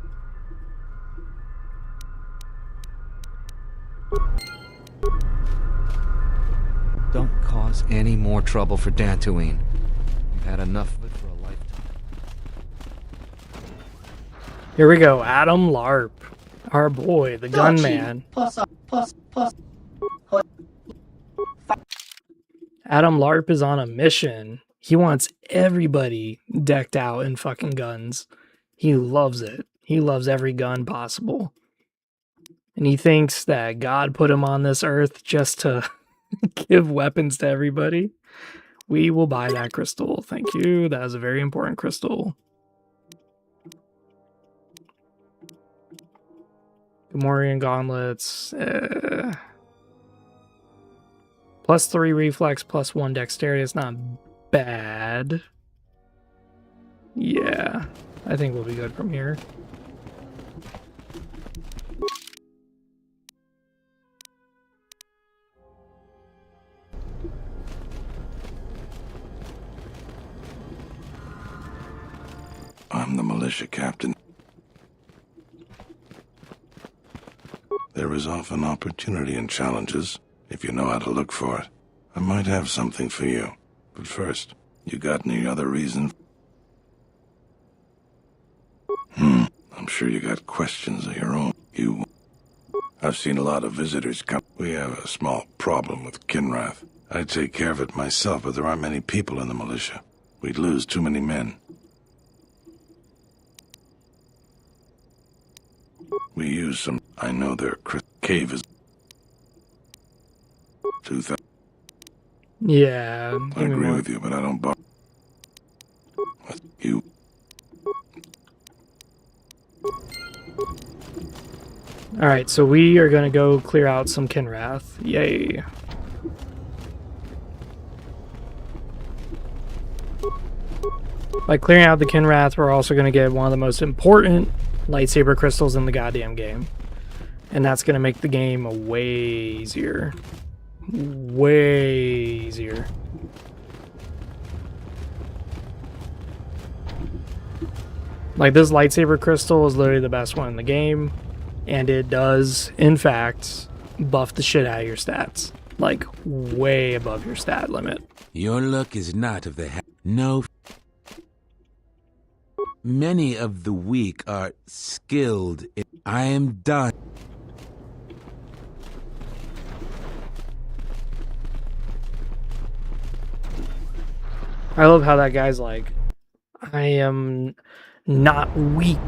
Don't cause any more trouble for Dantoine. We've had enough of it for a lifetime. Here we go, Adam Larp. Our boy, the gunman. Adam Larp is on a mission. He wants everybody decked out in fucking guns. He loves it. He loves every gun possible. And he thinks that God put him on this earth just to give weapons to everybody. We will buy that crystal. Thank you. That is a very important crystal. Gamorrean gauntlets. +3 reflex, +1 dexterity. It's not bad. Yeah, I think we'll be good from here. I'm the militia captain. There is often opportunity in challenges, if you know how to look for it. I might have something for you. But first, you got any other reason? I'm sure you got questions of your own. I've seen a lot of visitors come. We have a small problem with Kinrath. I'd take care of it myself, but there aren't many people in the militia. We'd lose too many men. We use some... I know their cave is... 2,000. Yeah. I agree with you, but I don't buy... You... Alright, so we are going to go clear out some Kinrath. Yay. By clearing out the Kinrath, we're also going to get one of the most important lightsaber crystals in the goddamn game. And that's going to make the game way easier. Way easier. Like, this lightsaber crystal is literally the best one in the game. And it does, in fact, buff the shit out of your stats. Like, way above your stat limit. Your luck is not of the no. Many of the weak are skilled in... I am done. I love how that guy's like, I am not weak.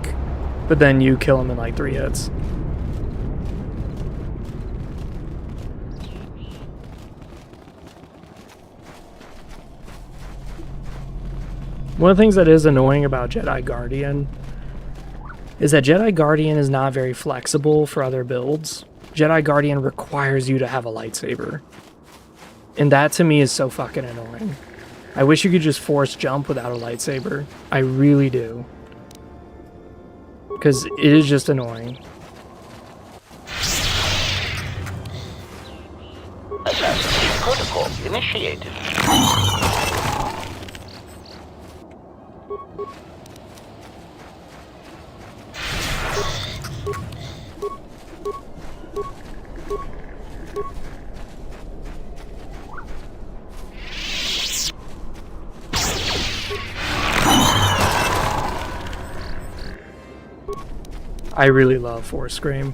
But then you kill him in like 3 hits. One of the things that is annoying about Jedi Guardian is that Jedi Guardian is not very flexible for other builds. Jedi Guardian requires you to have a lightsaber. And that to me is so fucking annoying. I wish you could just force jump without a lightsaber. I really do. Because it is just annoying. Assassination protocol initiated. I really love Force Scream.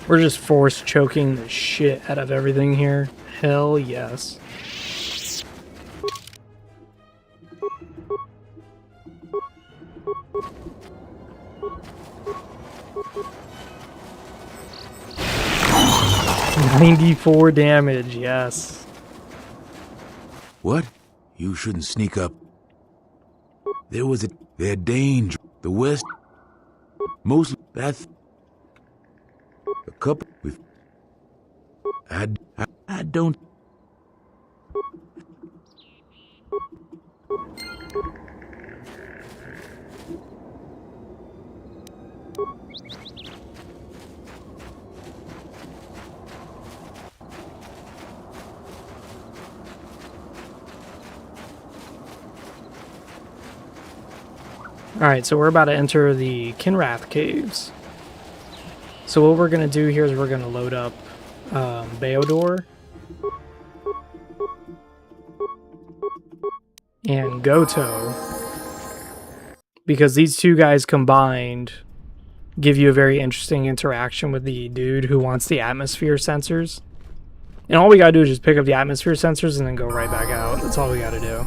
We're just force choking the shit out of everything here. Hell yes. $94 damage, yes. What? You shouldn't sneak up. They're danger. The West, mostly that. A couple with. I don't. Alright, so we're about to enter the Kinrath Caves. So what we're going to do here is we're going to load up Beodor and Goto, because these two guys combined give you a very interesting interaction with the dude who wants the atmosphere sensors. And all we gotta do is just pick up the atmosphere sensors and then go right back out. That's all we gotta do.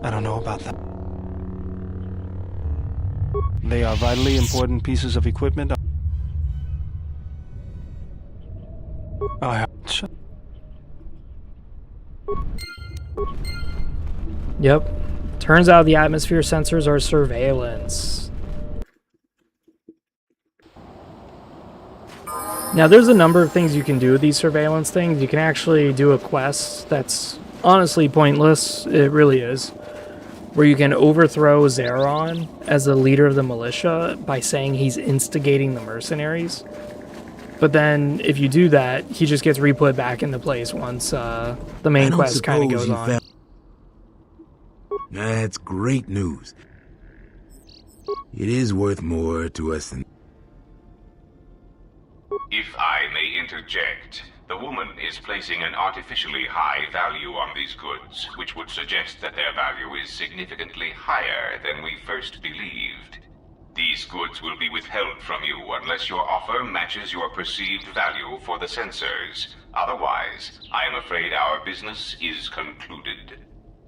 I don't know about that. They are vitally important pieces of equipment. Yep. Turns out the atmosphere sensors are surveillance. Now there's a number of things you can do with these surveillance things. You can actually do a quest that's honestly pointless. It really is. Where you can overthrow Zeron as the leader of the militia by saying he's instigating the mercenaries. But then, if you do that, he just gets re-put back into place once the main quest kind of goes on. That's great news. It is worth more to us than... If I may interject, the woman is placing an artificially high value on these goods, which would suggest that their value is significantly higher than we first believed. These goods will be withheld from you unless your offer matches your perceived value for the sensors. Otherwise, I am afraid our business is concluded.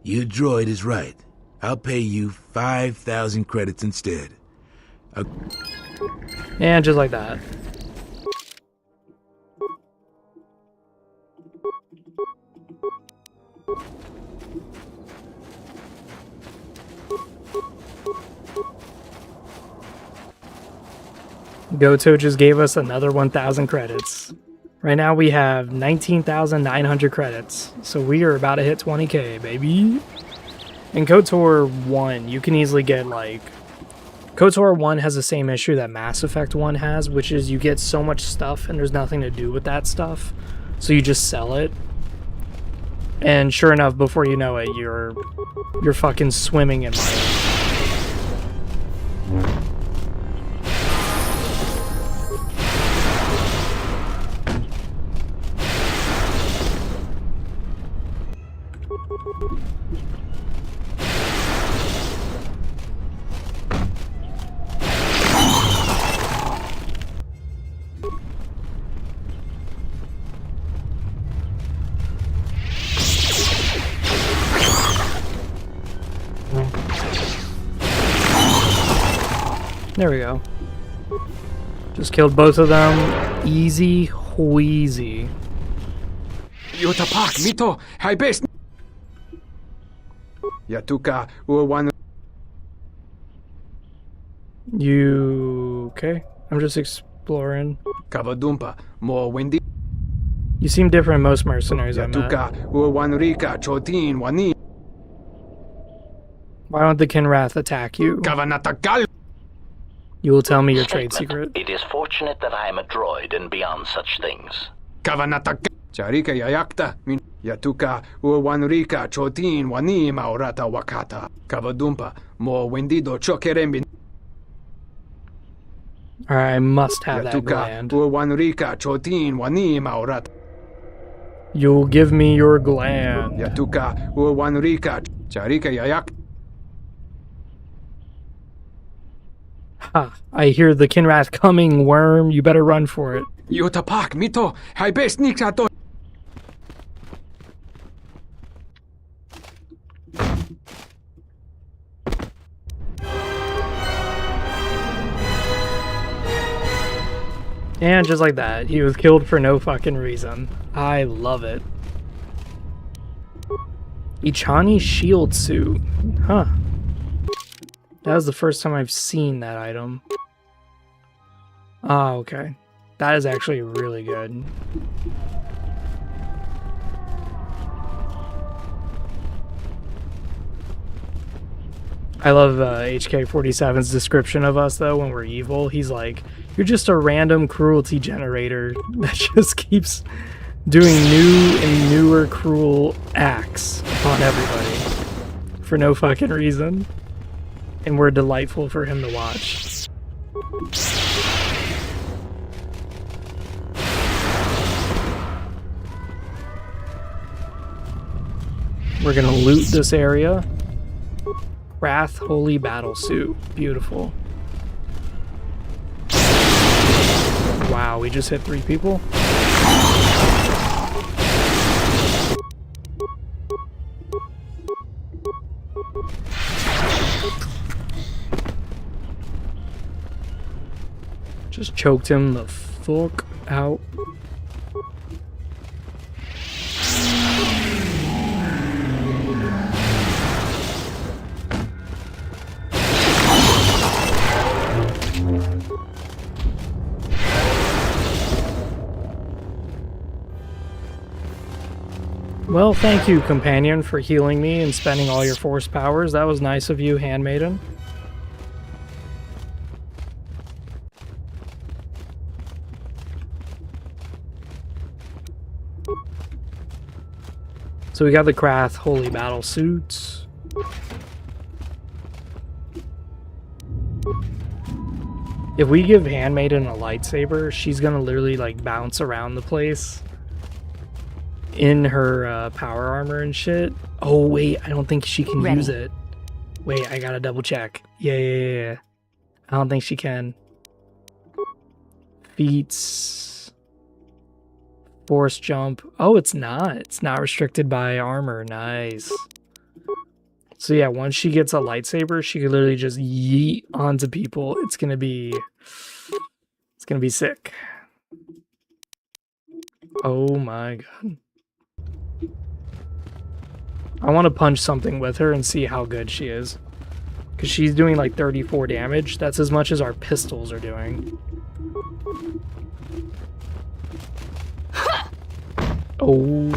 Your droid is right. I'll pay you 5,000 credits instead. And just like that. Goto just gave us another 1,000 credits. Right now we have 19,900 credits, so we are about to hit 20k, baby. In KOTOR 1, you can easily get like... KOTOR 1 has the same issue that Mass Effect 1 has, which is you get so much stuff and there's nothing to do with that stuff, so you just sell it. And sure enough, before you know it, you're fucking swimming in money. There we go. Just killed both of them. Easy wheezy. Yutapak, Mito, high base. Yatuka, Uwan. You okay? I'm just exploring. Kavadumpa, more windy. You seem different than most mercenaries I met. Yatuka, Uwanrika, Chotin, Wani. Why don't the Kinrath attack you? Kavanatakal. You will tell me your trade secret. It is fortunate that I am a droid and beyond such things. Kavanataka. Charika Yayakta, Min Yatuka, Uwanrika, Chotin, Wani, Maurata Wakata. Kavadumpa, more wendido chokerembin. Alright, I must have that gland. Uwanrika, Chotin, Wani, Maurata. You'll give me your gland. Yatuka Uwanrika Charika Yayak. Ha! I hear the Kinrath coming, worm. You better run for it. Yotapak Mito Haibes Nixato. And just like that, he was killed for no fucking reason. I love it. Ichani shield suit. Huh. That was the first time I've seen that item. Oh, okay. That is actually really good. I love HK47's description of us, though, when we're evil. He's like, you're just a random cruelty generator that just keeps doing new and newer cruel acts upon everybody for no fucking reason. And we're delightful for him to watch. We're gonna loot this area. Wrath Holy Battle Suit. Beautiful. Wow, we just hit 3 people. Just choked him the fuck out. Well, thank you, companion, for healing me and spending all your force powers. That was nice of you, handmaiden. So we got the Krath Holy Battle Suits. If we give handmaiden a lightsaber, she's gonna literally like bounce around the place in her power armor and shit. Oh wait, I don't think she can use it. Wait, I gotta double check. Yeah. I don't think she can. Feats. Force jump. Oh, it's not. It's not restricted by armor. Nice. So yeah, once she gets a lightsaber, she could literally just yeet onto people. It's gonna be sick. Oh my god. I want to punch something with her and see how good she is. Because she's doing like 34 damage. That's as much as our pistols are doing. Oh.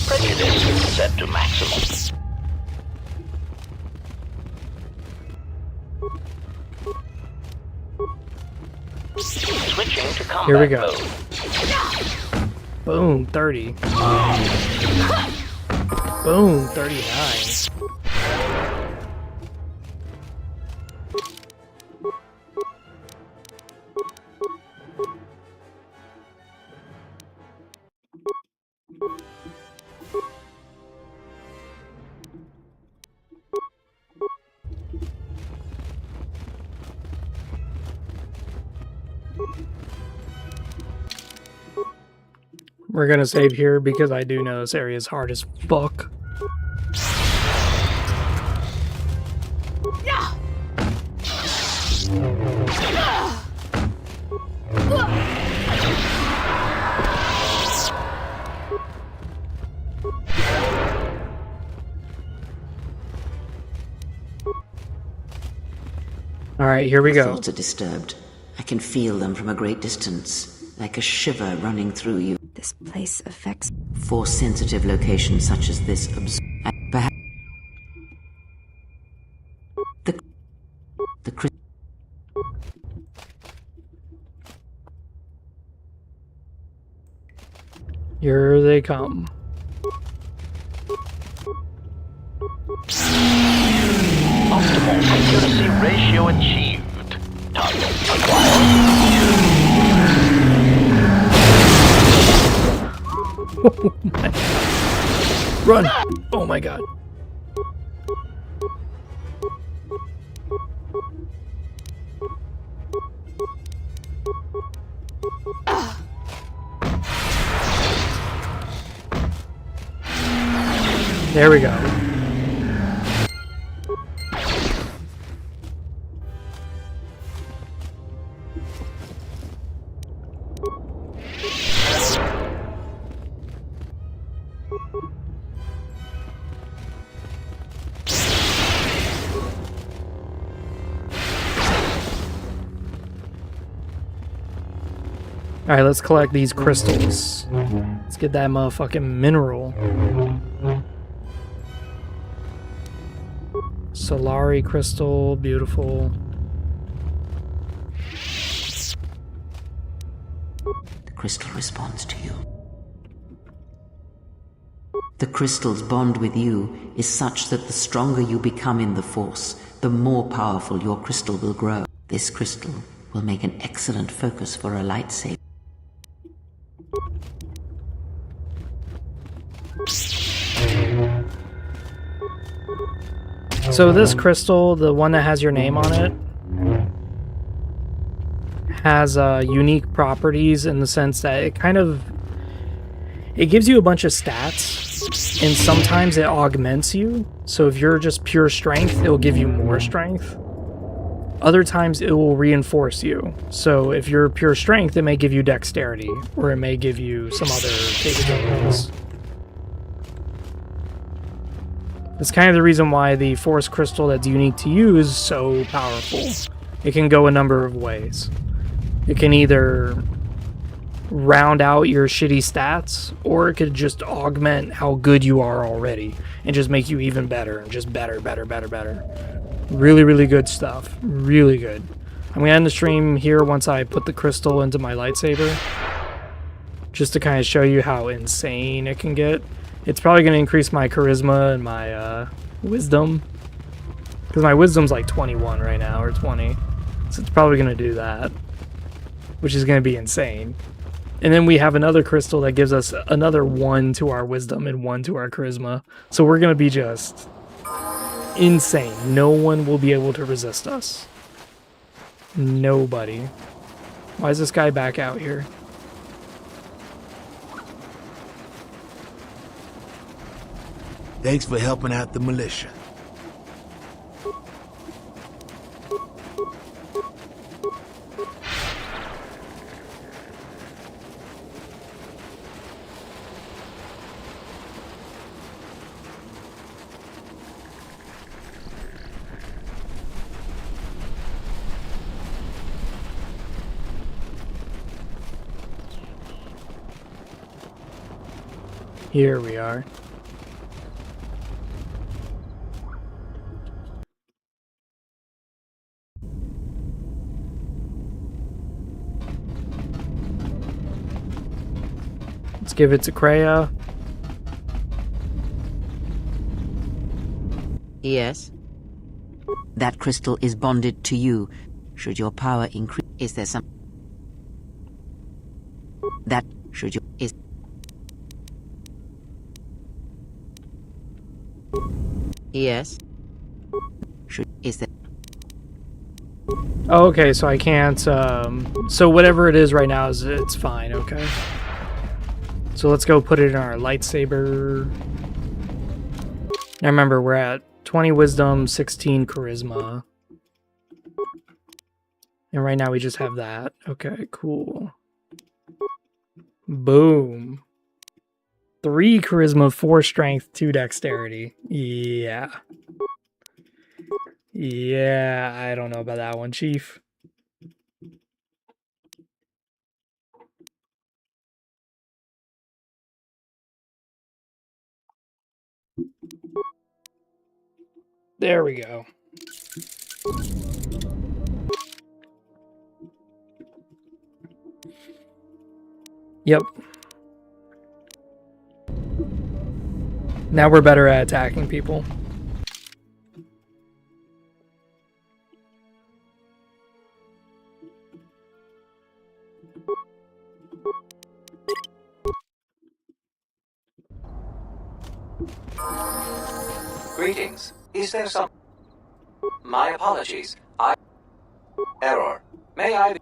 Prejudice set to maximum. Switching to combat Here we go. mode. Boom, 30. Boom, 39. We're gonna save here because I do know this area is hard as fuck. Alright, here we go. Thoughts are disturbed. I can feel them from a great distance, like a shiver running through you. This place affects... Force-sensitive locations such as this perhaps... The... Here they come. Optimal accuracy ratio achieved. Target acquired. Oh my. Run! Oh my god. There we go. Alright, let's collect these crystals. Let's get that motherfucking mineral. Solari crystal, beautiful. The crystal responds to you. The crystal's bond with you is such that the stronger you become in the Force, the more powerful your crystal will grow. This crystal will make an excellent focus for a lightsaber. So this crystal, the one that has your name on it, has unique properties in the sense that it gives you a bunch of stats, and sometimes it augments you. So if you're just pure strength, it will give you more strength. Other times it will reinforce you. So if you're pure strength, it may give you dexterity, or it may give you some other capabilities. That's kind of the reason why the Force Crystal that's unique to you is so powerful. It can go a number of ways. It can either round out your shitty stats, or it could just augment how good you are already and just make you even better and just better. Really, really good stuff. Really good. I'm going to end the stream here once I put the crystal into my lightsaber, just to kind of show you how insane it can get. It's probably going to increase my charisma and my wisdom, because my wisdom's like 21 right now, or 20. So it's probably going to do that, which is going to be insane. And then we have another crystal that gives us another 1 to our wisdom and 1 to our charisma. So we're going to be just insane. No one will be able to resist us. Nobody. Why is this guy back out here? Thanks for helping out the militia. Here we are. Let's give it to Kreia. Yes. That crystal is bonded to you. Should your power increase, is there some... That should you... is... Yes. Should... is there... Oh, okay, so I can't, so whatever it is right now, it's fine, okay. So let's go put it in our lightsaber. Now remember, we're at 20 wisdom, 16 charisma. And right now we just have that. Okay, cool. Boom. 3 charisma, 4 strength, 2 dexterity. Yeah. Yeah, I don't know about that one, Chief. There we go. Yep. Now we're better at attacking people. Greetings. Is there some... My apologies. Error. May I...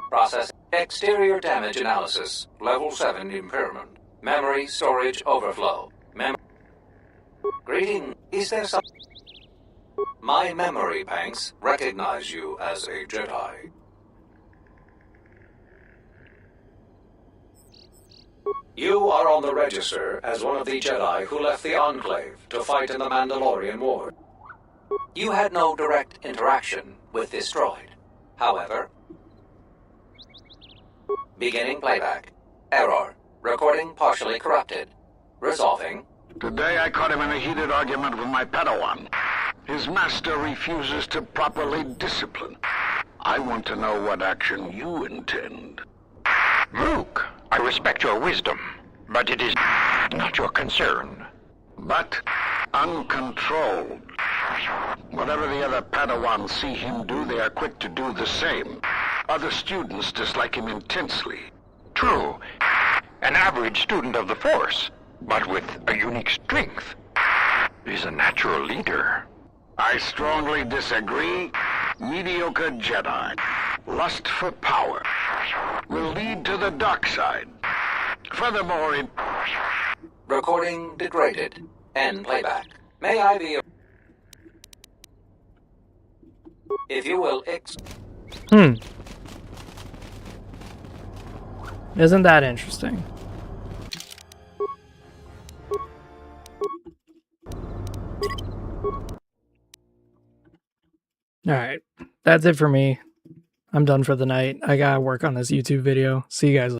Process. Exterior damage analysis. Level 7 impairment. Memory storage overflow. Greeting. Is there some... My memory banks recognize you as a Jedi. You are on the register as one of the Jedi who left the Enclave to fight in the Mandalorian War. You had no direct interaction with this droid. However... Beginning playback. Error. Recording partially corrupted. Resolving. Today I caught him in a heated argument with my Padawan. His master refuses to properly discipline. I want to know what action you intend. Luke, I respect your wisdom, but it is not your concern. But uncontrolled. Whatever the other Padawans see him do, they are quick to do the same. Other students dislike him intensely. True. An average student of the Force, but with a unique strength, is a natural leader. I strongly disagree. Mediocre Jedi, lust for power, will lead to the dark side. Furthermore, it... Recording degraded. End playback. May I be... If you will Isn't that interesting? Alright, that's it for me. I'm done for the night. I gotta work on this YouTube video. See you guys later.